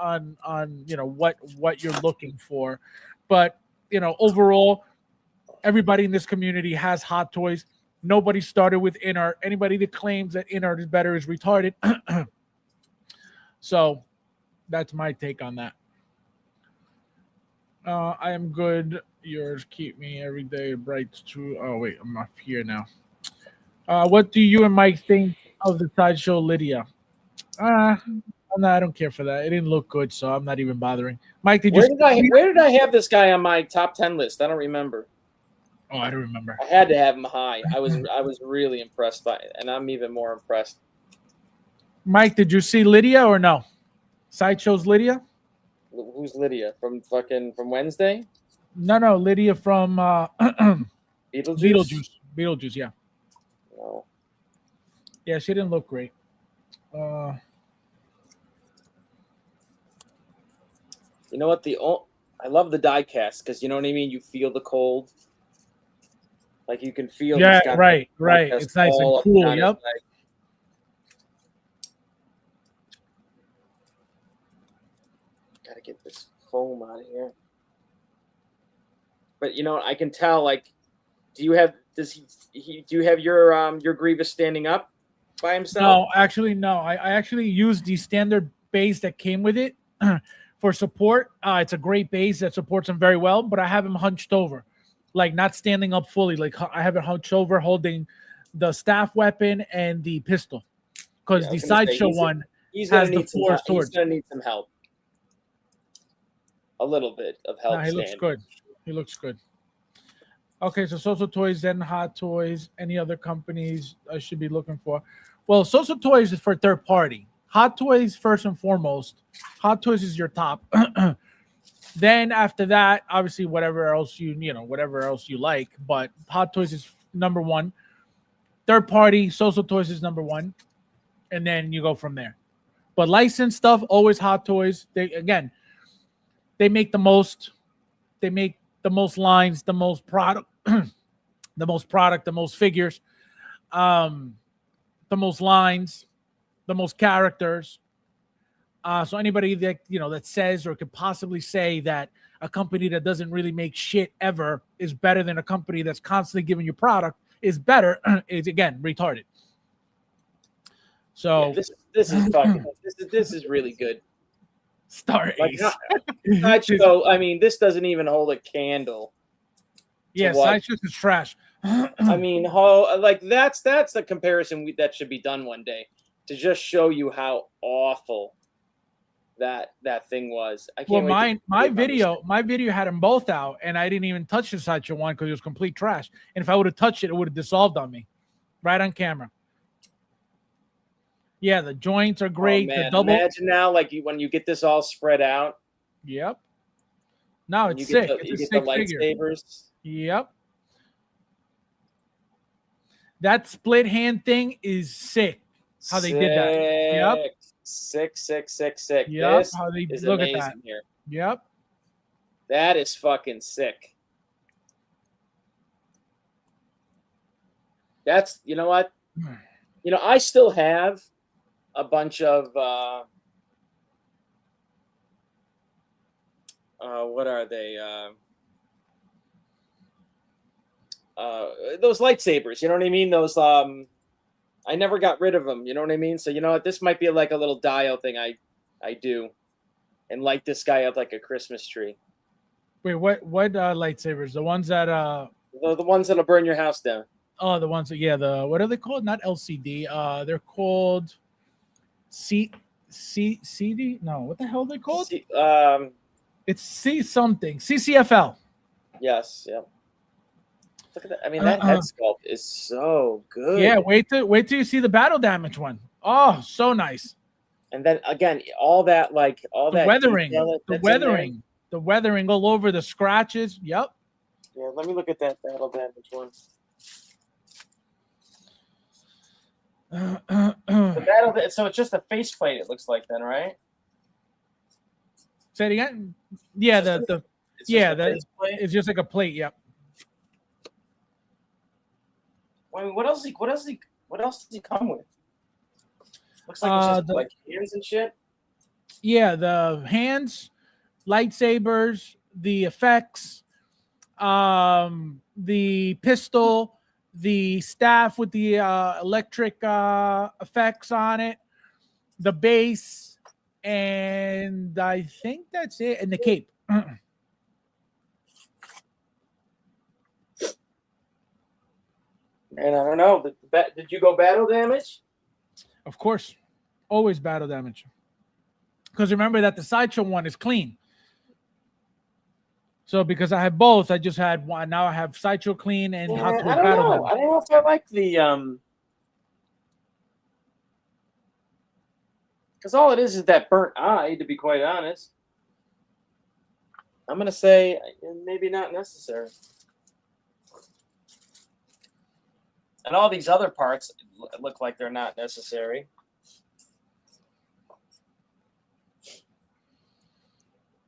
what you're looking for, but overall, everybody in this community has hot toys. Nobody started with Inart. Anybody that claims that Inart is better is retarded. So that's my take on that. I am good. Yours keep me every day bright. True. Oh wait, I'm up here now. What do you and Mike think of the sideshow Lydia? No, I don't care for that. It didn't look good, so I'm not even bothering. Mike, Where did I have this guy on my top 10 list? I don't remember. Oh, I don't remember. I had to have him high. I was really impressed by it, and I'm even more impressed. Mike, did you see Lydia or no? Sideshow's Lydia? Who's Lydia? From Wednesday? No, Lydia from Beetlejuice? Beetlejuice, yeah. No. Yeah, she didn't look great. You know what? I love the die cast because you know what I mean. You feel the cold, like you can feel. Yeah, right. It's nice and cool. Yep. Gotta get this foam out of here. But I can tell. Like, do you have your Grievous standing up by himself? No, actually, no. I actually used the standard base that came with it. For support. It's a great base that supports him very well, but I have him hunched over, like not standing up fully. Like I have it hunched over, holding the staff weapon and the pistol, because the sideshow one has the four swords. He's gonna need some help. A little bit of help. He looks good. He looks good. Okay, so Soso Toys, then Hot Toys. Any other companies I should be looking for? Well, Soso Toys is for third party. Hot Toys, first and foremost. Hot Toys is your top. Then after that, obviously, whatever else you like. But Hot Toys is number one. Third party, Soso Toys is number one. And then you go from there. But licensed stuff, always Hot Toys. They make the most. They make the most lines, the most product, the most figures, the most lines, the most characters. So anybody that that says or could possibly say that a company that doesn't really make shit ever is better than a company that's constantly giving you product is better is again retarded. So this is fucking this is really good. Star Ace. Sideshow, I mean, this doesn't even hold a candle. Yeah, Sideshow is trash. I mean, that's the comparison that should be done one day to just show you how awful that thing was. I can't. Well, my video had them both out, and I didn't even touch the Sideshow one because it was complete trash. And if I would have touched it, it would have dissolved on me, right on camera. Yeah, the joints are great. Oh, man. The double. Imagine now, when you get this all spread out. Yep. No, it's sick. It's a sick figure. Lightsabers. Yep. That split hand thing is sick. How they did that. Yep. Sick. Yep. How they look at that. Here. Yep. That is fucking sick. That's, you know what? I still have a bunch of what are they? Those lightsabers, you know what I mean? Those I never got rid of them, you know what I mean? So you know what? This might be like a little dial thing I do, and light this guy up like a Christmas tree. Wait, what lightsabers? The ones that the ones that'll burn your house down. Oh, the ones that what are they called? Not LCD. They're called CD. No, what the hell are they called? It's C something. CCFL. Yes. Yep. Look at that. I mean, that head sculpt is so good. Yeah. Wait till you see the battle damage one. Oh, so nice. And then again, all that weathering, the weathering all over the scratches. Yep. Yeah. Let me look at that battle damage one. So it's just a faceplate. It looks like then, right? Say it again. Yeah, Plate? it's just like a plate. Yep. I mean, what else does he come with? Looks like it's just like hands and shit. Yeah, the hands, lightsabers, the effects, the pistol, the staff with the electric effects on it, the base, and I think that's it. And the cape. And I don't know. Did you go battle damage? Of course, always battle damage. Because remember that the Sideshow one is clean. So because I have both, I just had one. Now I have Sideshow clean and Hot Toys battle damage. I don't know if I like the because all it is that burnt eye. To be quite honest, I'm gonna say maybe not necessary. And all these other parts look like they're not necessary.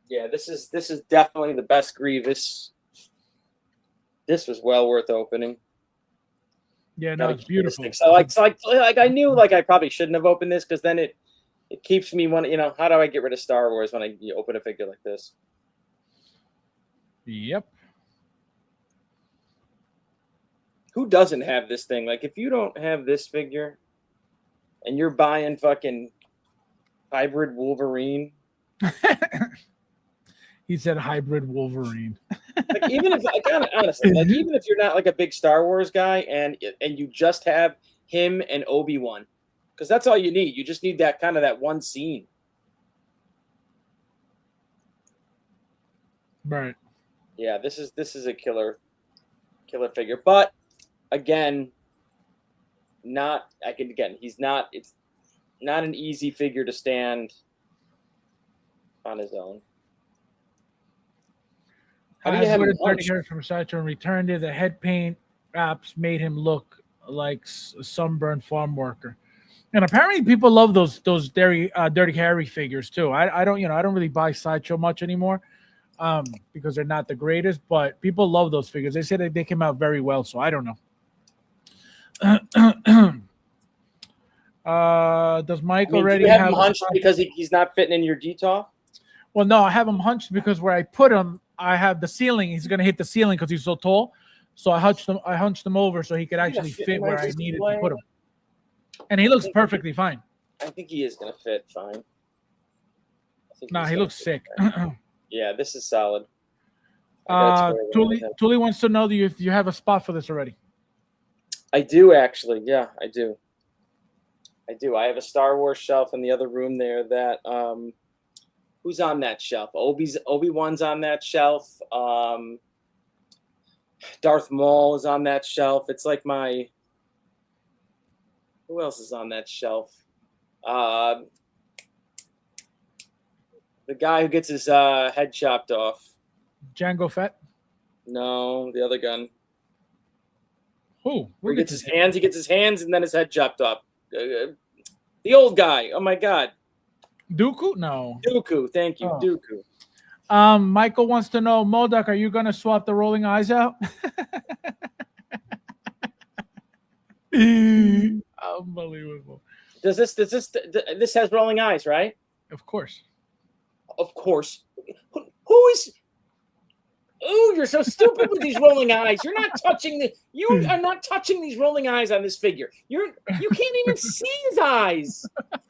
Yeah, this is definitely the best Grievous. This was well worth opening. Yeah, no, it's beautiful. So like I knew like I probably shouldn't have opened this because then it keeps me wanting, how do I get rid of Star Wars when I open a figure like this? Yep. Who doesn't have this thing? Like, if you don't have this figure and you're buying fucking hybrid Wolverine. He said hybrid Wolverine. Like, even if, honestly, like, even if you're not like a big Star Wars guy and you just have him and Obi-Wan, because that's all you need. You just need that kind of that one scene. Right. Yeah, this is a killer figure. But again, it's not an easy figure to stand on his own. How do you have him dirty hair from Sideshow and returned it? The head paint apps made him look like a sunburned farm worker. And apparently people love those Dirty Harry figures too. I don't really buy Sideshow much anymore because they're not the greatest, but people love those figures. They said that they came out very well, so I don't know. Does Mike already have him hunched because he's not fitting in your DTOF? Well, no, I have him hunched because where I put him, I have the ceiling. He's going to hit the ceiling because he's so tall. So I hunched him over so he could actually fit where I needed to put him. And he looks perfectly fine. I think he is going to fit fine. Nah, he looks sick. Yeah, this is solid. Tuli wants to know if you have a spot for this already. I do, actually. Yeah, I do. I have a Star Wars shelf in the other room there that who's on that shelf? Obi-Wan's on that shelf. Darth Maul is on that shelf. It's like my who else is on that shelf? The guy who gets his head chopped off. Jango Fett? No, the other gun. Who? He gets his hands. He gets his hands and then his head chopped off. The old guy. Oh my God. Dooku? No. Dooku. Thank you, Dooku. Michael wants to know, Modok, are you gonna swap the rolling eyes out? Unbelievable. This has rolling eyes, right? Of course. Of course. Who is? Oh, you're so stupid with these rolling eyes. You're not touching you are not touching these rolling eyes on this figure. You can't even see his eyes.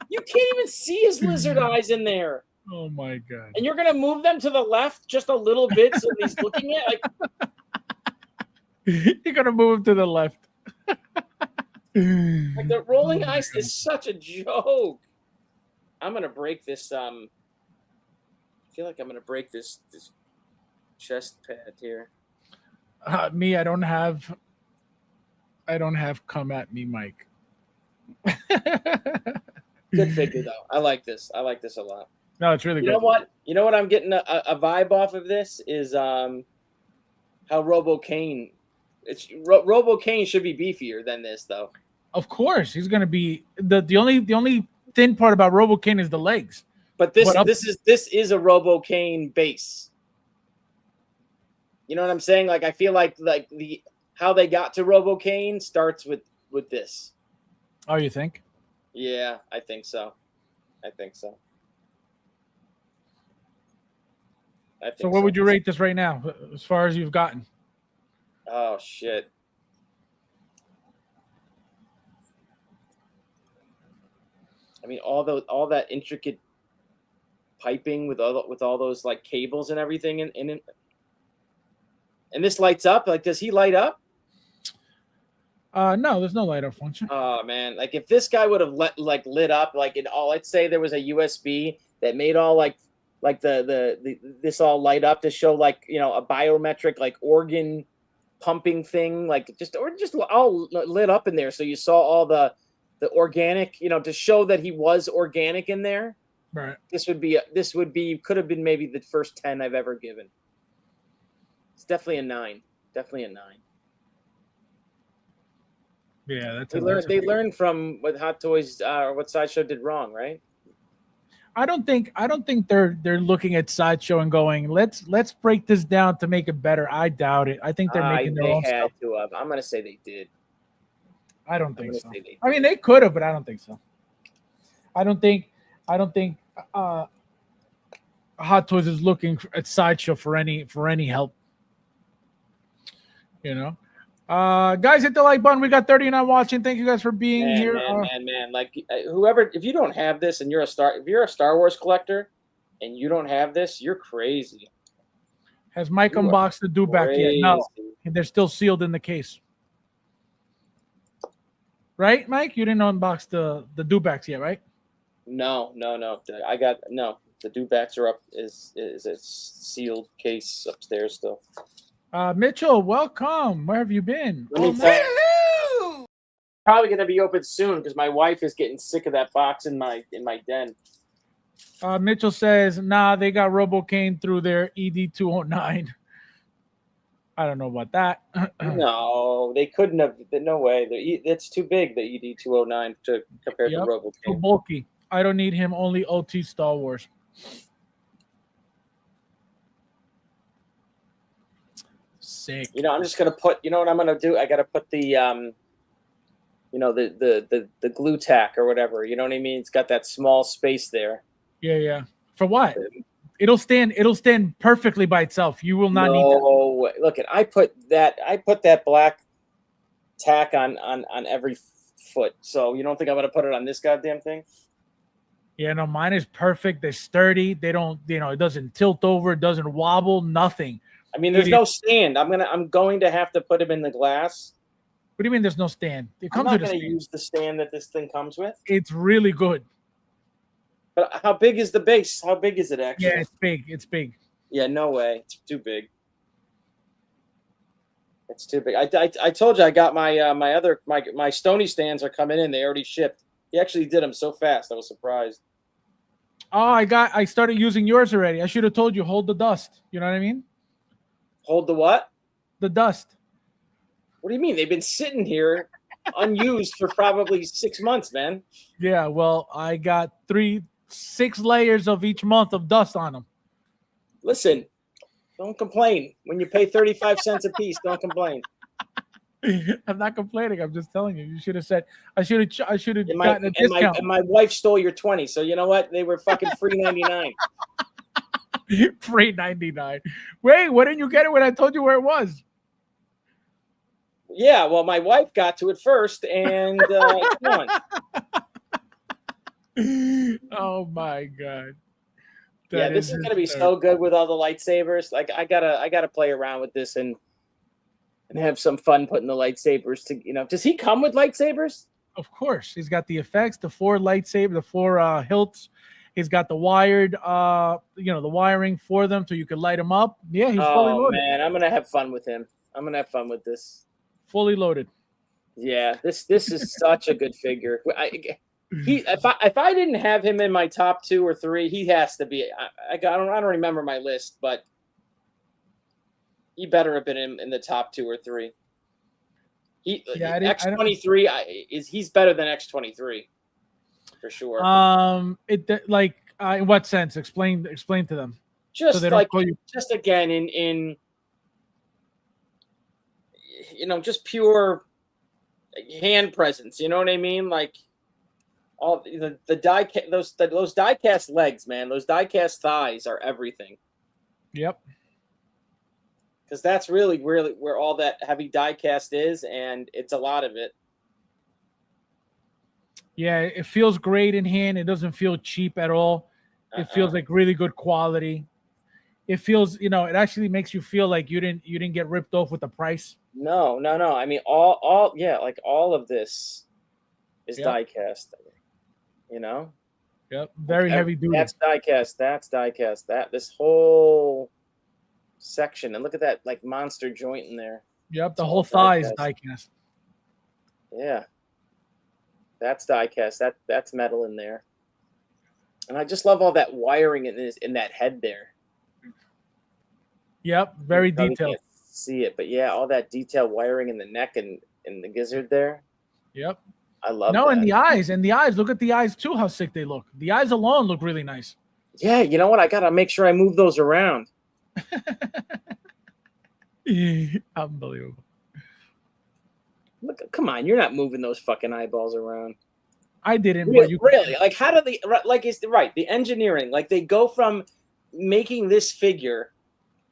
You can't even see his lizard eyes in there. Oh my God. And you're gonna move them to the left just a little bit so he's looking at like you're gonna move him to the left. Like the rolling eyes is such a joke. I'm gonna break this. I feel like I'm gonna break this chest pad here. Me, I don't have come at me, Mike. Good figure though. I like this. I like this a lot. No, it's really good. You know what? I'm getting a vibe off of this is how Robo Kane. Robo Kane should be beefier than this though. Of course, he's gonna be the only thin part about Robo Kane is the legs. But this is a Robo-Cane base. You know what I'm saying? Like I feel like how they got to Robo-Cane starts with this. Oh, you think? Yeah, I think so. So what would you rate this right now, as far as you've gotten? Oh shit. I mean, all that intricate piping with all those like cables and everything in it. And this lights up. Like, does he light up? No, there's no light up function. Oh man, like if this guy would have lit up, like in all, let's say there was a USB that made all like the this all light up to show like, you know, a biometric like organ pumping thing, like just all lit up in there, so you saw all the organic, you know, to show that he was organic in there. Right. This would be could have been maybe the first 10 I've ever given. It's definitely a 9. Definitely a 9. Yeah, They learned from what Hot Toys or what Sideshow did wrong, right? I don't think they're looking at Sideshow and going, let's break this down to make it better. I doubt it. I think they're making their own stuff. I'm gonna say they did. I don't think so. I mean, they could have, but I don't think so. I don't think Hot Toys is looking at Sideshow for any help. You know, guys, hit the like button. We got 39 watching. Thank you guys for being here. Man. Like whoever, if you don't have this and you're a Star Wars collector and you don't have this, you're crazy. Has Mike unboxed the Dewback yet? No, they're still sealed in the case. Right, Mike? You didn't unbox the Dewbacks yet, right? No. The Dewbacks are up. Is a sealed case upstairs still. Mitchell, welcome. Where have you been? Hello. Probably gonna be open soon because my wife is getting sick of that box in my den. Mitchell says, nah, they got Robo-Cane through their ED209. I don't know about that. No, they couldn't have. No way. It's too big, the ED209, to compare to Robo-Cane. Too bulky. I don't need him. Only OT Star Wars. Sick. You know, I'm just gonna put. You know what I'm gonna do? I gotta put the you know, the glue tack or whatever. You know what I mean? It's got that small space there. Yeah. For what? It'll stand perfectly by itself. You will not need that. Look, I put that black tack on every foot. So you don't think I'm gonna put it on this goddamn thing? Yeah, no, mine is perfect. They're sturdy. They don't, you know, it doesn't tilt over, it doesn't wobble, nothing. I mean, there's no stand. I'm going to have to put him in the glass. What do you mean there's no stand? It comes I'm not going to use the stand that this thing comes with. It's really good. But how big is the base? How big is it actually? Yeah, it's big. It's big. Yeah, no way. It's too big. It's too big. I told you I got my Stony stands are coming in. They already shipped. He actually did them so fast. I was surprised. Oh, I started using yours already. I should have told you, hold the dust. You know what I mean? Hold the what? The dust. What do you mean? They've been sitting here unused for probably 6 months, man. Yeah, well, I got 6 layers of each month of dust on them. Listen, don't complain. When you pay 35 cents a piece, don't complain. I'm not complaining. I'm just telling you. You should have said. I should have gotten a discount. And my wife stole your 20. So you know what? They were fucking free 99. Free 99. Wait, why didn't you get it when I told you where it was? Yeah, well, my wife got to it first, and it's gone. Oh my god. This is gonna be so good with all the lightsabers. Like I gotta play around with this and have some fun putting the lightsabers to, you know. Does he come with lightsabers? Of course. He's got the effects, the 4 lightsabers, the 4 hilts. He's got the wired, the wiring for them so you can light them up. Yeah, he's fully loaded. Oh man, I'm gonna have fun with him. I'm gonna have fun with this. Fully loaded. Yeah, this is such a good figure. If I didn't have him in my top 2 or 3, he has to be. I don't remember my list, but he better have been in the top 2 or 3. X23 he's better than X23 for sure. In what sense? Explain to them. Just they don't like, call you- just again in just pure hand presence. You know what I mean? Like all the die those die cast legs, man. Those die cast thighs are everything. Yep. Because that's really where all that heavy die cast is, and it's a lot of it. Yeah, it feels great in hand. It doesn't feel cheap at all. It feels like really good quality. It feels, it actually makes you feel like you didn't get ripped off with the price. No. I mean, all like all of this is die cast. Yep. Very heavy duty. That's die cast. That's die cast. This whole section, and look at that like monster joint in there. Yep. The whole thigh is die cast. Yeah. That's die cast. That's metal in there. And I just love all that wiring in that head there. Yep, very detailed. Can't see it, but yeah, all that detailed wiring in the neck and in the gizzard there. Yep. I love that. And the eyes. Look at the eyes too, how sick they look. The eyes alone look really nice. Yeah, you know what? I gotta make sure I move those around. Unbelievable. Look, come on, you're not moving those fucking eyeballs around. I didn't. Really? Like, how do they? Like, it's right. The engineering, like, they go from making this figure,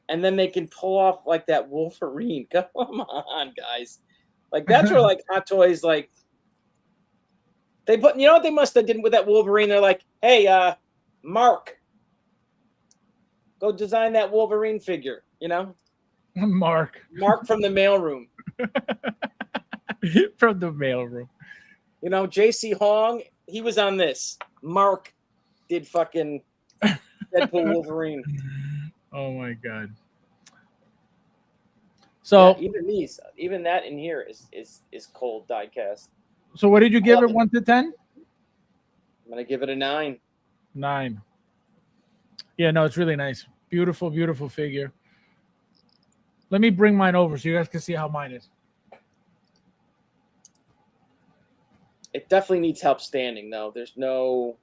and then they can pull off like that Wolverine. Come on, guys. Like, that's where like Hot Toys, like, they put. You know what they must have did with that Wolverine? They're like, hey, Mark, go design that Wolverine figure. Mark from the mailroom. From the mailroom. J.C. Hong, he was on this. Mark did fucking Deadpool Wolverine. Oh my god. So yeah, even that in here is cold die cast. So what did you give it? 1 to 10? I'm gonna give it a 9. 9. Yeah, no, it's really nice. Beautiful, beautiful figure. Let me bring mine over so you guys can see how mine is. It definitely needs help standing, though. There's no.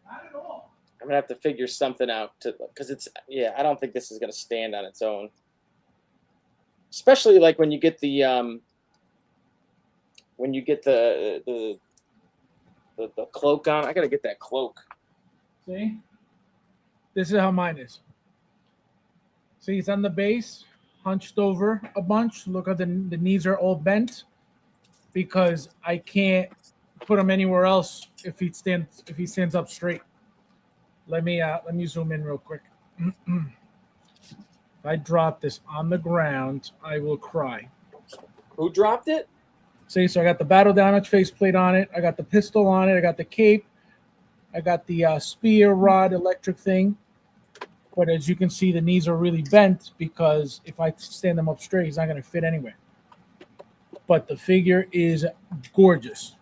Not at all. I'm gonna have to figure something out because it's I don't think this is gonna stand on its own. Especially like when you get the cloak on. I gotta get that cloak. See? This is how mine is. See, it's on the base, hunched over a bunch. Look how the knees are all bent because I can't put him anywhere else if he stands up straight. Let me zoom in real quick. If I drop this on the ground, I will cry. Who dropped it? See, so I got the battle damage faceplate on it. I got the pistol on it. I got the cape. I got the spear rod electric thing. But as you can see, the knees are really bent because if I stand them up straight, he's not going to fit anywhere. But the figure is gorgeous.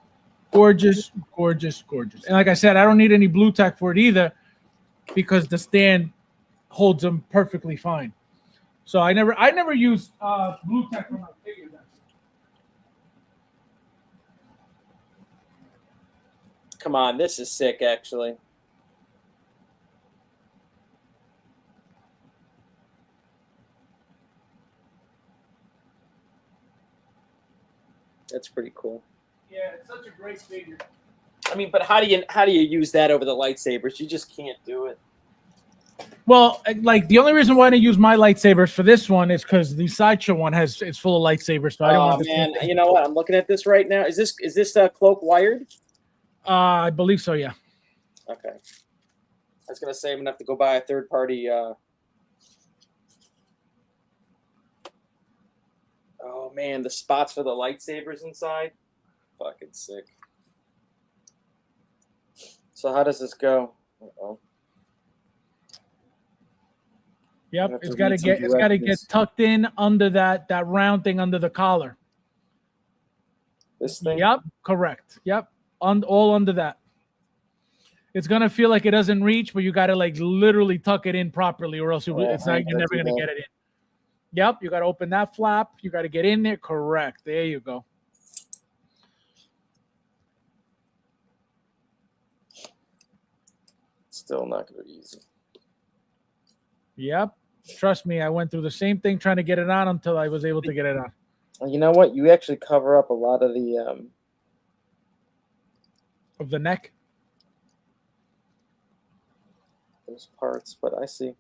Gorgeous, gorgeous, gorgeous. And like I said, I don't need any blue tack for it either because the stand holds them perfectly fine. So I never use blue tack for my figures. Come on, this is sick, actually. That's pretty cool. Yeah, it's such a great figure. I mean, but how do you use that over the lightsabers? You just can't do it. Well, like the only reason why I didn't use my lightsabers for this one is because the sideshow one it's full of lightsabers. So I don't want to. Man, you know what? I'm looking at this right now. Is this cloak wired? I believe so. Yeah. Okay. I was gonna say I'm gonna have to go buy a third party. Oh man, the spots for the lightsabers inside, fucking sick. So how does this go? Uh-oh. Yep, it's got to get tucked in under that round thing under the collar. This thing. Yep, correct. Yep, all under that. It's gonna feel like it doesn't reach, but you got to like literally tuck it in properly, or else you're never gonna get it in. Yep, you got to open that flap. You got to get in there. Correct. There you go. Still not going to be easy. Yep. Trust me, I went through the same thing trying to get it on until I was able to get it on. You know what? You actually cover up a lot of the Of the neck. those parts, but I see.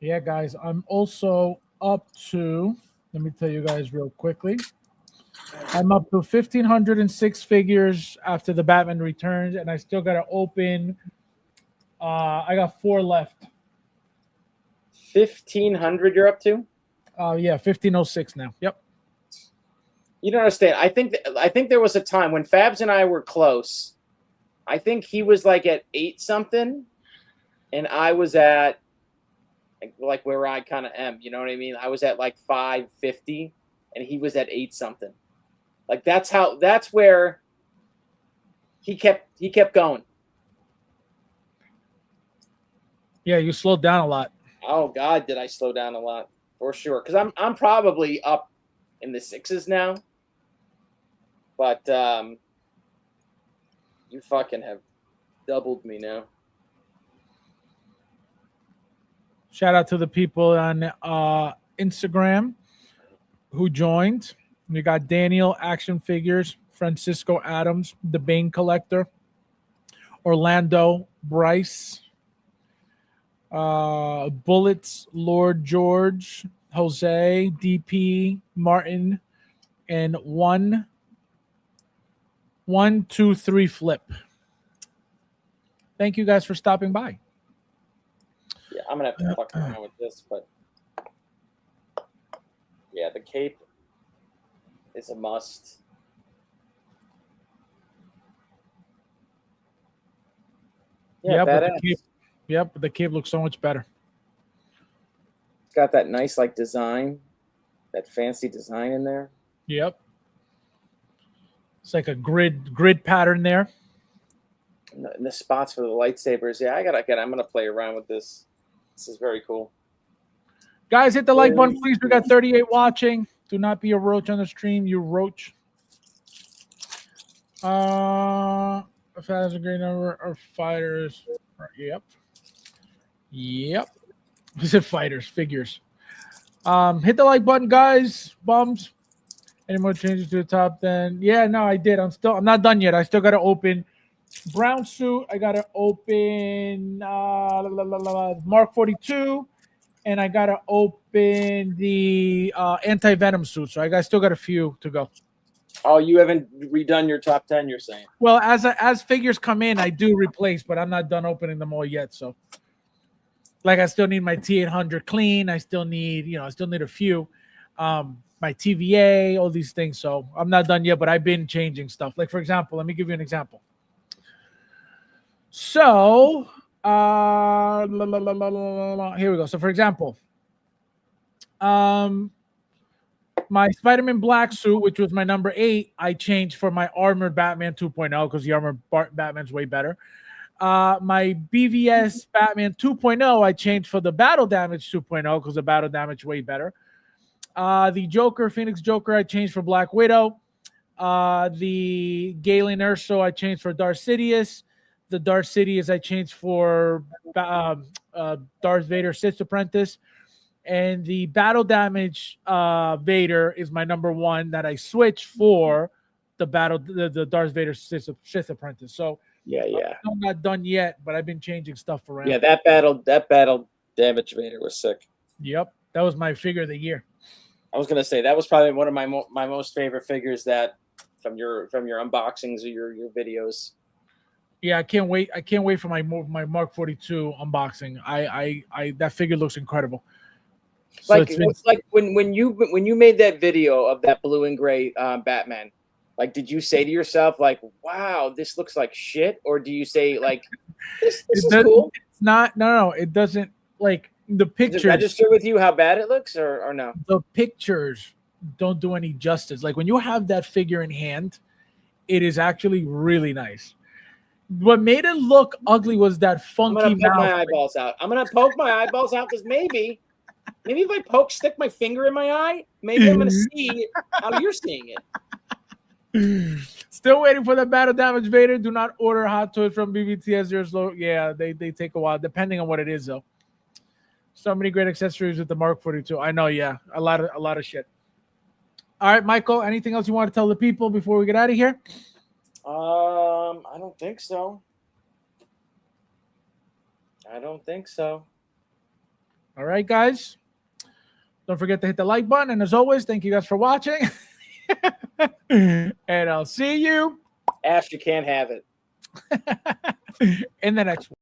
Yeah, guys, I'm also up to, let me tell you guys real quickly. I'm up to 1,506 figures after the Batman Returns, and I still got to open. I got 4 left. 1,500 you're up to? Yeah, 1,506 now. Yep. You don't understand. I think there was a time when Fabs and I were close. I think he was like at 8 something, and I was at like where I kind of am. You know what I mean? I was at like 550, and he was at 8 something. Like that's where he kept going. Yeah, you slowed down a lot. Oh God, did I slow down a lot for sure? Because I'm probably up in the 6s now. But you fucking have doubled me now. Shout out to the people on Instagram who joined. We got Daniel Action Figures, Francisco Adams, the Bane Collector, Orlando Bryce, Bullets, Lord George, Jose, DP, Martin, and 1, 2, 3 Flip. Thank you guys for stopping by. Yeah, I'm gonna have to fuck around with this, but yeah, the cape is a must. Yeah, badass. But the cape looks so much better. It's got that nice like design, that fancy design in there. Yep. It's like a grid pattern there. And the spots for the lightsabers. Yeah, I'm gonna play around with this. This is very cool. Guys, hit the like button, please. We got 38 watching. Do not be a roach on the stream, you roach. If that is a great number of fighters. Yep. We said fighters, figures. Hit the like button, guys. Bums. Any more changes to the top then? Yeah, no, I did. I'm not done yet. I still gotta open brown suit. I gotta open Mark 42. And I gotta open the anti-venom suit. So I still got a few to go. Oh, you haven't redone your top 10, you're saying? Well, as figures come in, I do replace, but I'm not done opening them all yet. So, like, I still need my T800 clean. I still need a few. My TVA, all these things. So I'm not done yet, but I've been changing stuff. Like, for example, let me give you an example. So, here we go. So, for example, my Spider-Man black suit, which was my number 8, I changed for my Armored Batman 2.0 because the Armored Batman's way better. My BVS Batman 2.0, I changed for the Battle Damage 2.0 because the Battle Damage way better. The Joker, Phoenix Joker, I changed for Black Widow. The Galen Erso, I changed for Darth Sidious. The Darth Sidious, I changed for Darth Vader, Sith Apprentice. And the Battle Damage Vader is my number 1 that I switched for the Darth Vader Sith Apprentice. So yeah, I'm not done yet, but I've been changing stuff around. Yeah, that Battle Damage Vader was sick. Yep, that was my figure of the year. I was gonna say that was probably one of my most favorite figures that from your unboxings or your videos. Yeah, I can't wait. I can't wait for my Mark 42 unboxing. I that figure looks incredible. So like when you made that video of that blue and gray Batman, like, did you say to yourself like, "Wow, this looks like shit," or do you say like, "This is cool"? It's not. No, it doesn't. Like the pictures. Does it register with you how bad it looks, or no? The pictures don't do any justice. Like when you have that figure in hand, it is actually really nice. What made it look ugly was that I'm funky gonna poke mouth. my eyeballs out. I'm gonna poke my eyeballs out because maybe if I stick my finger in my eye, maybe I'm gonna see how you're seeing it. Still waiting for the battle damage Vader. Do not order hot toys from BBTS. They're slow. Yeah, they take a while, depending on what it is, though. So many great accessories with the Mark 42. I know, yeah, a lot of shit. All right, Michael. Anything else you want to tell the people before we get out of here? I don't think so. All right, guys. Don't forget to hit the like button, and as always, thank you guys for watching. And I'll see you Ash, you can't have it. in the next one.